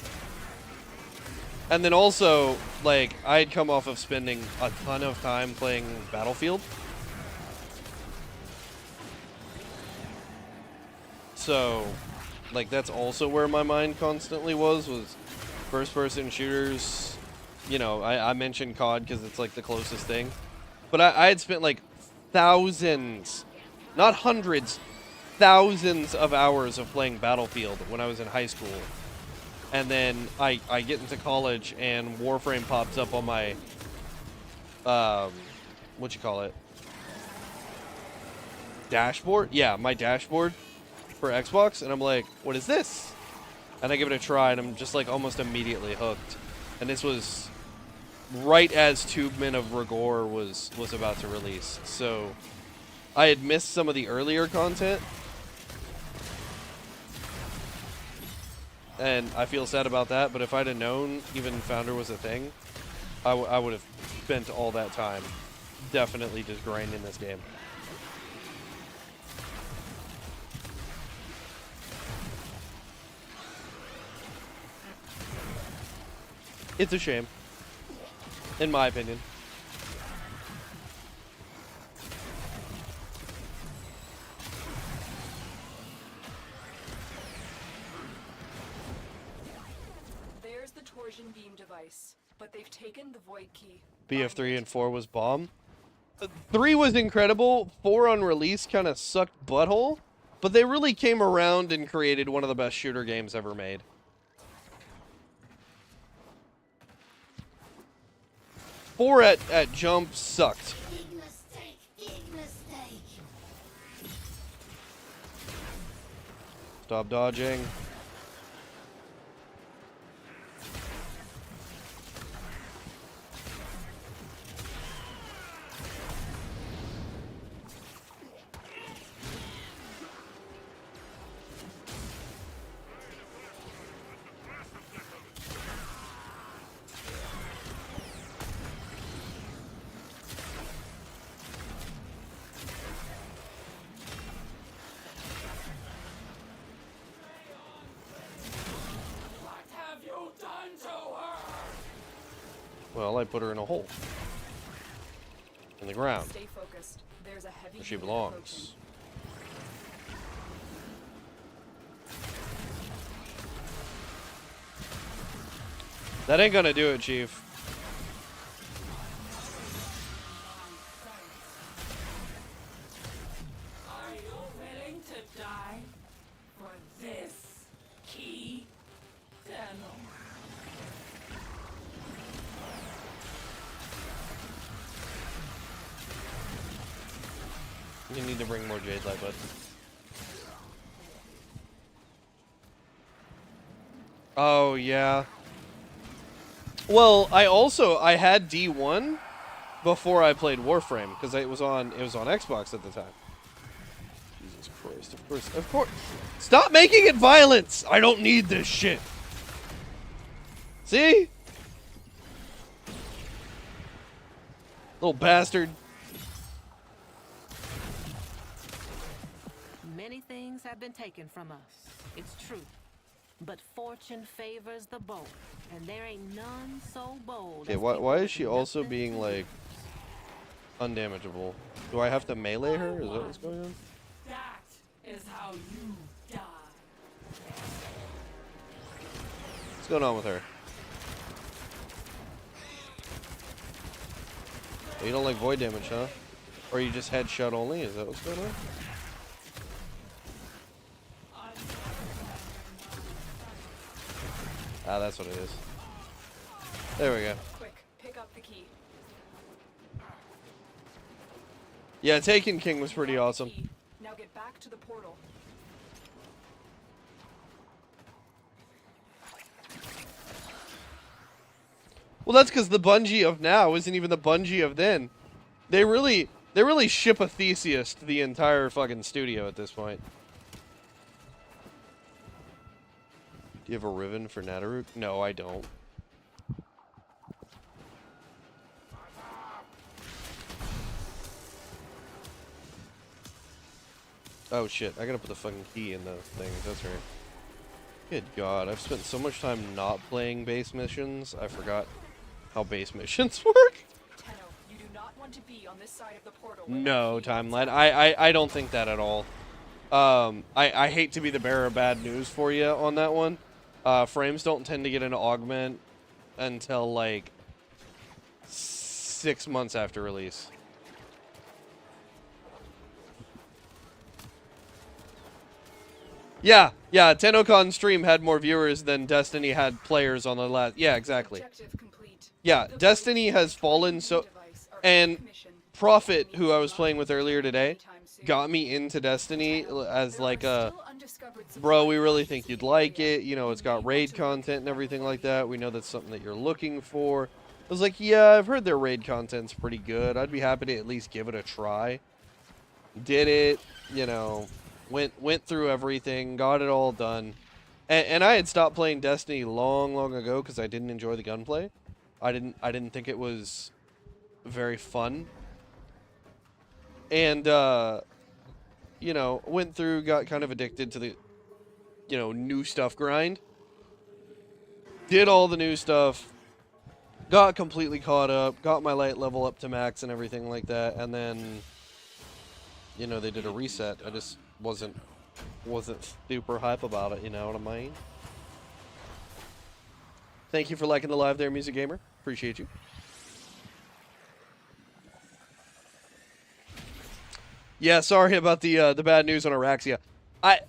[SPEAKER 1] And then also, like, I'd come off of spending a ton of time playing Battlefield. So, like, that's also where my mind constantly was first-person shooters. You know, I mentioned COD because it's, like, the closest thing. But I had spent, like, thousands, not hundreds, thousands of hours of playing Battlefield when I was in high school. And then I get into college and Warframe pops up on my, what you call it? Dashboard? Yeah, my dashboard for Xbox. And I'm like, what is this? And I give it a try and I'm just like almost immediately hooked. And this was right as Tubemen of Rigor was about to release. So I had missed some of the earlier content. And I feel sad about that, but if I'd have known even Founder was a thing, I would have spent all that time definitely just grinding this game. It's a shame, in my opinion.
[SPEAKER 8] Beam device, but they've taken the void key.
[SPEAKER 1] BF3 and 4 was bomb. 3 was incredible. 4 on release kind of sucked butthole, but they really came around and created one of the best shooter games ever made. Four at jump sucked.
[SPEAKER 10] Big mistake, big mistake.
[SPEAKER 1] Stop dodging. Well, I put her in a hole. In the ground.
[SPEAKER 8] Stay focused. There's a heavy
[SPEAKER 1] Where she belongs. That ain't gonna do it, Chief.
[SPEAKER 12] Are you willing to die for this key, Daniel?
[SPEAKER 1] You need to bring more Jade Light, bud. Oh, yeah. Well, I had D1 before I played Warframe because it was on Xbox at the time. Jesus Christ! Of course. Stop making it violence. I don't need this shit. See? Little bastard.
[SPEAKER 14] Many things have been taken from us. It's true. But fortune favors the bold, and there ain't none so bold.
[SPEAKER 1] Okay, why is she also being, like, undamageable? Do I have to melee her? Is that what's going on?
[SPEAKER 12] is how you die.
[SPEAKER 1] What's going on with her? Oh, you don't like void damage, huh? Or you just headshot only? Is that what's going on? Ah, that's what it is. There we go.
[SPEAKER 8] Quick, pick up the key.
[SPEAKER 1] Yeah, Taken King was pretty awesome.
[SPEAKER 8] Now get back to the portal.
[SPEAKER 1] Well, that's because the Bungie of now isn't even the Bungie of then. They really ship a Theseus to the entire fucking studio at this point. Do you have a ribbon for Nadaruk? No, I don't. Oh shit, I gotta put the fucking key in the thing, that's right. Good god, I've spent so much time not playing base missions, I forgot how base missions work.
[SPEAKER 8] Tenno, you do not want to be on this side of the portal.
[SPEAKER 1] No, Timeline, I don't think that at all. I hate to be the bearer of bad news for you on that one. Frames don't tend to get an augment until like 6 months after release. Yeah, TennoCon stream had more viewers than Destiny had players on the last. Yeah, exactly. Yeah, Destiny has fallen so. And Prophet, who I was playing with earlier today, got me into Destiny as like a. Bro, we really think you'd like it. You know, it's got raid content and everything like that. We know that's something that you're looking for. I was like, yeah, I've heard their raid content's pretty good. I'd be happy to at least give it a try. Did it, you know. Went through everything, got it all done, and I had stopped playing Destiny long ago because I didn't enjoy the gunplay. I didn't think it was very fun, and you know, went through, got kind of addicted to the, you know, new stuff grind. Did all the new stuff, got completely caught up, got my light level up to max and everything like that, and then, you know, they did a reset. I just wasn't super hype about it, you know what I mean? Thank you for liking the live there, Music Gamer. Appreciate you. Yeah, sorry about the bad news on Araxia. I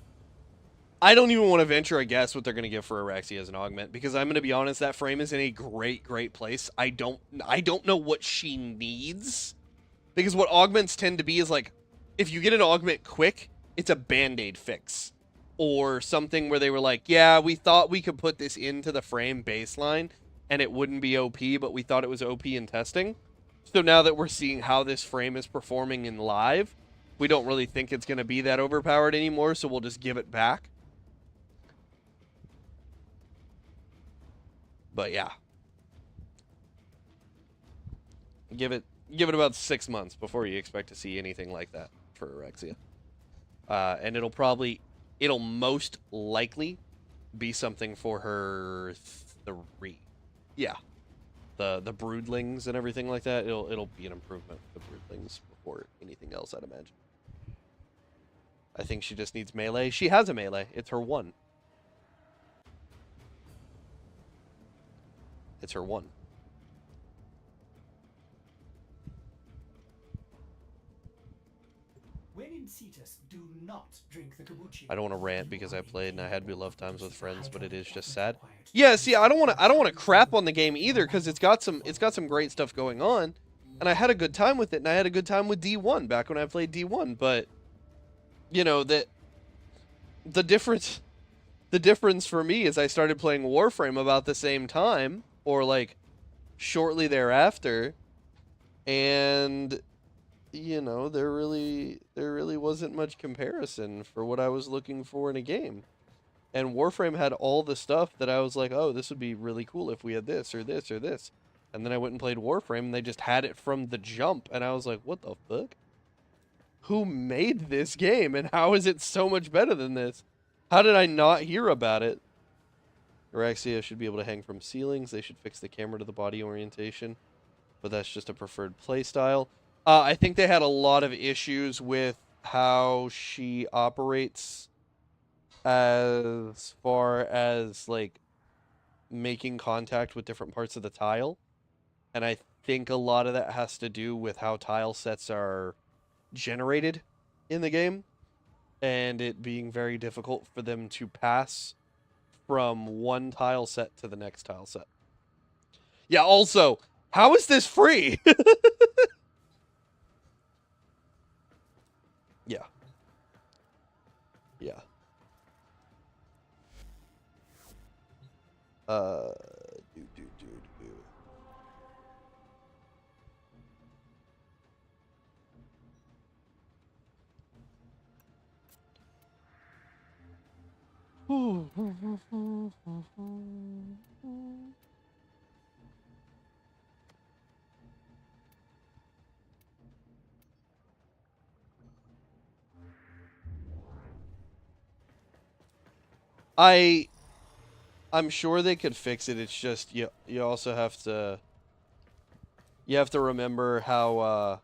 [SPEAKER 1] don't even want to venture a guess what they're going to give for Araxia as an augment, because I'm going to be honest, that frame is in a great place. I don't know what she needs, because what augments tend to be is like, if you get an augment quick, it's a band-aid fix, or something where they were like, yeah, we thought we could put this into the frame baseline and it wouldn't be OP, but we thought it was OP in testing. So now that we're seeing how this frame is performing in live, we don't really think it's going to be that overpowered anymore, so we'll just give it back. But yeah. Give it about 6 months before you expect to see anything like that for Araxia. And it'll most likely be something for her 3. Yeah. The broodlings and everything like that, it'll be an improvement for the broodlings before anything else, I'd imagine. I think she just needs melee. She has a melee. It's her 1. It's her 1.
[SPEAKER 13] When in Cetus, do not drink the kombucha.
[SPEAKER 1] I don't want to rant because I played and I had beloved times with friends, but it is just sad. Yeah, see, I don't want to crap on the game either, because it's got some great stuff going on, and I had a good time with it, and I had a good time with D1 back when I played D1. But you know that the difference for me is I started playing Warframe about the same time, or like shortly thereafter, and you know, there really wasn't much comparison for what I was looking for in a game. And Warframe had all the stuff that I was like, oh, this would be really cool if we had this or this or this. And then I went and played Warframe, and they just had it from the jump, and I was like, what the fuck? Who made this game, and how is it so much better than this? How did I not hear about it? Araxia should be able to hang from ceilings. They should fix the camera to the body orientation, but that's just a preferred playstyle. I think they had a lot of issues with how she operates as far as like making contact with different parts of the tile. And I think a lot of that has to do with how tile sets are generated in the game, and it being very difficult for them to pass from one tile set to the next tile set. Yeah, also, how is this free? Yeah. Yeah. Do. I'm sure they could fix it. It's just you also have to remember how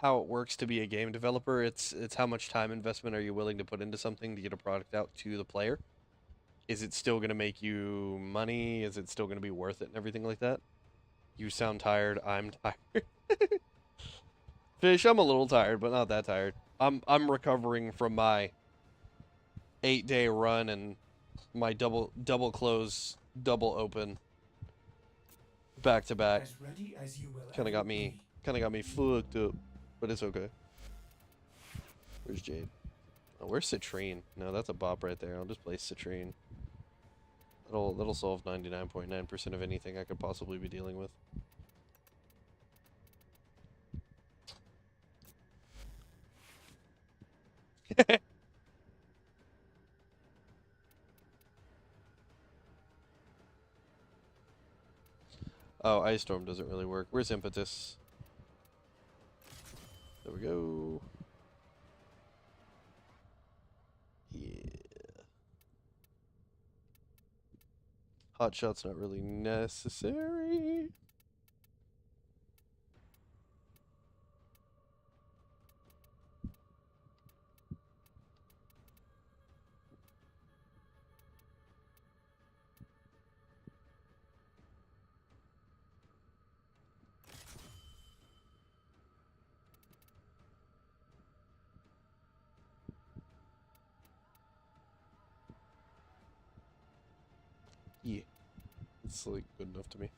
[SPEAKER 1] it works to be a game developer. It's how much time investment are you willing to put into something to get a product out to the player? Is it still going to make you money? Is it still going to be worth it and everything like that? You sound tired. I'm tired. Fish, I'm a little tired, but not that tired. I'm recovering from my 8-day run and my double close, double open, back to back.
[SPEAKER 13] As ready as you will
[SPEAKER 1] Kind of got me fucked up, but it's okay. Where's Jade? Oh, where's Citrine? No, that's a bop right there. I'll just play Citrine. That'll solve 99.9% of anything I could possibly be dealing with. Oh, Ice Storm doesn't really work. Where's Impetus? There we go. Yeah. Hot Shot's not really necessary. Yeah. It's like good enough to me.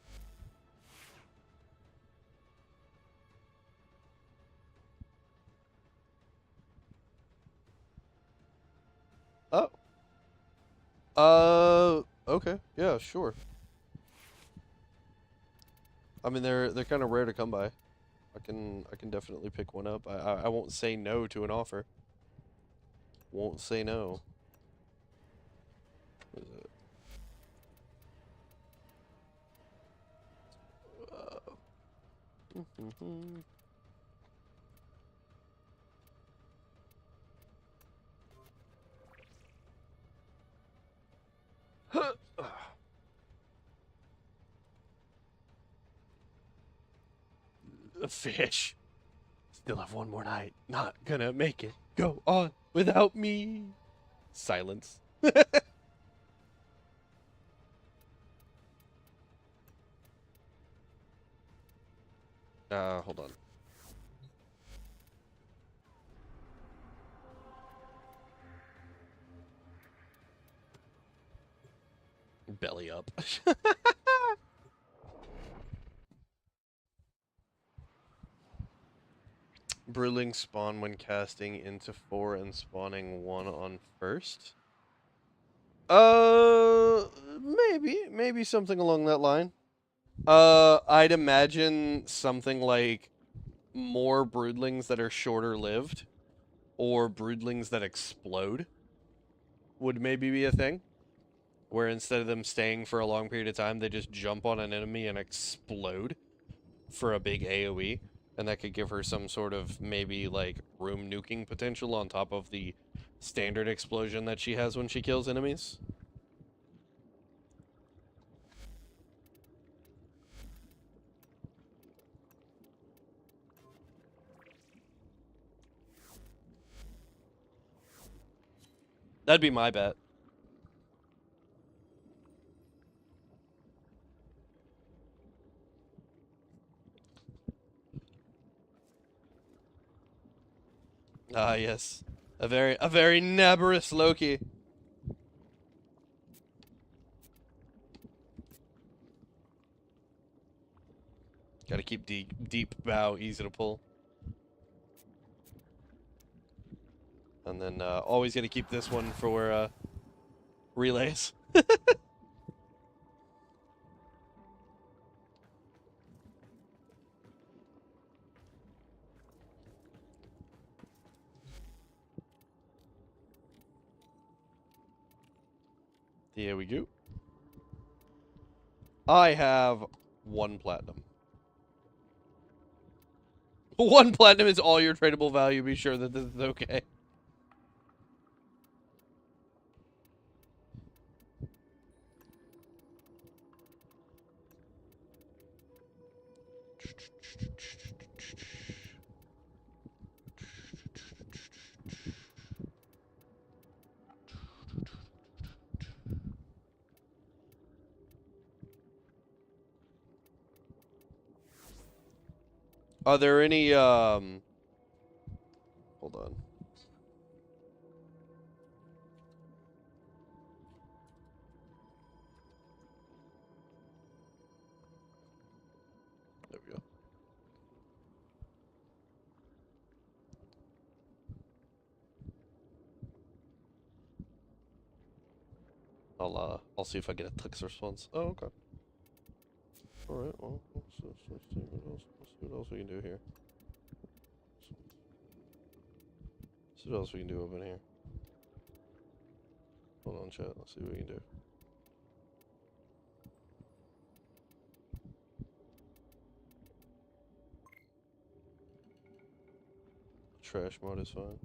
[SPEAKER 1] Oh. Okay. Yeah, sure. I mean, they're kind of rare to come by. I can definitely pick one up. I won't say no to an offer. Won't say no. What is it? A fish. Still have one more night. Not gonna make it. Go on without me. Silence. Hold on. Belly up. Broodlings spawn when casting into 4 and spawning 1 on first? Maybe something along that line. I'd imagine something like more broodlings that are shorter lived, or broodlings that explode would maybe be a thing. Where instead of them staying for a long period of time, they just jump on an enemy and explode for a big AoE. And that could give her some sort of maybe like room nuking potential on top of the standard explosion that she has when she kills enemies. That'd be my bet. Ah, yes. A very Nabarus Loki. Gotta keep deep bow, easy to pull. And then always gotta keep this one for relays. There we go. I have 1 platinum. 1 platinum is all your tradable value. Be sure that this is okay. Are there any, hold on. There we go. I'll see if I get a text response. Oh, okay. Alright, well, let's see what else we can do here. See what else we can do up in here. Hold on, chat. Let's see what we can do. Trash mode is fine.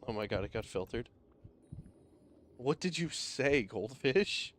[SPEAKER 1] Oh my god, it got filtered. What did you say, Goldfish?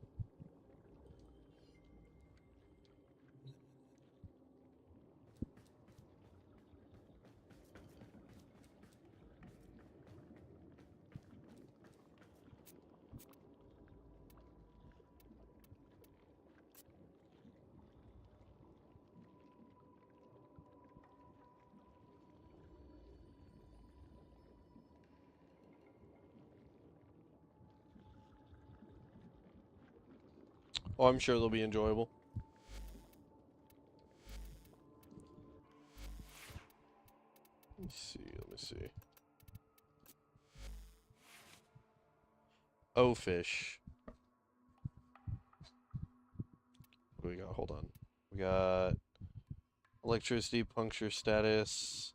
[SPEAKER 1] Oh, I'm sure they'll be enjoyable. Let me see. Oh, fish. What do we got? Hold on. We got electricity, puncture status,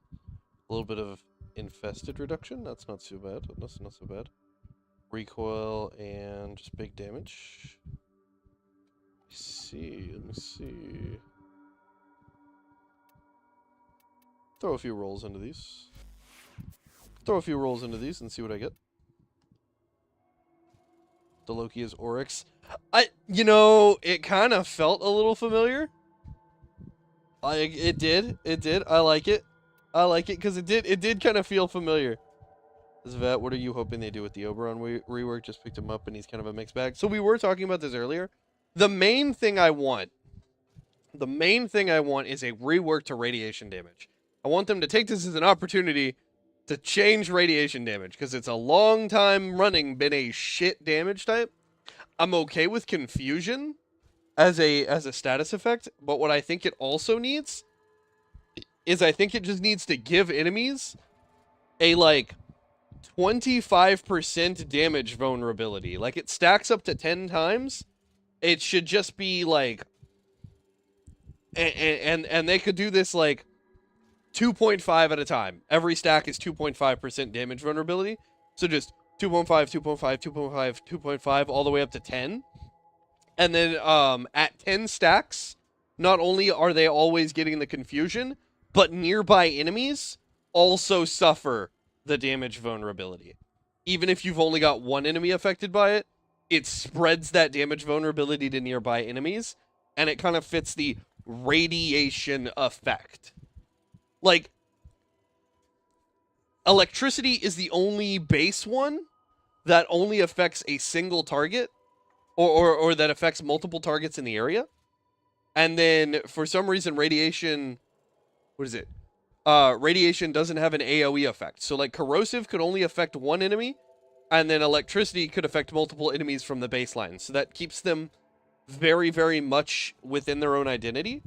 [SPEAKER 1] a little bit of infested reduction. That's not too bad. That's not so bad. Recoil and just big damage. Let me see. Throw a few rolls into these. And see what I get. The Loki is Oryx. It kind of felt a little familiar. It did. I like it because it did kind of feel familiar. Zvet, what are you hoping they do with the Oberon rework? Just picked him up and he's kind of a mixed bag. So we were talking about this earlier. The main thing I want is a rework to radiation damage. I want them to take this as an opportunity to change radiation damage because it's a long time running been a shit damage type. I'm okay with confusion as a status effect, but what I think it also needs is I think it just needs to give enemies a 25% damage vulnerability. Like it stacks up to 10 times. It should just be and they could do this 2.5 at a time. Every stack is 2.5% damage vulnerability. So just 2.5, 2.5, 2.5, 2.5, all the way up to 10. And then at 10 stacks, not only are they always getting the confusion, but nearby enemies also suffer the damage vulnerability. Even if you've only got one enemy affected by it, it spreads that damage vulnerability to nearby enemies, and it kind of fits the radiation effect. Like, electricity is the only base one that only affects a single target, or that affects multiple targets in the area. And then, for some reason, radiation... What is it? Radiation doesn't have an AoE effect. So, like, corrosive could only affect one enemy, and then electricity could affect multiple enemies from the baseline. So that keeps them very, very much within their own identity.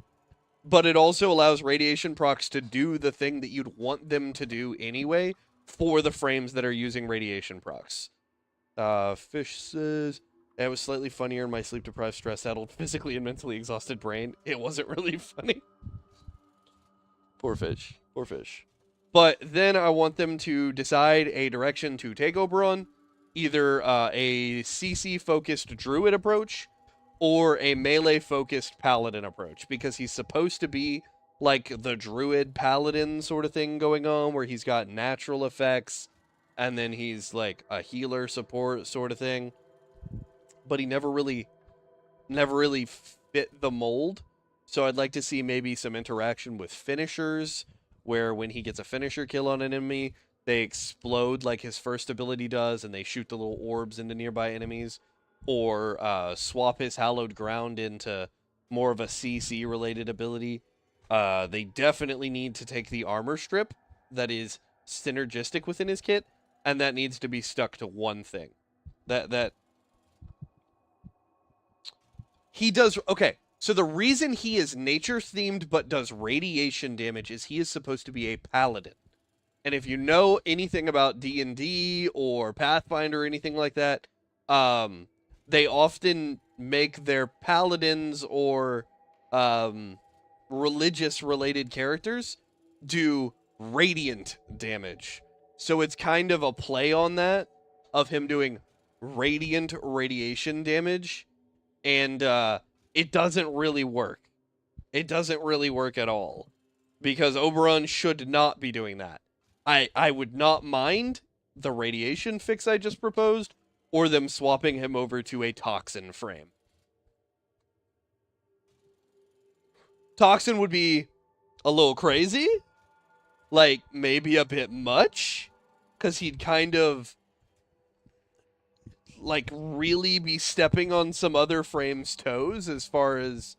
[SPEAKER 1] But it also allows radiation procs to do the thing that you'd want them to do anyway for the frames that are using radiation procs. Fish says, it was slightly funnier in my sleep-deprived, stress-addled, physically and mentally exhausted brain. It wasn't really funny. Poor fish. Poor fish. But then I want them to decide a direction to take Oberon. Either a CC-focused druid approach or a melee-focused paladin approach. Because he's supposed to be like the druid paladin sort of thing going on, where he's got natural effects, and then he's like a healer support sort of thing. But he never really fit the mold. So I'd like to see maybe some interaction with finishers, where when he gets a finisher kill on an enemy, they explode like his first ability does, and they shoot the little orbs into nearby enemies. Or swap his hallowed ground into more of a CC-related ability. They definitely need to take the armor strip that is synergistic within his kit, and that needs to be stuck to one thing. That he does... Okay, so the reason he is nature-themed but does radiation damage is he is supposed to be a paladin. And if you know anything about D&D or Pathfinder or anything like that, they often make their paladins or religious-related characters do radiant damage. So it's kind of a play on that, of him doing radiant radiation damage, and it doesn't really work. It doesn't really work at all, because Oberon should not be doing that. I would not mind the radiation fix I just proposed, or them swapping him over to a toxin frame. Toxin would be a little crazy, like maybe a bit much, because he'd kind of like really be stepping on some other frames' toes as far as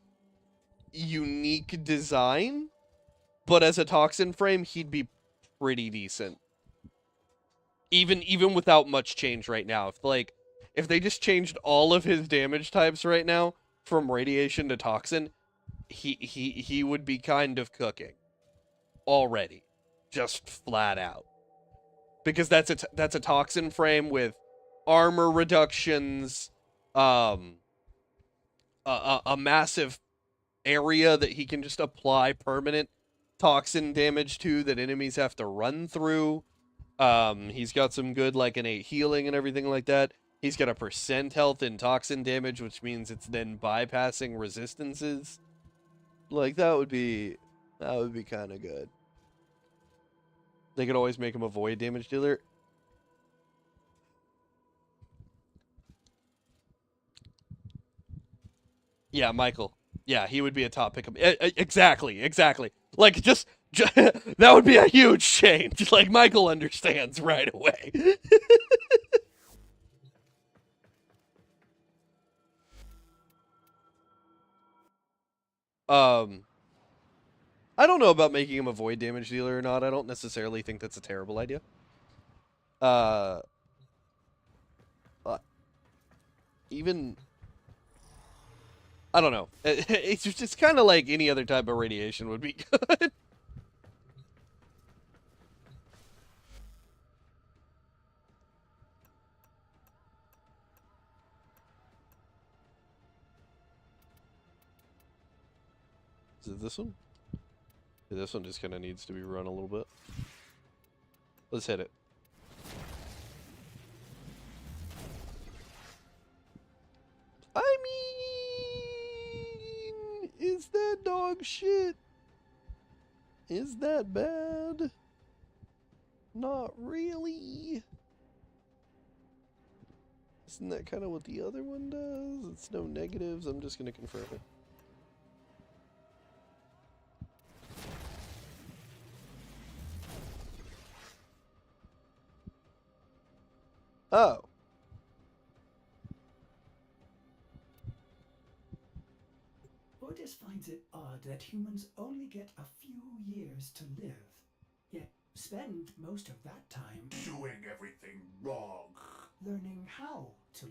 [SPEAKER 1] unique design. But as a toxin frame, he'd be pretty decent. Even without much change right now. If they just changed all of his damage types right now from radiation to toxin, he would be kind of cooking already, just flat out. Because that's a toxin frame with armor reductions, a massive area that he can just apply permanent toxin damage to that enemies have to run through. He's got some good like innate healing and everything like that. He's got a % health in toxin damage, which means it's then bypassing resistances. Like that would be kind of good. They could always make him a void damage dealer. Yeah, Michael. Yeah, he would be a top pickup. Exactly. Like, just that would be a huge change. Like, Michael understands right away. I don't know about making him a void damage dealer or not. I don't necessarily think that's a terrible idea. Even... I don't know. It's just kind of like any other type of radiation would be good. Is it this one? Yeah, this one just kind of needs to be run a little bit. Let's hit it. I mean, is that dog shit? Is that bad? Not really. Isn't that kind of what the other one does? It's no negatives. I'm just going to confirm it. Oh.
[SPEAKER 13] Otis finds it odd that humans only get a few years to live, yet spend most of that time
[SPEAKER 7] doing everything wrong,
[SPEAKER 13] learning how to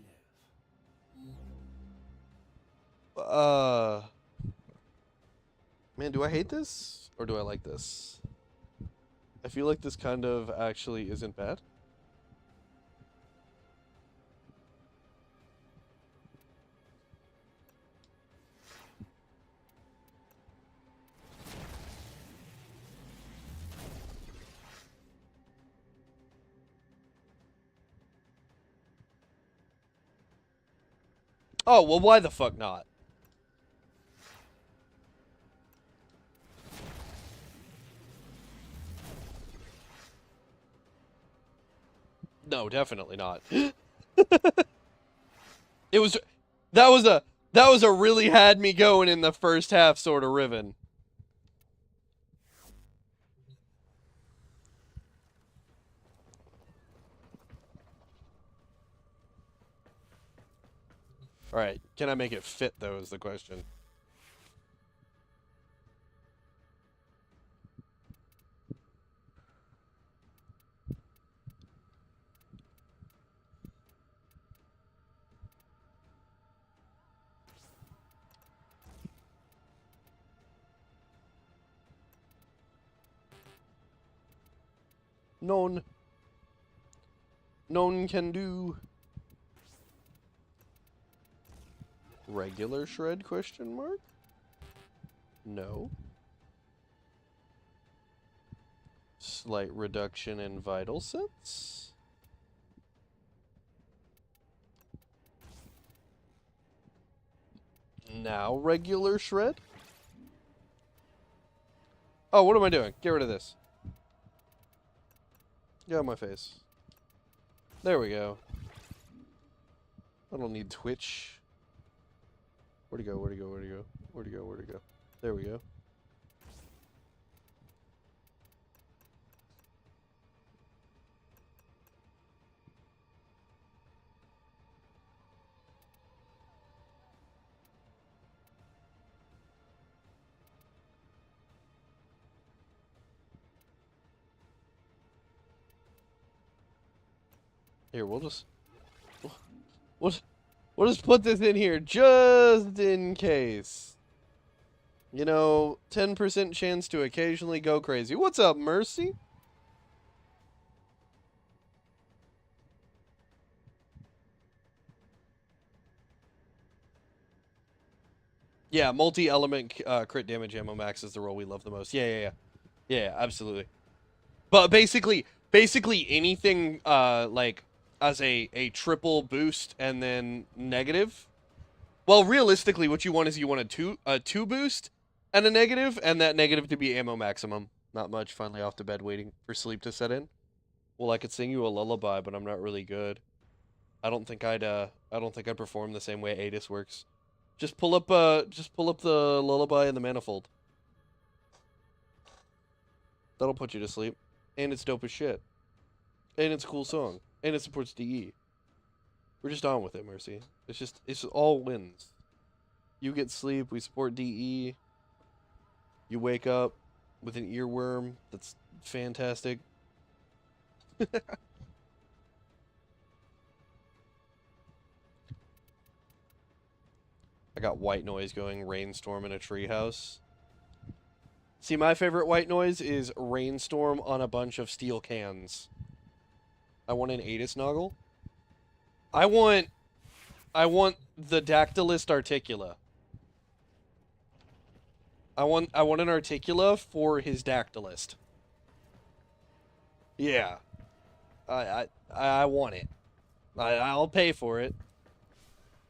[SPEAKER 13] live.
[SPEAKER 1] Man, do I hate this? Or do I like this? I feel like this kind of actually isn't bad. Oh, well, why the fuck not? No, definitely not. It was that was a really had me going in the first half sort of Riven. All right, can I make it fit though is the question. None can do. Regular shred question mark? No. Slight reduction in vital sense? Now regular shred? Oh, what am I doing? Get rid of this. Get out of my face. There we go. I don't need Twitch. Where'd he go? Where'd he go? Where'd he go? Where'd he go? Where'd he go? There we go. Here, we'll just put this in here just in case. You know, 10% chance to occasionally go crazy. What's up, Mercy? Yeah, multi-element crit damage ammo max is the roll we love the most. Yeah, absolutely. But basically anything like as a triple boost and then negative. Well, realistically, what you want is you want a two boost and a negative, and that negative to be ammo maximum. Not much. Finally off to bed, waiting for sleep to set in. Well, I could sing you a lullaby, but I'm not really good. I don't think I'd perform the same way Adis works. Just pull up the lullaby in the manifold. That'll put you to sleep. And it's dope as shit. And it's a cool song. And it supports DE. We're just on with it, Mercy. It's all wins. You get sleep, we support DE. You wake up with an earworm that's fantastic. I got white noise going, rainstorm in a treehouse. See, my favorite white noise is rainstorm on a bunch of steel cans. I want an Adis Noggle. I want the Dactylist Articula. I want an Articula for his Dactylist. Yeah. I want it. I'll pay for it.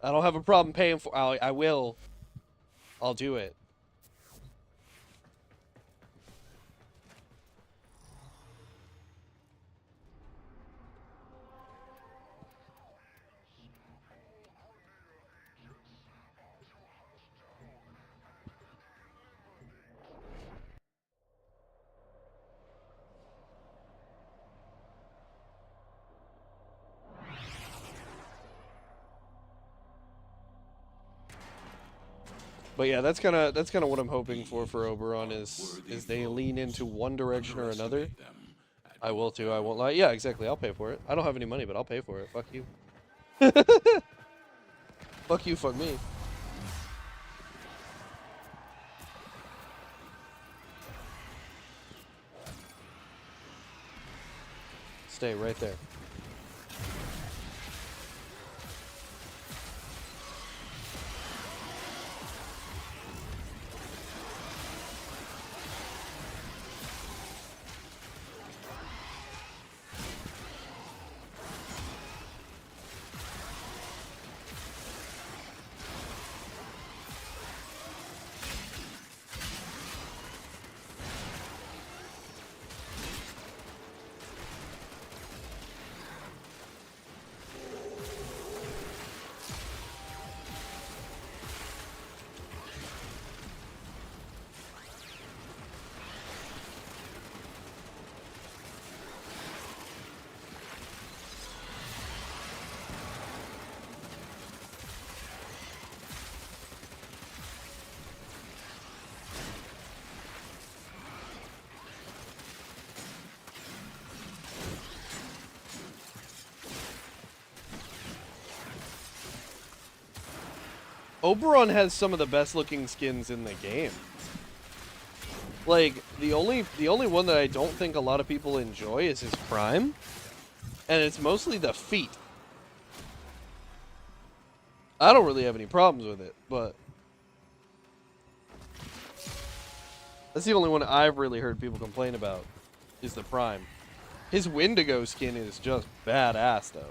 [SPEAKER 1] I don't have a problem paying for I will. I'll do it. But yeah, that's kind of what I'm hoping for Oberon is they lean into one direction or another. I will too. I won't lie. Yeah, exactly. I'll pay for it. I don't have any money, but I'll pay for it. Fuck you. Fuck you. Fuck me. Stay right there. Oberon has some of the best looking skins in the game. Like, the only one that I don't think a lot of people enjoy is his Prime. And it's mostly the feet. I don't really have any problems with it, but that's the only one I've really heard people complain about, is the Prime. His Wendigo skin is just badass, though.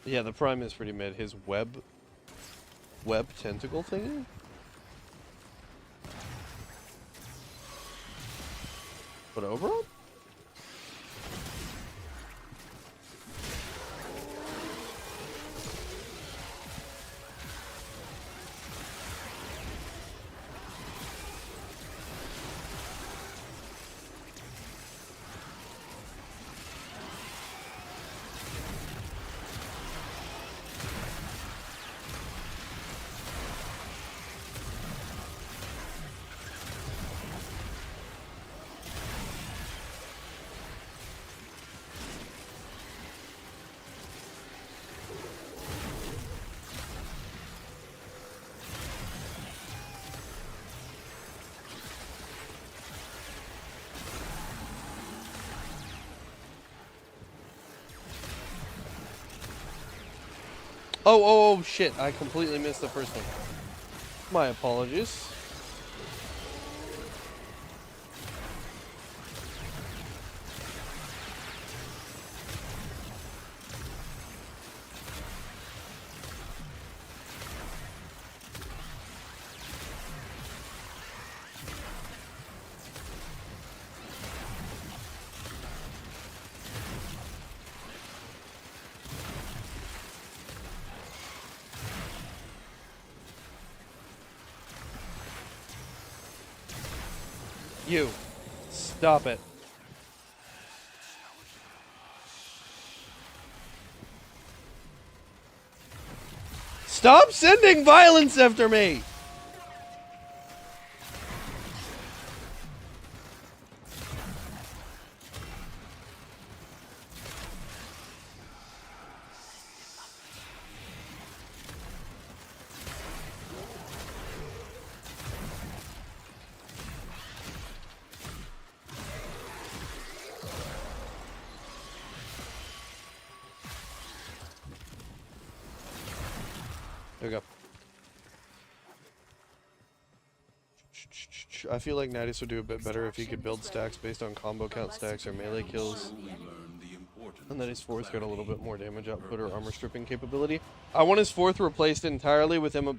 [SPEAKER 1] Yeah, the Prime is pretty mid. His web tentacle thingy? But Oberon? Oh, shit. I completely missed the first one. My apologies. You. Stop it. Stop sending violence after me! There we go. I feel like Nidus would do a bit better if he could build stacks based on combo count stacks or melee kills. And then his fourth got a little bit more damage output or armor stripping capability. I want his fourth replaced entirely with him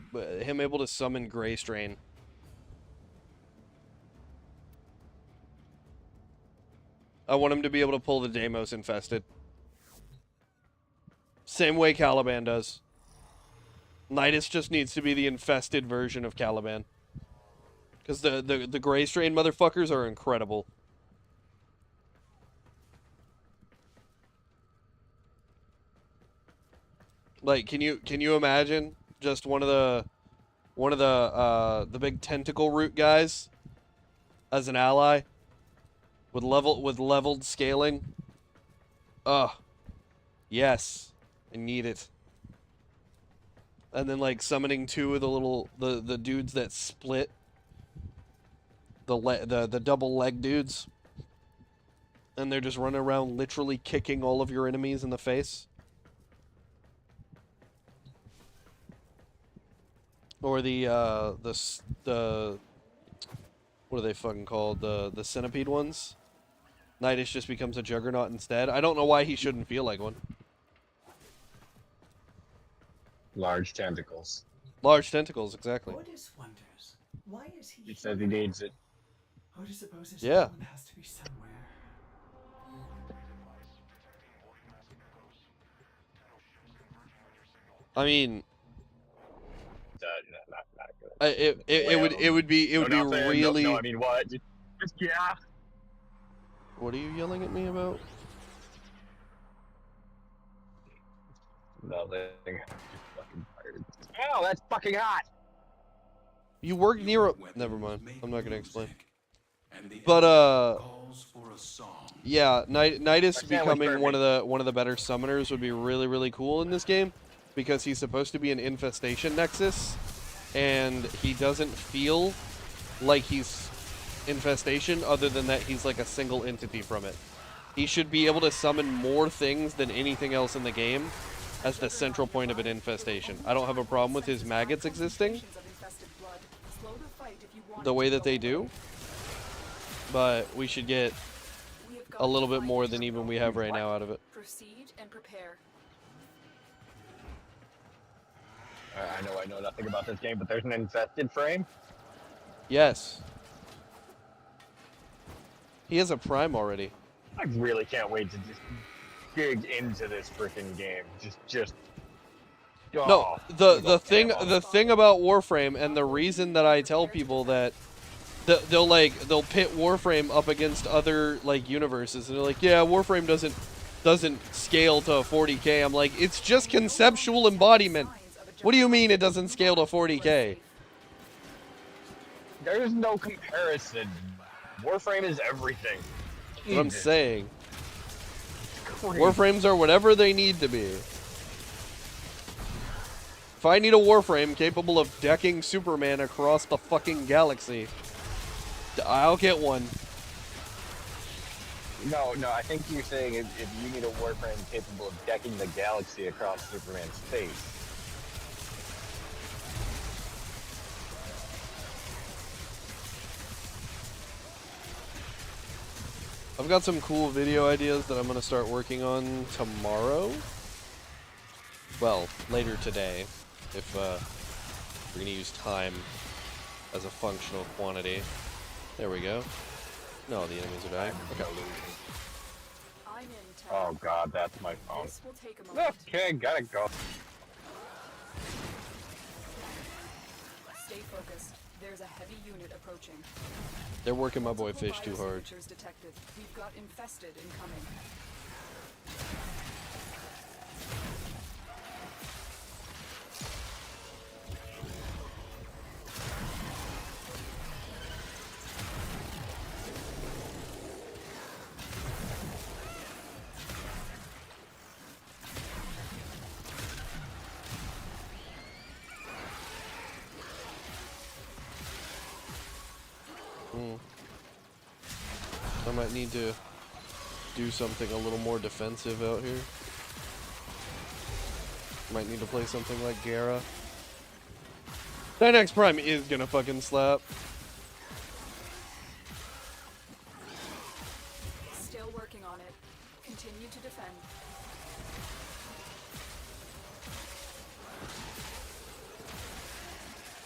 [SPEAKER 1] able to summon Grey Strain. I want him to be able to pull the Deimos Infested. Same way Caliban does. Nidus just needs to be the infested version of Caliban. Because the Grey Strain motherfuckers are incredible. Like, can you imagine just one of the big tentacle root guys as an ally with leveled scaling? Yes, I need it. And then like summoning two of the dudes that split the double leg dudes, and they're just running around literally kicking all of your enemies in the face. Or the what are they fucking called? The centipede ones. Nidus just becomes a juggernaut instead. I don't know why he shouldn't feel like one.
[SPEAKER 9] Large tentacles.
[SPEAKER 1] Large tentacles, exactly.
[SPEAKER 13] Ordis wonders, why is he?
[SPEAKER 9] He says he needs it.
[SPEAKER 13] Ordis supposes
[SPEAKER 1] Yeah.
[SPEAKER 13] someone has to be somewhere.
[SPEAKER 1] I mean,
[SPEAKER 9] not
[SPEAKER 1] it would be really.
[SPEAKER 9] No, I mean what? Just yeah.
[SPEAKER 1] What are you yelling at me about?
[SPEAKER 9] Nothing. I'm just fucking tired. Ow, that's fucking hot.
[SPEAKER 1] You work near a... Never mind. I'm not gonna explain. But yeah, Nidus becoming one of the better summoners would be really, really cool in this game, because he's supposed to be an infestation nexus, and he doesn't feel like he's infestation, other than that he's like a single entity from it. He should be able to summon more things than anything else in the game as the central point of an infestation. I don't have a problem with his maggots existing the way that they do, but we should get a little bit more than even we have right now out of it.
[SPEAKER 8] Proceed and prepare.
[SPEAKER 9] I know nothing about this game, but there's an infested frame.
[SPEAKER 1] Yes. He has a prime already.
[SPEAKER 9] I really can't wait to just dig into this freaking game.
[SPEAKER 1] No, the thing about Warframe, and the reason that I tell people that they'll pit Warframe up against other like universes, and they're like, yeah, Warframe doesn't scale to 40K. I'm like, it's just conceptual embodiment. What do you mean it doesn't scale to 40K?
[SPEAKER 9] There is no comparison. Warframe is everything.
[SPEAKER 1] That's what I'm saying. Warframes are whatever they need to be. If I need a Warframe capable of decking Superman across the fucking galaxy, I'll get one.
[SPEAKER 9] No, I think you're saying if you need a Warframe capable of decking the galaxy across Superman's face.
[SPEAKER 1] I've got some cool video ideas that I'm going to start working on tomorrow. Well, later today, if we're going to use time as a functional quantity. There we go. No, the enemies are dying. Okay.
[SPEAKER 9] Oh god, that's my phone.
[SPEAKER 8] This will take a moment.
[SPEAKER 9] Okay, gotta go.
[SPEAKER 8] Stay focused. There's a heavy unit approaching.
[SPEAKER 1] They're working my boy Fish too hard.
[SPEAKER 8] Detected. We've got infested incoming.
[SPEAKER 1] I might need to do something a little more defensive out here. Might need to play something like Gara. Dynax Prime is gonna fucking slap.
[SPEAKER 8] Still working on it. Continue to defend.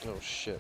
[SPEAKER 1] Oh shit.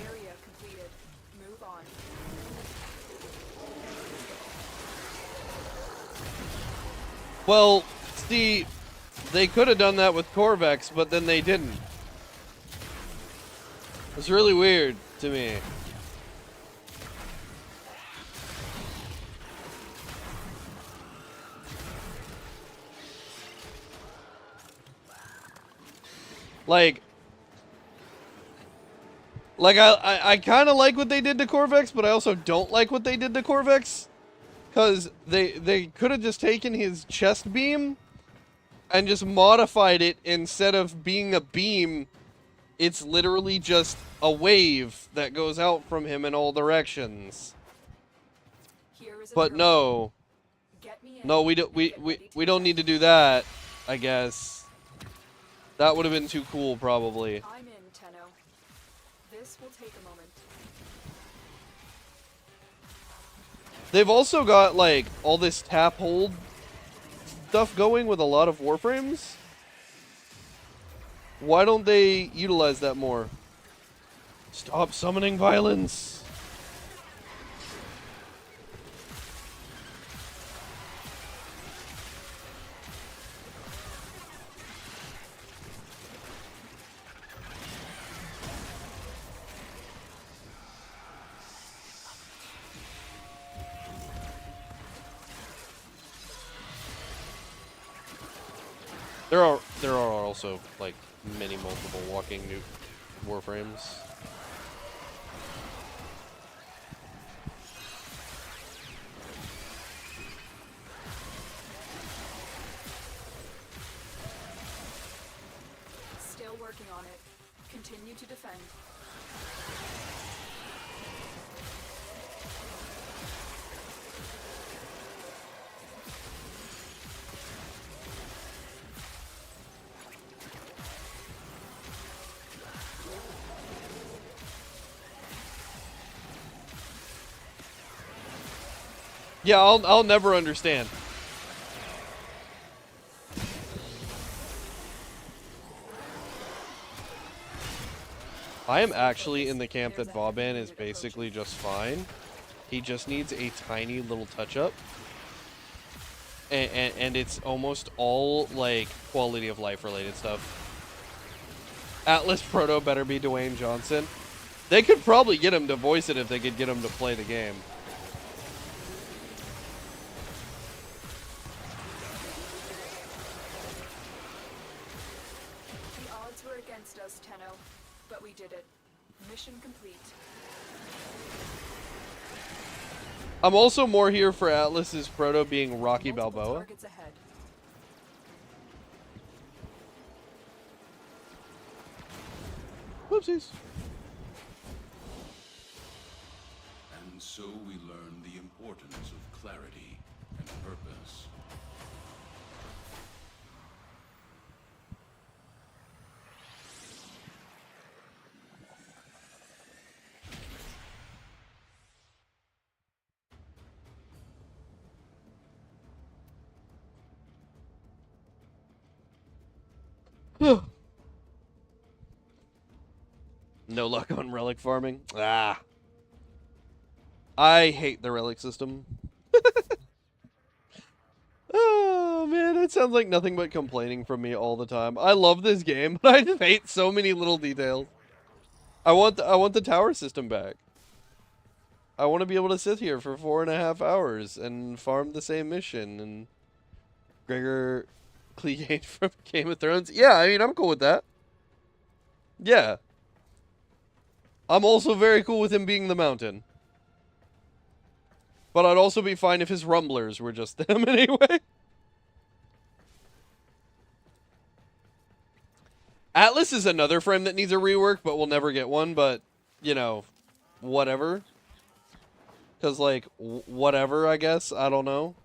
[SPEAKER 8] Area completed. Move on.
[SPEAKER 1] Well, see, they could have done that with Corvex, but then they didn't. It's really weird to me. Like I kind of like what they did to Corvex, but I also don't like what they did to Corvex. Because they could have just taken his chest beam and just modified it. Instead of being a beam, it's literally just a wave that goes out from him in all directions. But no. No, we don't need to do that, I guess. That would have been too cool, probably.
[SPEAKER 8] I'm in, Tenno. This will take a moment.
[SPEAKER 1] They've also got, like, all this tap hold stuff going with a lot of Warframes. Why don't they utilize that more? Stop summoning violence! There are also like many multiple walking new Warframes.
[SPEAKER 8] Still working on it. Continue to defend.
[SPEAKER 1] Yeah, I'll never understand. I am actually in the camp that Vauban is basically just fine. He just needs a tiny little touch-up. And it's almost all, like, quality of life related stuff. Atlas Proto better be Dwayne Johnson. They could probably get him to voice it if they could get him to play the game.
[SPEAKER 8] The odds were against us, Tenno, but we did it. Mission complete.
[SPEAKER 1] I'm also more here for Atlas's Proto being Rocky Balboa.
[SPEAKER 8] Targets ahead.
[SPEAKER 1] Whoopsies.
[SPEAKER 4] And so we learn the importance of clarity and purpose.
[SPEAKER 1] No luck on relic farming. Ah. I hate the relic system. Oh man, it sounds like nothing but complaining from me all the time. I love this game, but I just hate so many little details. I want the tower system back. I want to be able to sit here for 4.5 hours and farm the same mission. And Gregor Clegane from Game of Thrones. Yeah, I mean, I'm cool with that. Yeah. I'm also very cool with him being the mountain. But I'd also be fine if his rumblers were just them anyway. Atlas is another frame that needs a rework, but we'll never get one, but, you know, whatever. Because, like, whatever, I guess. I don't know.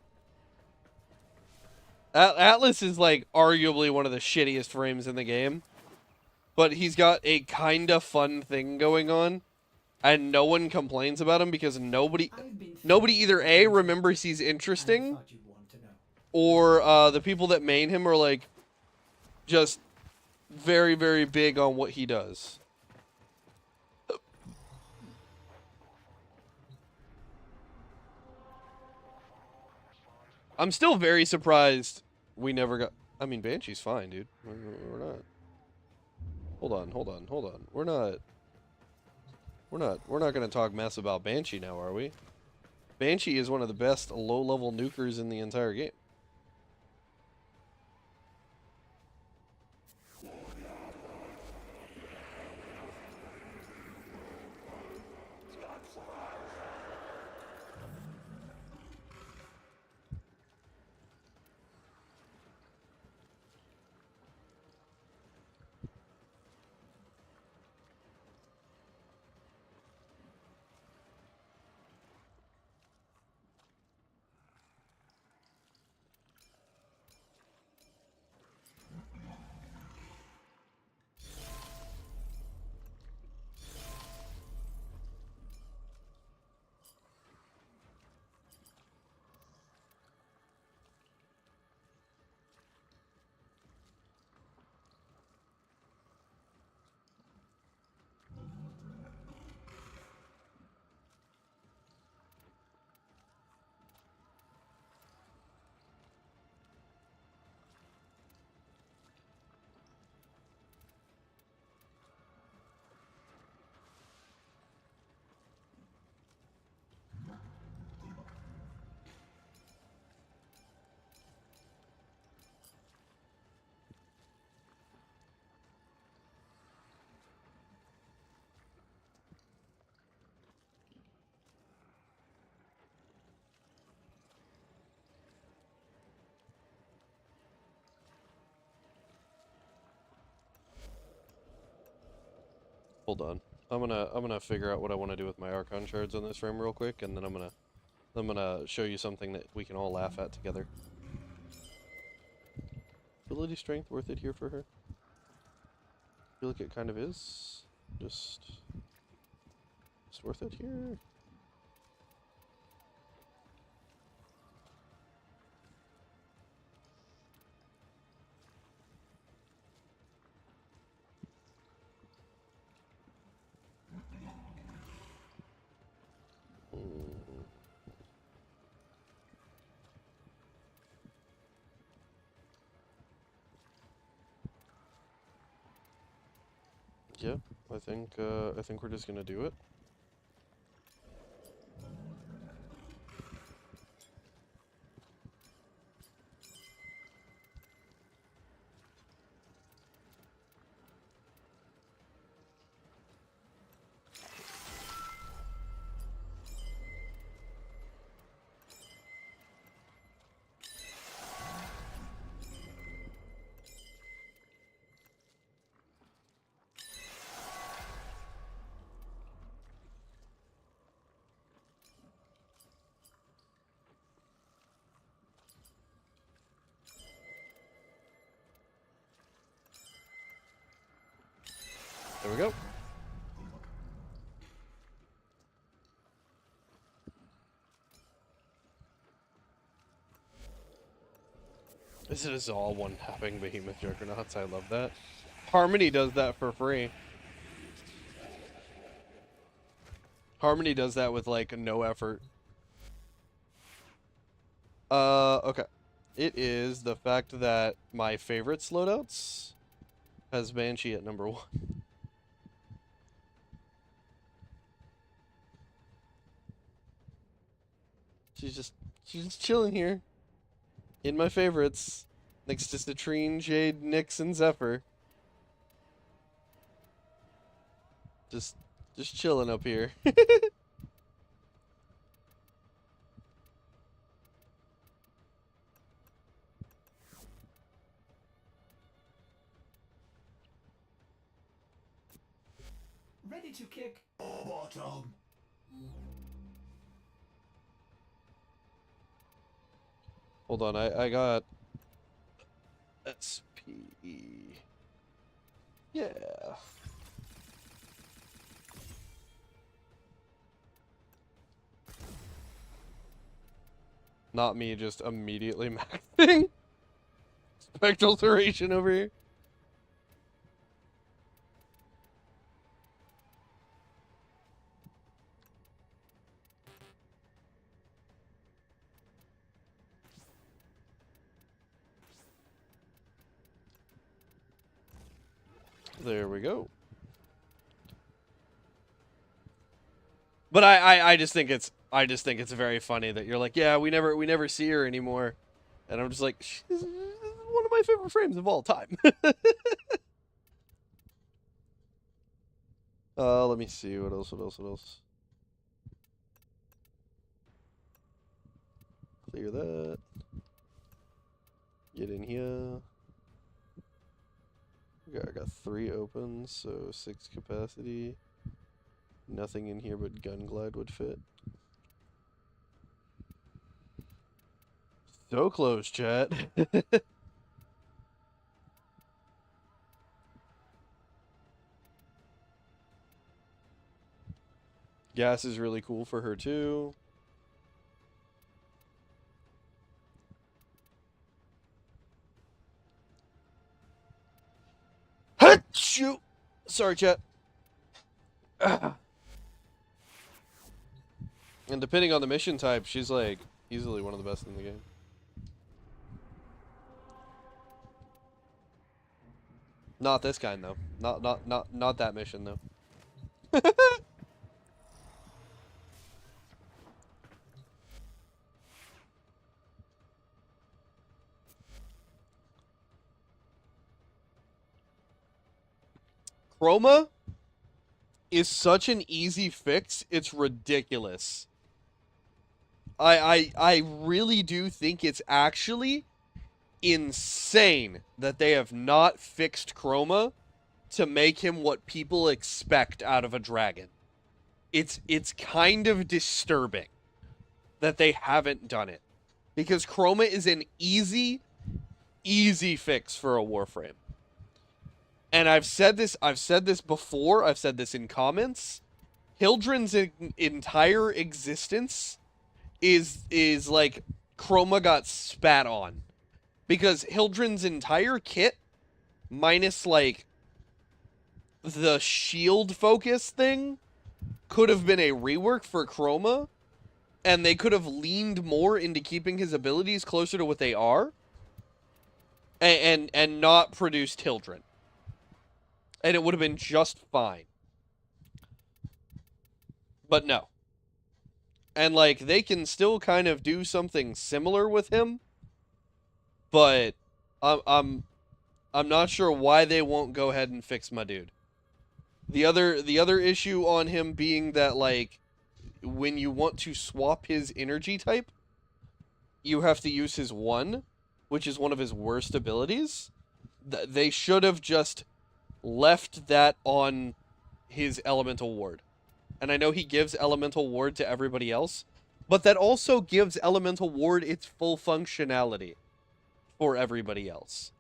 [SPEAKER 1] Atlas is, like, arguably one of the shittiest frames in the game. But he's got a kind of fun thing going on. And no one complains about him because nobody either A, remembers he's interesting, or the people that main him are, like, just very, very big on what he does. I'm still very surprised we never got... I mean, Banshee's fine, dude. We're not... Hold on. We're not going to talk mess about Banshee now, are we? Banshee is one of the best low-level nukers in the entire game. Hold on. I'm gonna figure out what I want to do with my Archon shards on this frame real quick, and then I'm gonna show you something that we can all laugh at together. Ability strength worth it here for her? I feel like it kind of is. Just worth it here. Yeah, I think we're just gonna do it. There we go. This is all one-tapping Behemoth Juggernauts. I love that. Harmony does that for free. Harmony does that with, like, no effort. Okay. It is the fact that my favorite loadouts has Banshee at number 1. She's just chilling here. In my favorites. Next to Citrine, Jade, Nyx, and Zephyr. Just chilling up here.
[SPEAKER 13] Ready to kick bottom.
[SPEAKER 1] Hold on, I got SP. Yeah. Not me just immediately maxing. Spectral duration over here. There we go. But I just think it's very funny that you're like, yeah, we never see her anymore. And I'm just like, she's one of my favorite frames of all time. Let me see what else. Clear that. Get in here. I got 3 opens, so 6 capacity. Nothing in here but gun glide would fit. So close, chat. Gas is really cool for her too. Shoot! Sorry, chat. And depending on the mission type, she's like easily one of the best in the game. Not this kind though. Not that mission though. Chroma is such an easy fix, it's ridiculous. I really do think it's actually insane that they have not fixed Chroma to make him what people expect out of a dragon. It's kind of disturbing that they haven't done it. Because Chroma is an easy fix for a Warframe. And I've said this before, I've said this in comments. Hildren's entire existence is like Chroma got spat on. Because Hildren's entire kit, minus like the shield focus thing, could have been a rework for Chroma, and they could have leaned more into keeping his abilities closer to what they are, and not produced Hildren. And it would have been just fine. But no. And like they can still kind of do something similar with him, but I'm not sure why they won't go ahead and fix my dude. The other issue on him being that like when you want to swap his energy type, you have to use his 1, which is one of his worst abilities. They should have just left that on his elemental ward. And I know he gives elemental ward to everybody else, but that also gives elemental ward its full functionality for everybody else.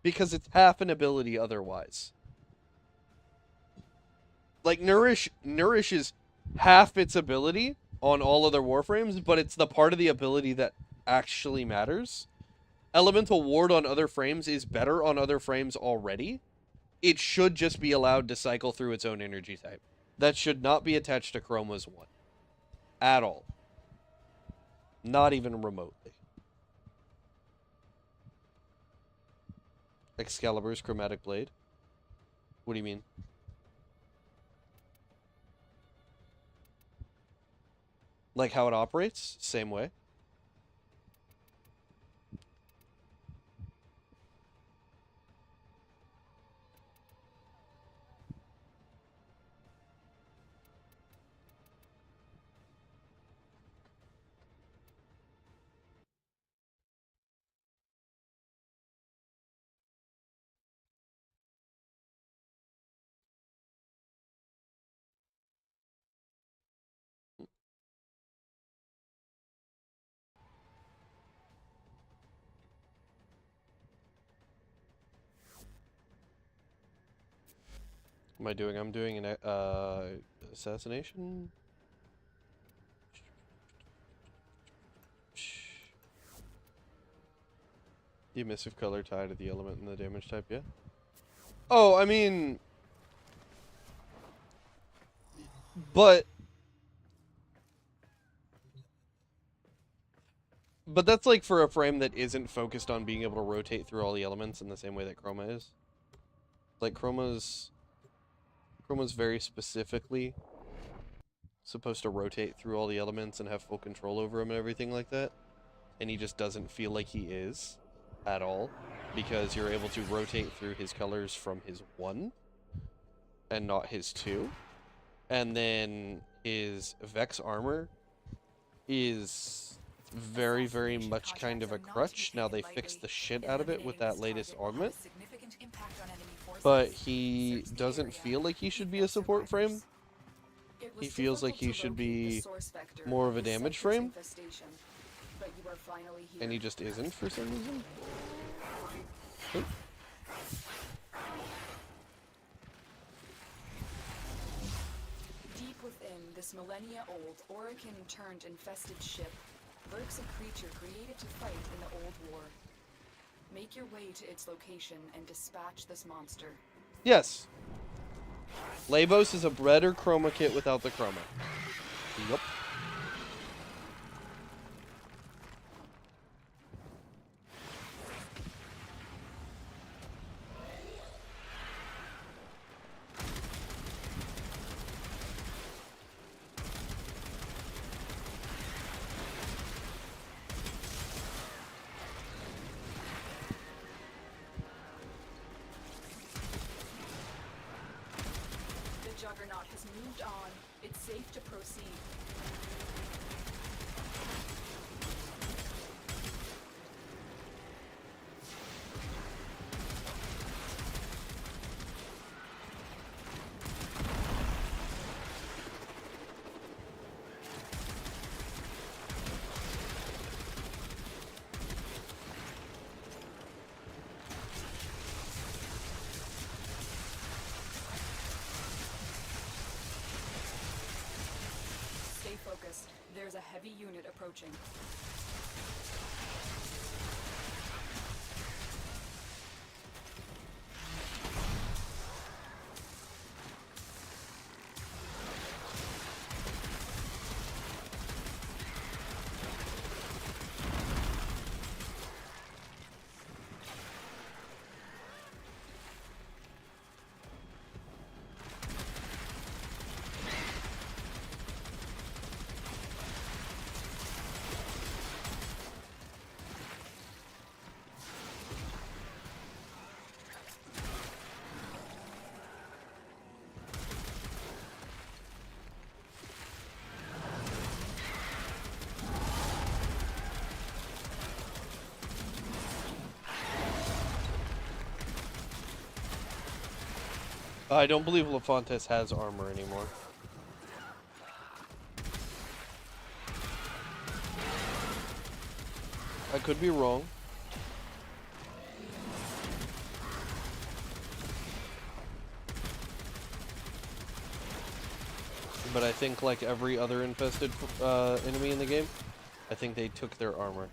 [SPEAKER 1] Because it's half an ability otherwise. Like, Nourish is half its ability on all other Warframes, but it's the part of the ability that actually matters. Elemental ward on other frames is better on other frames already. It should just be allowed to cycle through its own energy type. That should not be attached to Chroma's 1. At all. Not even remotely. Excalibur's chromatic blade. What do you mean? Like how it operates? Same way. Am I doing? I'm doing an assassination. The emissive color tied to the element and the damage type, yeah. Oh, I mean, but that's like for a frame that isn't focused on being able to rotate through all the elements in the same way that Chroma is. Like Chroma's very specifically supposed to rotate through all the elements and have full control over them and everything like that. And he just doesn't feel like he is at all, because you're able to rotate through his colors from his 1 and not his 2. And then his Vex armor is very, very much kind of a crutch. Now they fixed the shit out of it with that latest augment. But he doesn't feel like he should be a support frame. He feels like he should be more of a damage frame. And he just isn't for some reason. Oh.
[SPEAKER 8] Deep within this millennia-old, Orokin-turned-infested ship lurks a creature created to fight in the Old War. Make your way to its location and dispatch this monster.
[SPEAKER 1] Yes. Labos is a better chroma kit without the chroma. Yep.
[SPEAKER 8] Juggernaut has moved on. It's safe to proceed. Focused. There's a heavy unit approaching.
[SPEAKER 1] I don't believe LaFontes has armor anymore. I could be wrong. But I think like every other infested enemy in the game, I think they took their armor.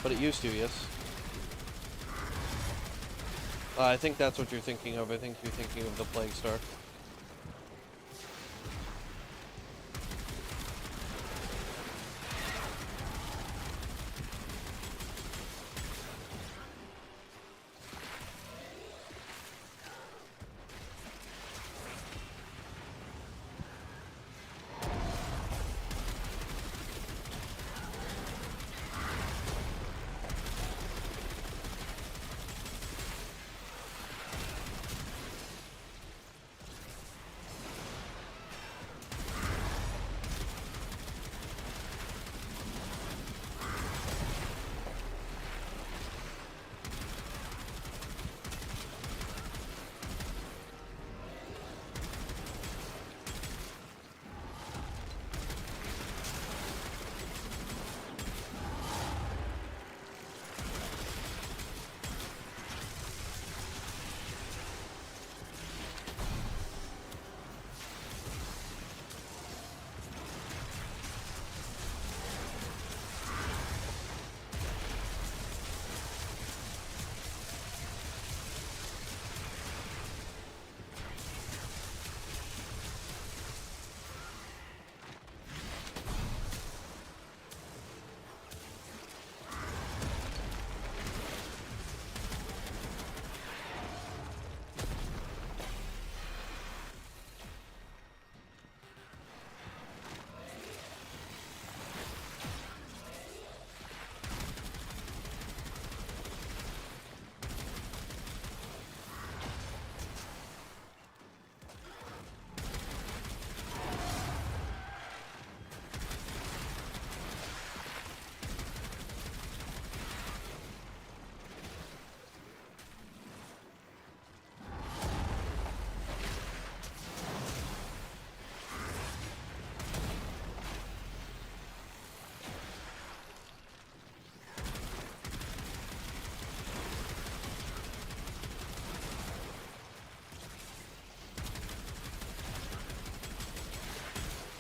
[SPEAKER 1] But it used to, yes. I think that's what you're thinking of. I think you're thinking of the Plague Star.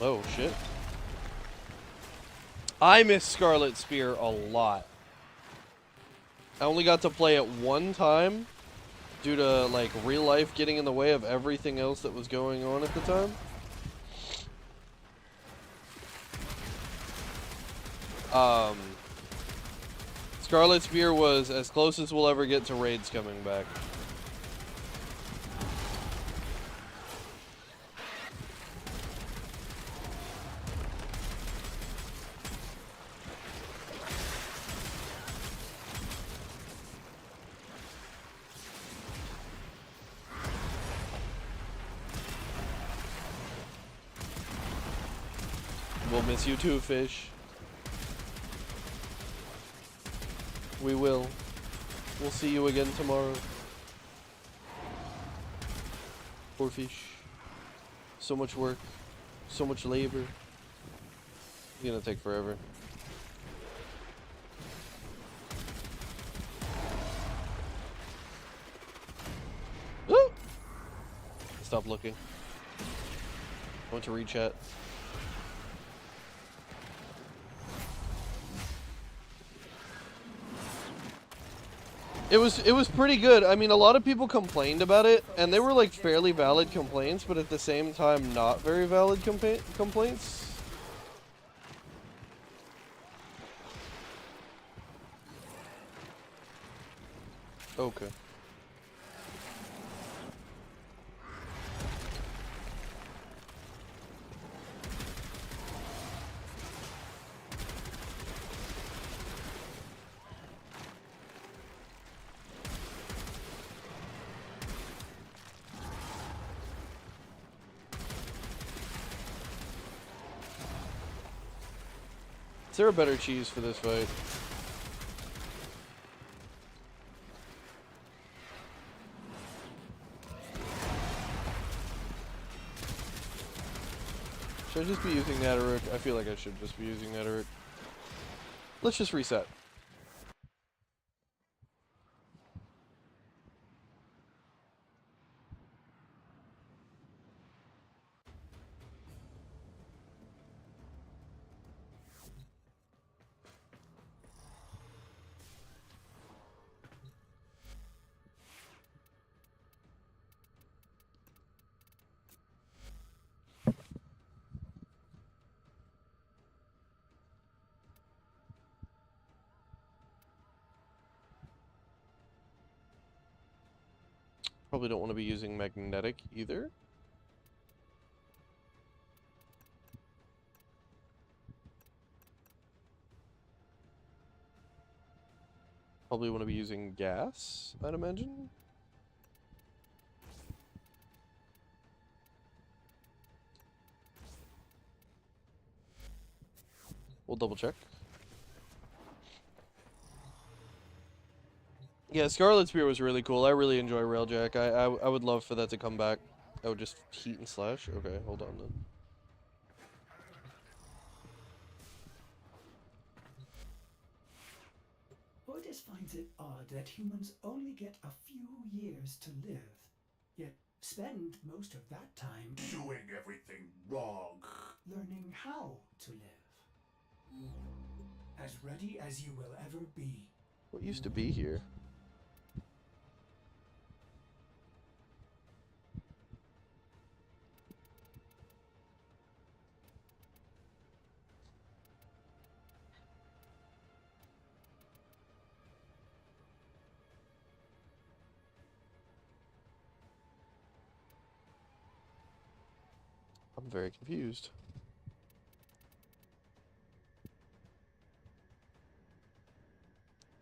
[SPEAKER 1] Oh, shit. I miss Scarlet Spear a lot. I only got to play it one time due to, like, real life getting in the way of everything else that was going on at the time. Scarlet Spear was as close as we'll ever get to raids coming back. We'll miss you too, Fish. We will. We'll see you again tomorrow. Poor Fish. So much work. So much labor. It's gonna take forever. Woo! Stop looking. I want to rechat. It was pretty good. I mean, a lot of people complained about it, and they were like fairly valid complaints, but at the same time, not very valid complaints. Okay. Is there a better cheese for this fight? Should I just be using Nadaruk? I feel like I should just be using Nadaruk. Let's just reset. Probably don't want to be using magnetic either. Probably want to be using gas, I'd imagine. We'll double check. Yeah, Scarlet Spear was really cool. I really enjoy Railjack. I would love for that to come back. I would just heat and slash. Okay, hold on then.
[SPEAKER 13] Otis finds it odd that humans only get a few years to live, yet spend most of that time
[SPEAKER 7] doing everything wrong,
[SPEAKER 13] learning how to live. As ready as you will ever be.
[SPEAKER 1] What used to be here? I'm very confused.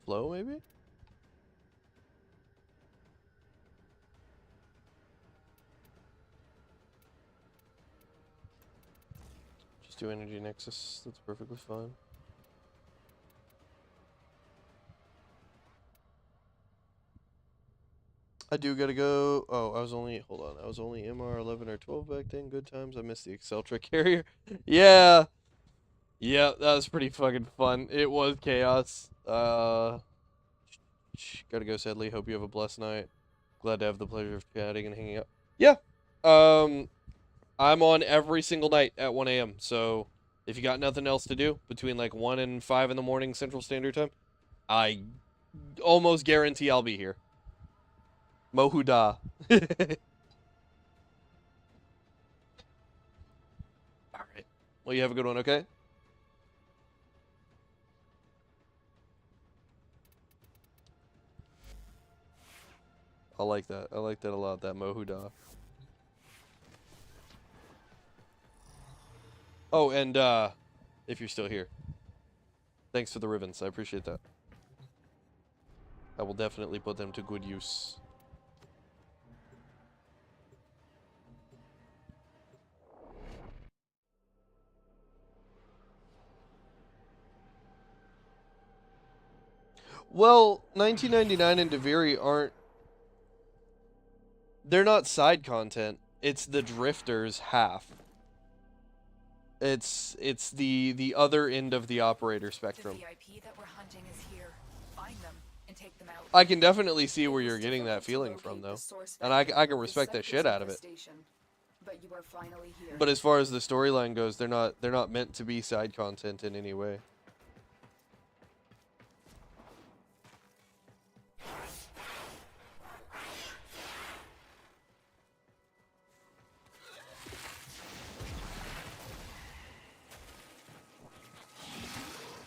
[SPEAKER 1] Flow, maybe? Just do Energy Nexus. That's perfectly fine. I do gotta go. Oh, I was only, hold on. I was only MR 11 or 12 back then. Good times. I missed the Excel trick carrier. Yeah. Yeah, that was pretty fucking fun. It was chaos. Gotta go, sadly. Hope you have a blessed night. Glad to have the pleasure of chatting and hanging out. Yeah. I'm on every single night at 1 a.m. So if you got nothing else to do between like 1 and 5 in the morning Central Standard Time, I almost guarantee I'll be here. Mohuda. Alright. Well, you have a good one, okay? I like that. I like that a lot, that Mohuda. Oh, and if you're still here, thanks for the ribbons. I appreciate that. I will definitely put them to good use. Well, 1999 and Deviri aren't... They're not side content. It's the Drifters half. It's the other end of the operator spectrum.
[SPEAKER 8] The VIP that we're hunting is here. Find them and take them out.
[SPEAKER 1] I can definitely see where you're getting that feeling from, though. And I can respect the shit out of it.
[SPEAKER 8] But you are finally here.
[SPEAKER 1] But as far as the storyline goes, they're not meant to be side content in any way.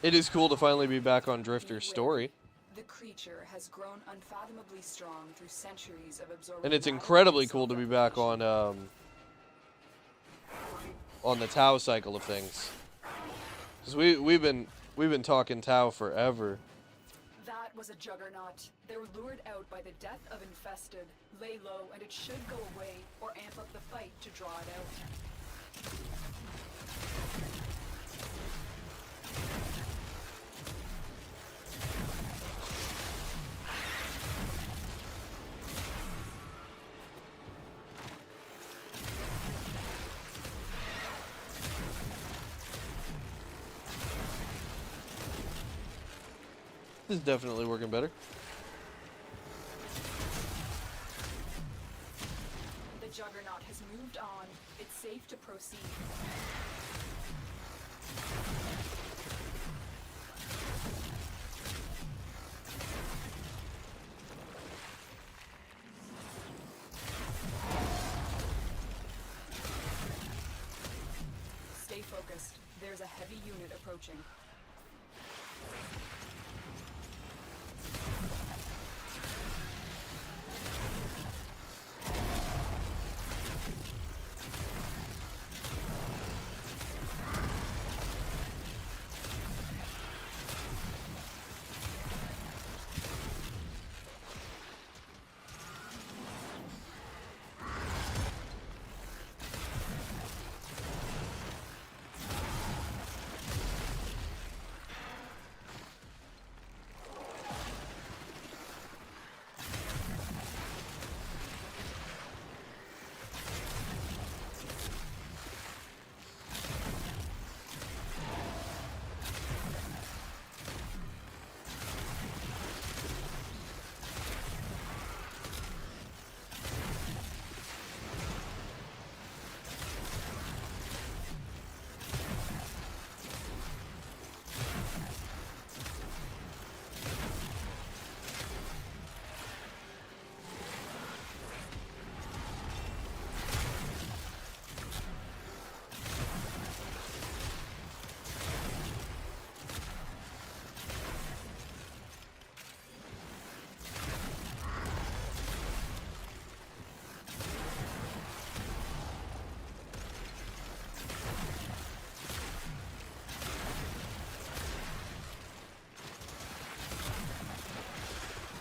[SPEAKER 1] It is cool to finally be back on Drifter's story.
[SPEAKER 8] The creature has grown unfathomably strong through centuries of absorbing.
[SPEAKER 1] And it's incredibly cool to be back on the Tau cycle of things. Because we've been talking Tau forever.
[SPEAKER 8] That was a juggernaut. They were lured out by the death of infested. Lay low and it should go away, or amp up the fight to draw it out.
[SPEAKER 1] This is definitely working better.
[SPEAKER 8] The juggernaut has moved on. It's safe to proceed. Stay focused. There's a heavy unit approaching.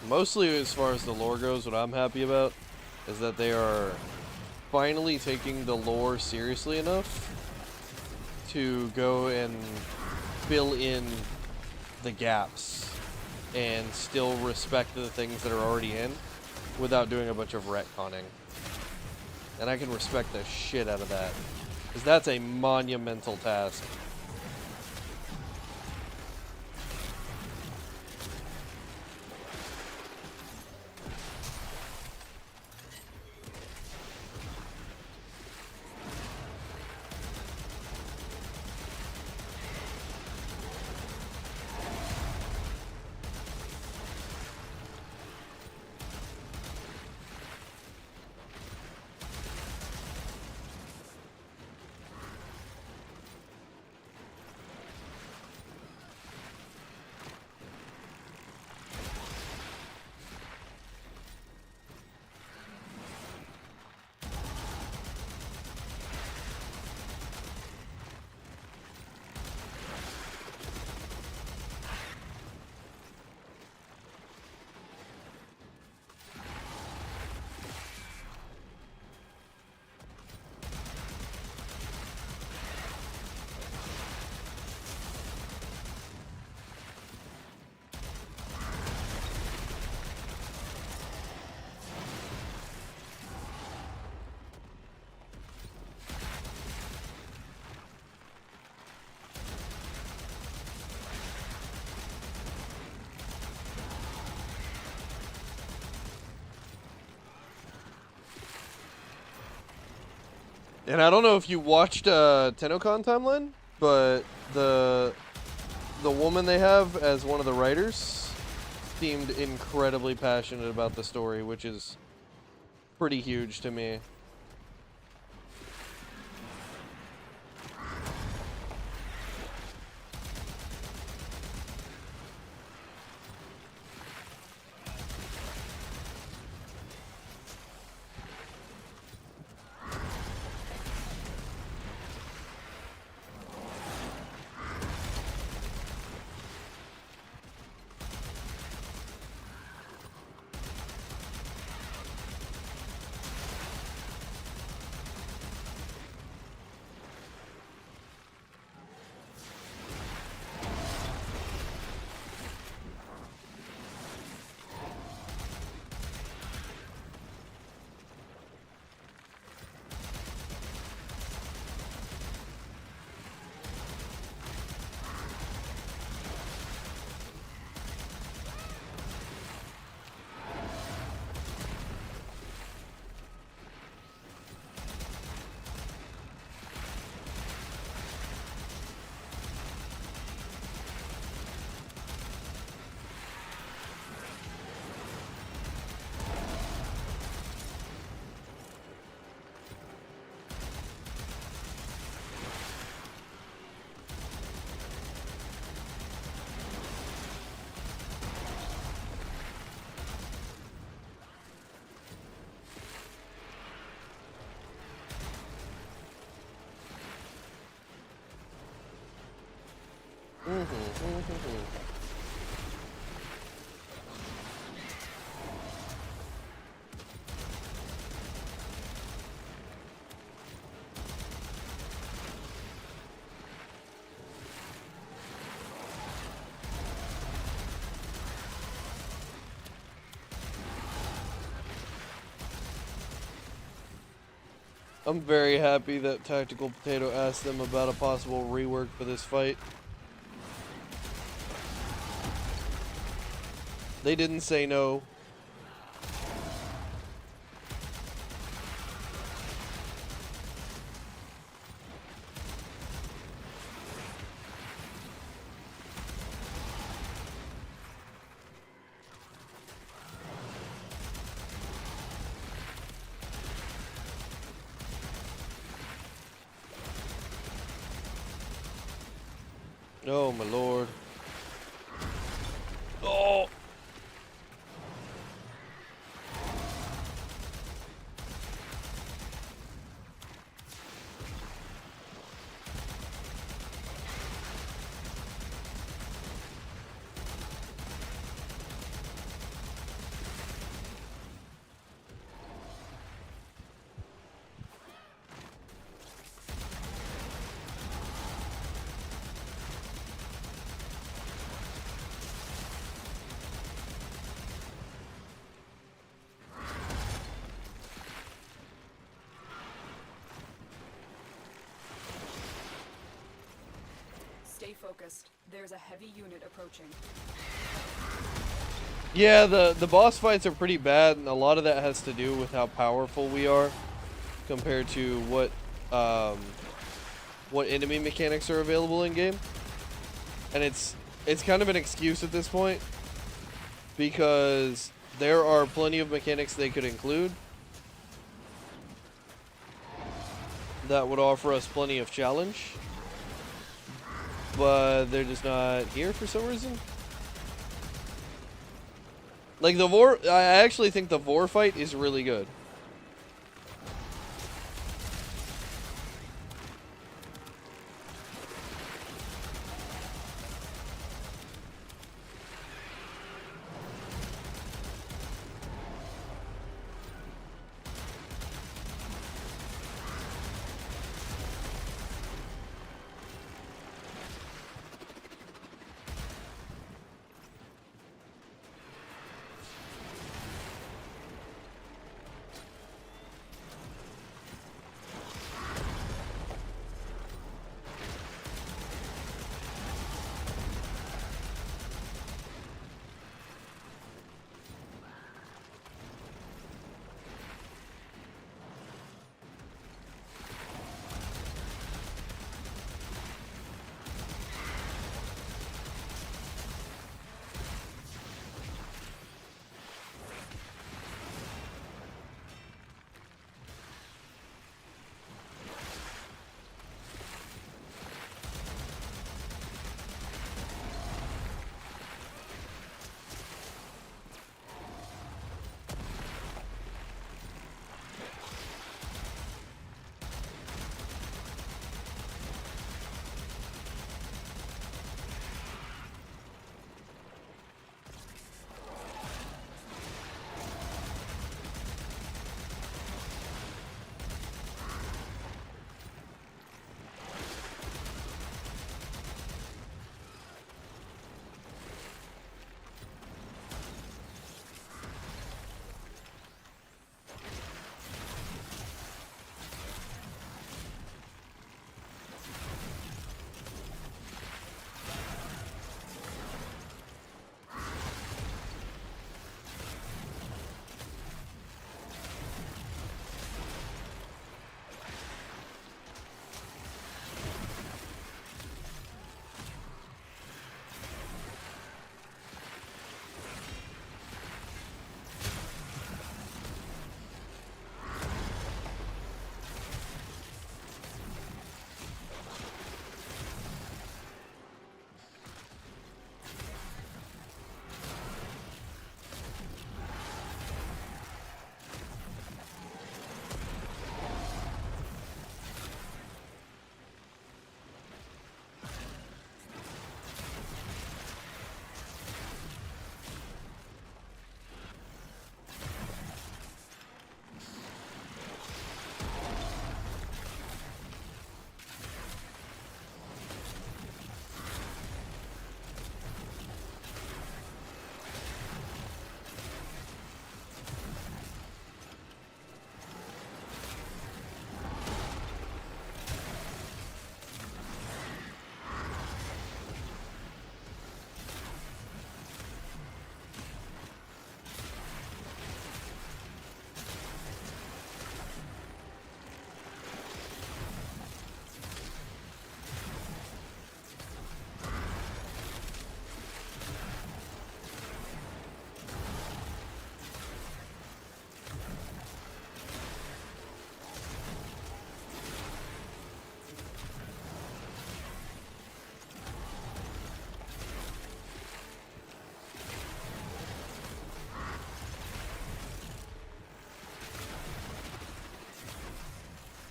[SPEAKER 1] Mostly as far as the lore goes, what I'm happy about is that they are finally taking the lore seriously enough to go and fill in the gaps and still respect the things that are already in without doing a bunch of retconning. And I can respect the shit out of that, because that's a monumental task. And I don't know if you watched TennoCon Timeline, but the woman they have as one of the writers seemed incredibly passionate about the story, which is pretty huge to me. I'm very happy that Tactical Potato asked them about a possible rework for this fight. They didn't say no. Oh my lord. Oh!
[SPEAKER 8] Stay focused. There's a heavy unit approaching.
[SPEAKER 1] Yeah, the boss fights are pretty bad, and a lot of that has to do with how powerful we are compared to what enemy mechanics are available in game. And it's kind of an excuse at this point, because there are plenty of mechanics they could include that would offer us plenty of challenge, but they're just not here for some reason. Like I actually think the Vor fight is really good.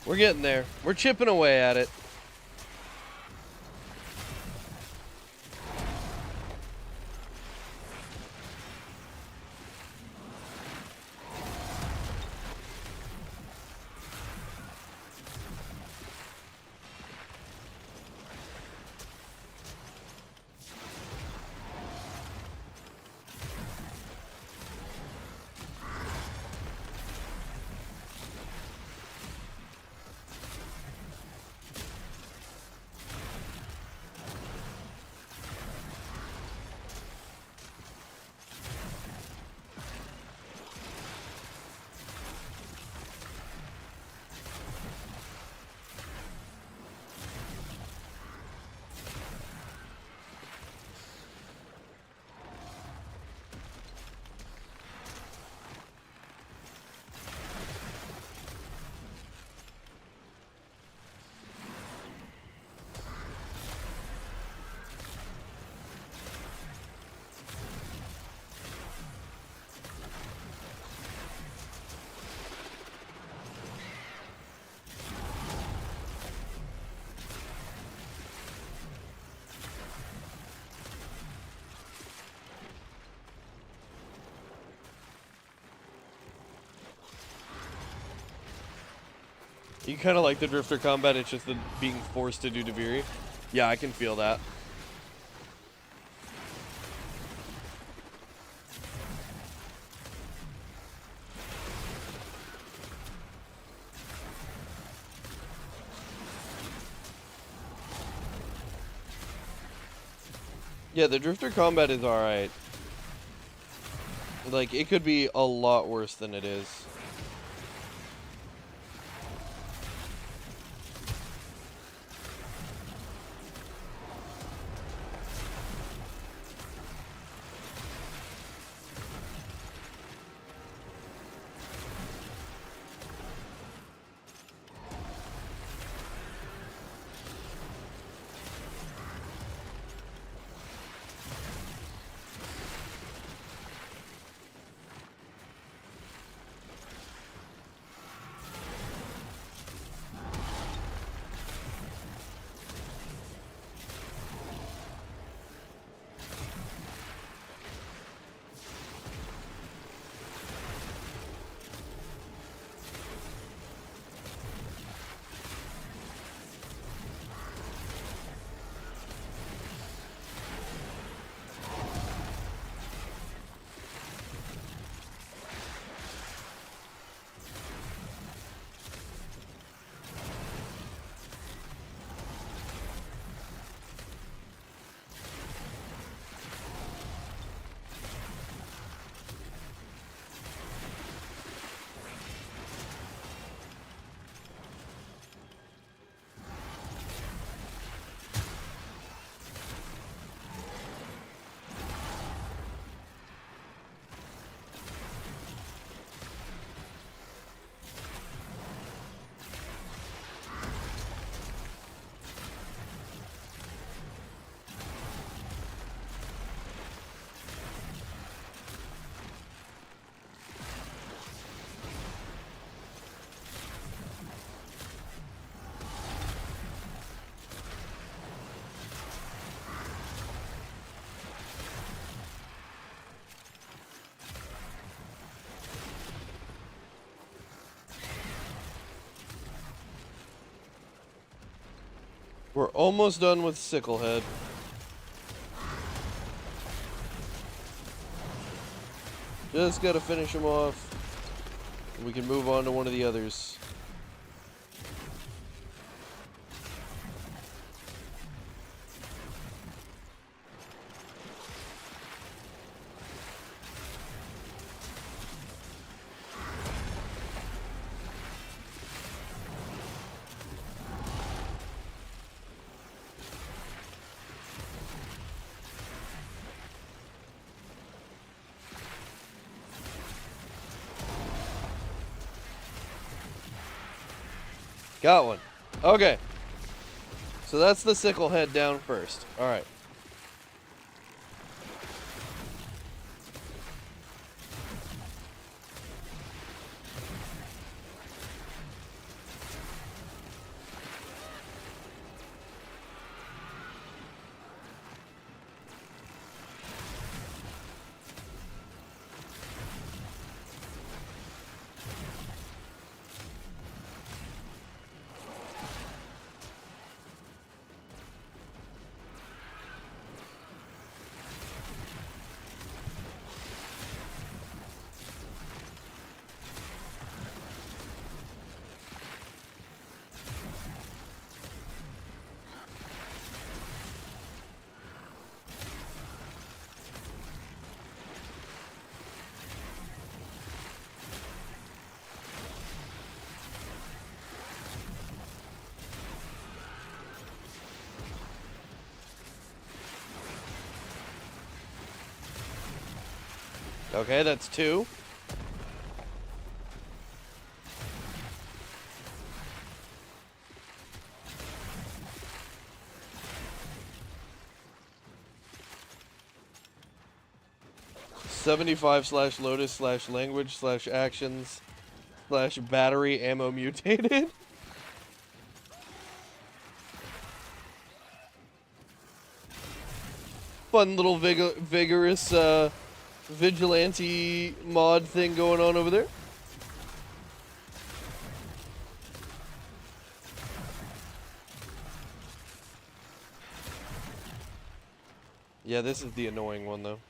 [SPEAKER 1] We're getting there. We're chipping away at it. You kind of like the Drifter combat, it's just the being forced to do Deviri. Yeah, I can feel that. Yeah, the Drifter combat is alright. Like, it could be a lot worse than it is. We're almost done with Sicklehead. Just gotta finish him off. And we can move on to one of the others. Got one. Okay. So that's the Sicklehead down first. Alright. Okay, that's 2. /lotus/language/actions/battery ammo mutated. Fun little vigorous vigilante mod thing going on over there. Yeah, this is the annoying one though.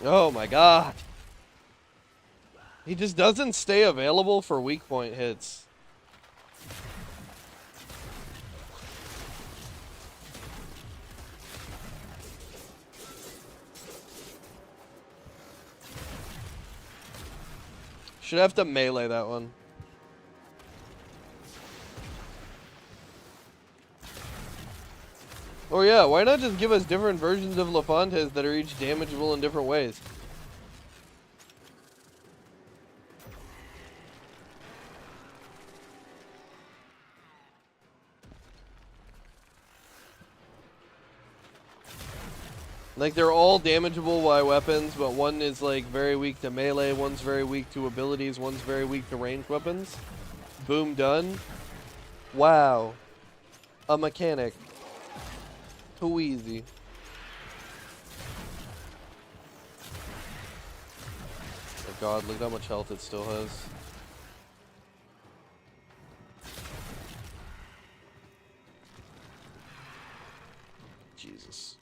[SPEAKER 1] Oh my god. He just doesn't stay available for weak point hits. Should have to melee that one. Or yeah, why not just give us different versions of LaFontes that are each damageable in different ways? Like, they're all damageable by weapons, but one is, like, very weak to melee, one's very weak to abilities, one's very weak to ranged weapons. Boom, done. Wow. A mechanic. Too easy. Oh god, look how much health it still has. Jesus.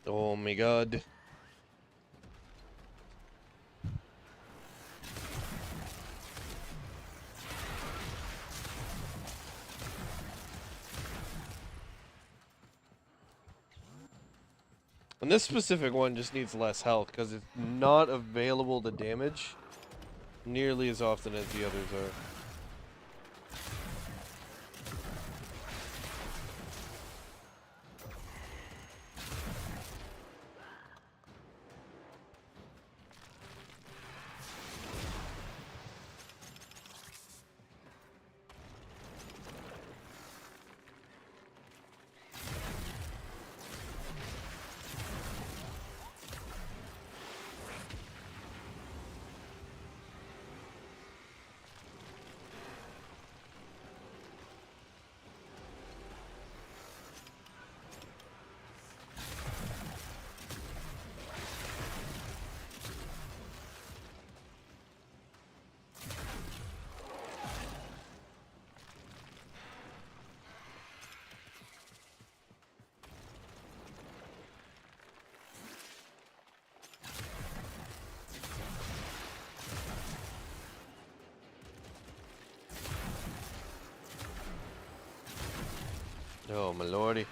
[SPEAKER 1] Oh my god. And this specific one just needs less health because it's not available to damage nearly as often as the others are. Oh, my lordy.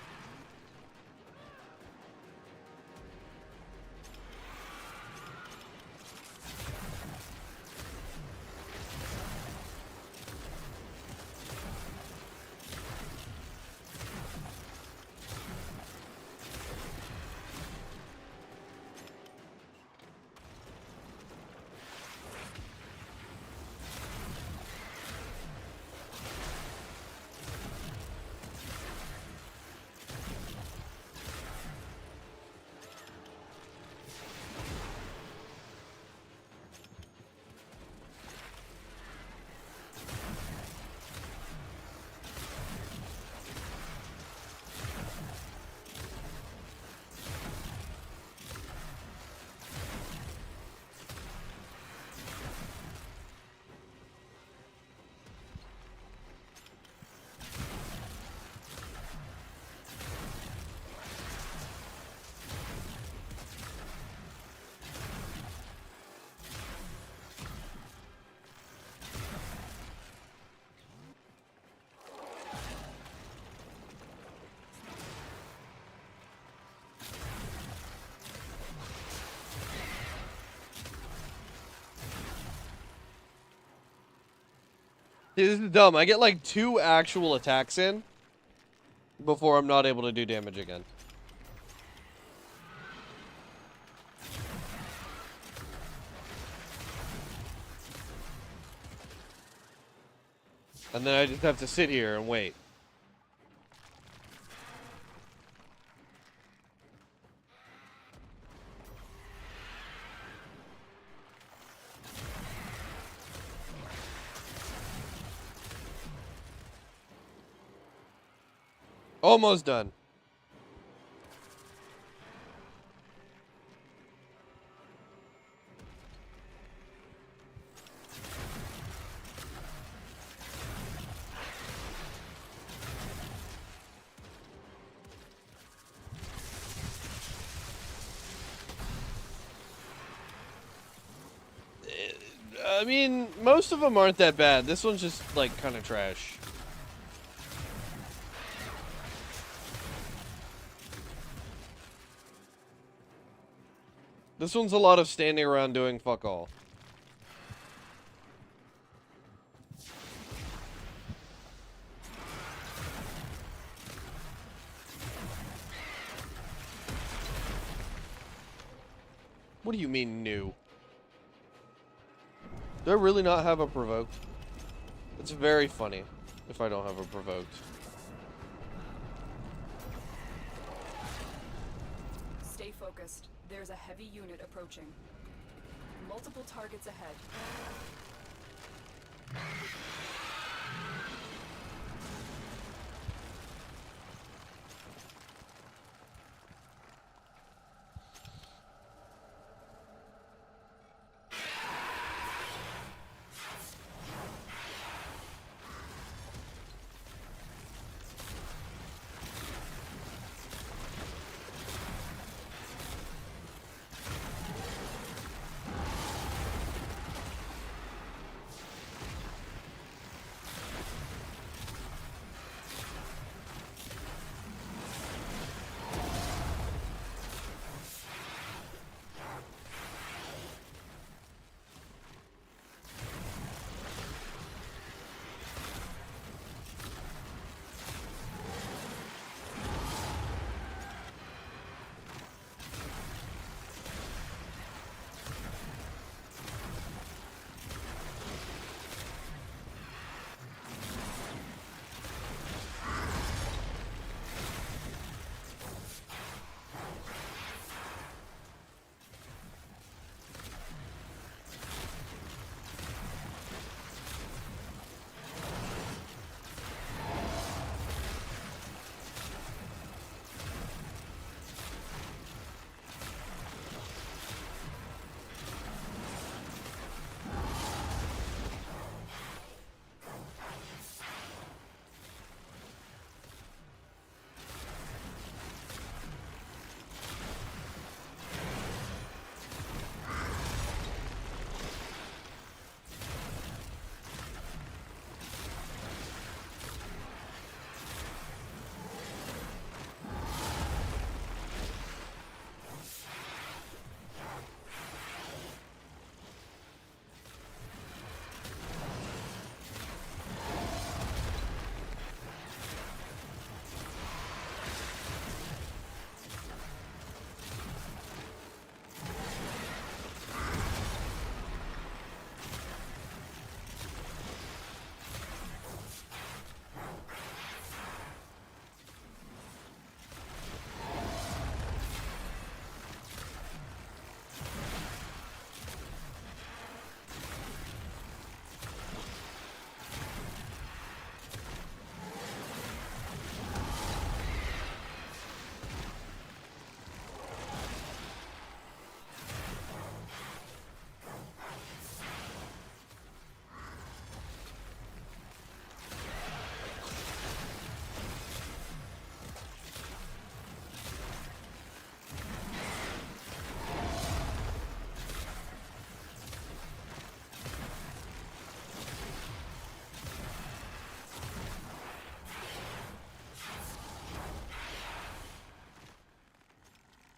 [SPEAKER 1] Dude, this is dumb. I get like 2 actual attacks in before I'm not able to do damage again. And then I just have to sit here and wait. Almost done. I mean, most of them aren't that bad. This one's just, like, kind of trash. This one's a lot of standing around doing fuck all. What do you mean new? Do I really not have a provoked? It's very funny if I don't have a provoked.
[SPEAKER 8] Stay focused. There's a heavy unit approaching. Multiple targets ahead.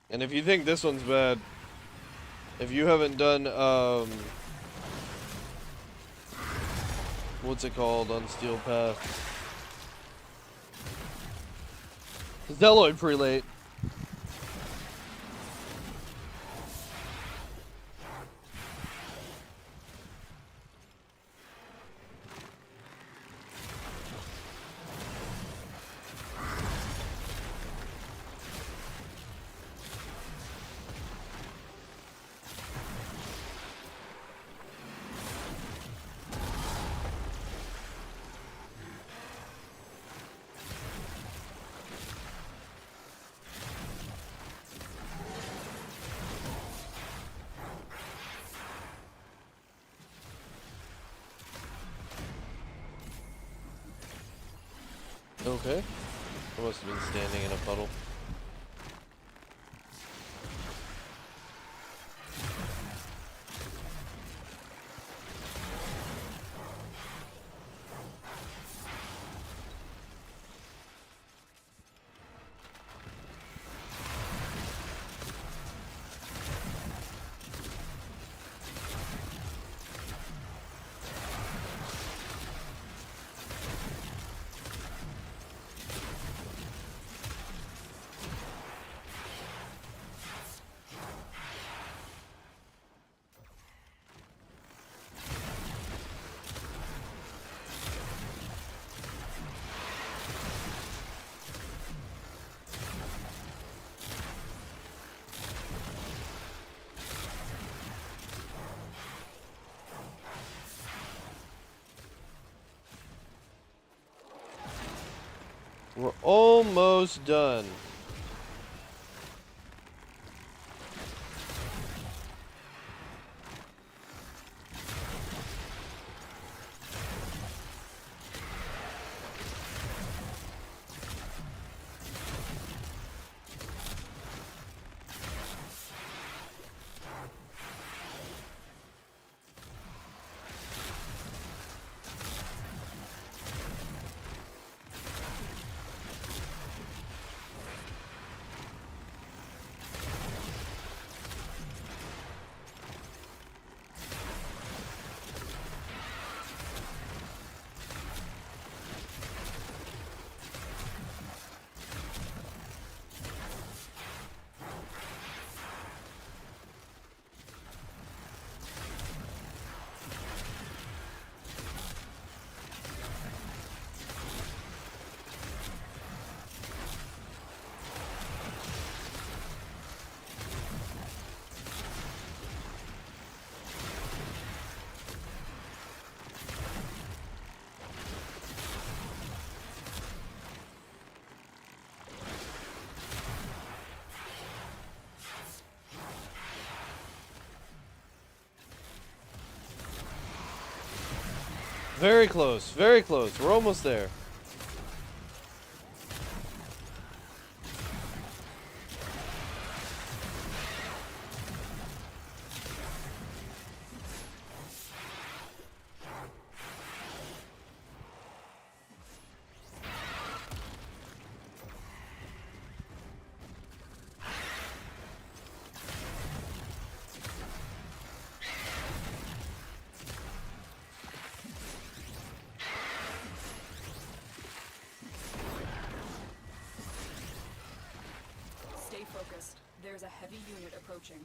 [SPEAKER 1] And if you think this one's bad, if you haven't done, what's it called on Steel Path? Zelloid Prelate. Okay. I must have been standing in a puddle. We're almost done. Very close, very close. We're almost there.
[SPEAKER 8] Stay focused. There's a heavy unit approaching.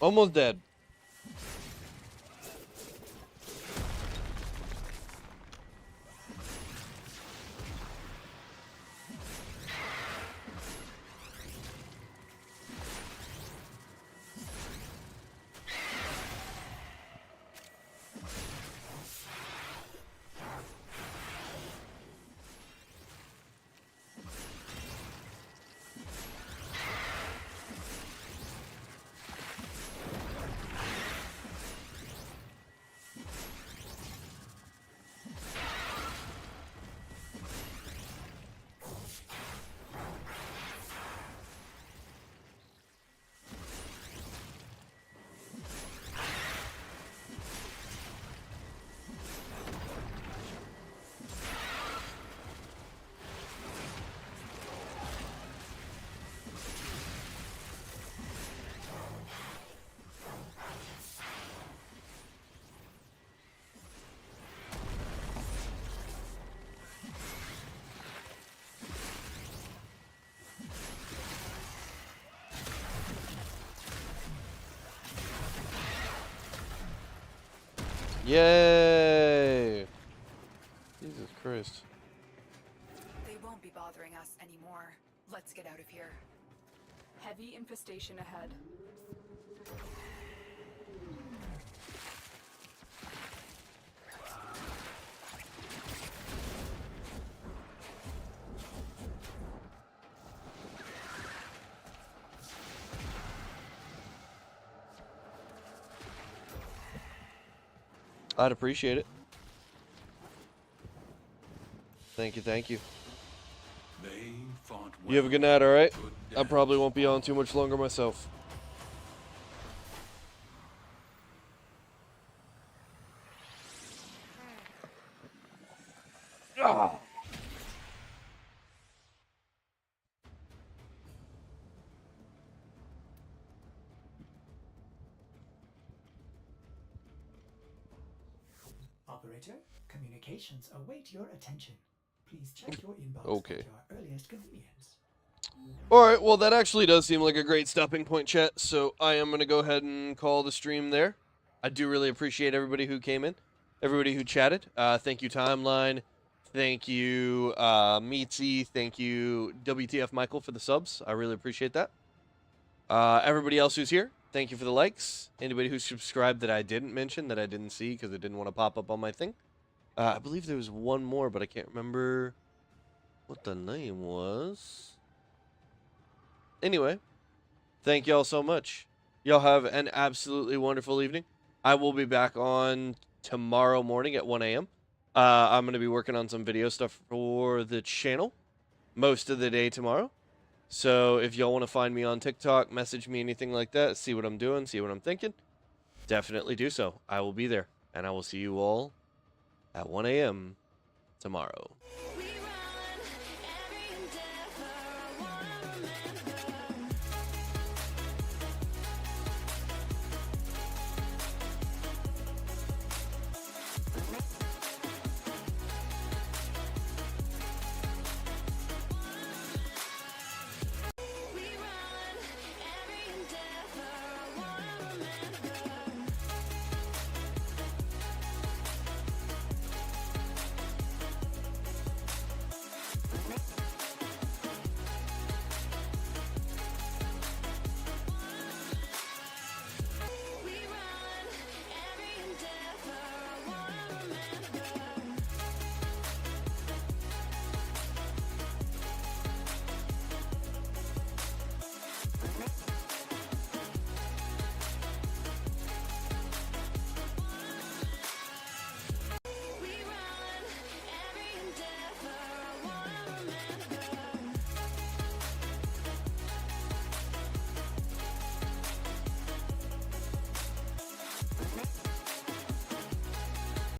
[SPEAKER 1] Almost dead. Yay! Jesus Christ.
[SPEAKER 8] They won't be bothering us anymore. Let's get out of here. Heavy infestation ahead.
[SPEAKER 1] I'd appreciate it. Thank you, thank you.
[SPEAKER 4] They fought well.
[SPEAKER 1] You have a good night, alright? I probably won't be on too much longer myself. Ah.
[SPEAKER 13] Operator, communications await your attention. Please check your inbox
[SPEAKER 1] Okay.
[SPEAKER 13] at your earliest convenience.
[SPEAKER 1] Alright, well that actually does seem like a great stopping point, chat, so I am going to go ahead and call the stream there. I do really appreciate everybody who came in, everybody who chatted. Thank you, Timeline. Thank you, Meatsy. Thank you, WTF Michael, for the subs. I really appreciate that. Everybody else who's here, thank you for the likes. Anybody who subscribed that I didn't mention, that I didn't see because it didn't want to pop up on my thing. I believe there was one more, but I can't remember what the name was. Anyway, thank y'all so much. Y'all have an absolutely wonderful evening. I will be back on tomorrow morning at 1 a.m. I'm going to be working on some video stuff for the channel most of the day tomorrow. So if y'all want to find me on TikTok, message me, anything like that, see what I'm doing, see what I'm thinking, definitely do so. I will be there, and I will see you all at 1 a.m. tomorrow.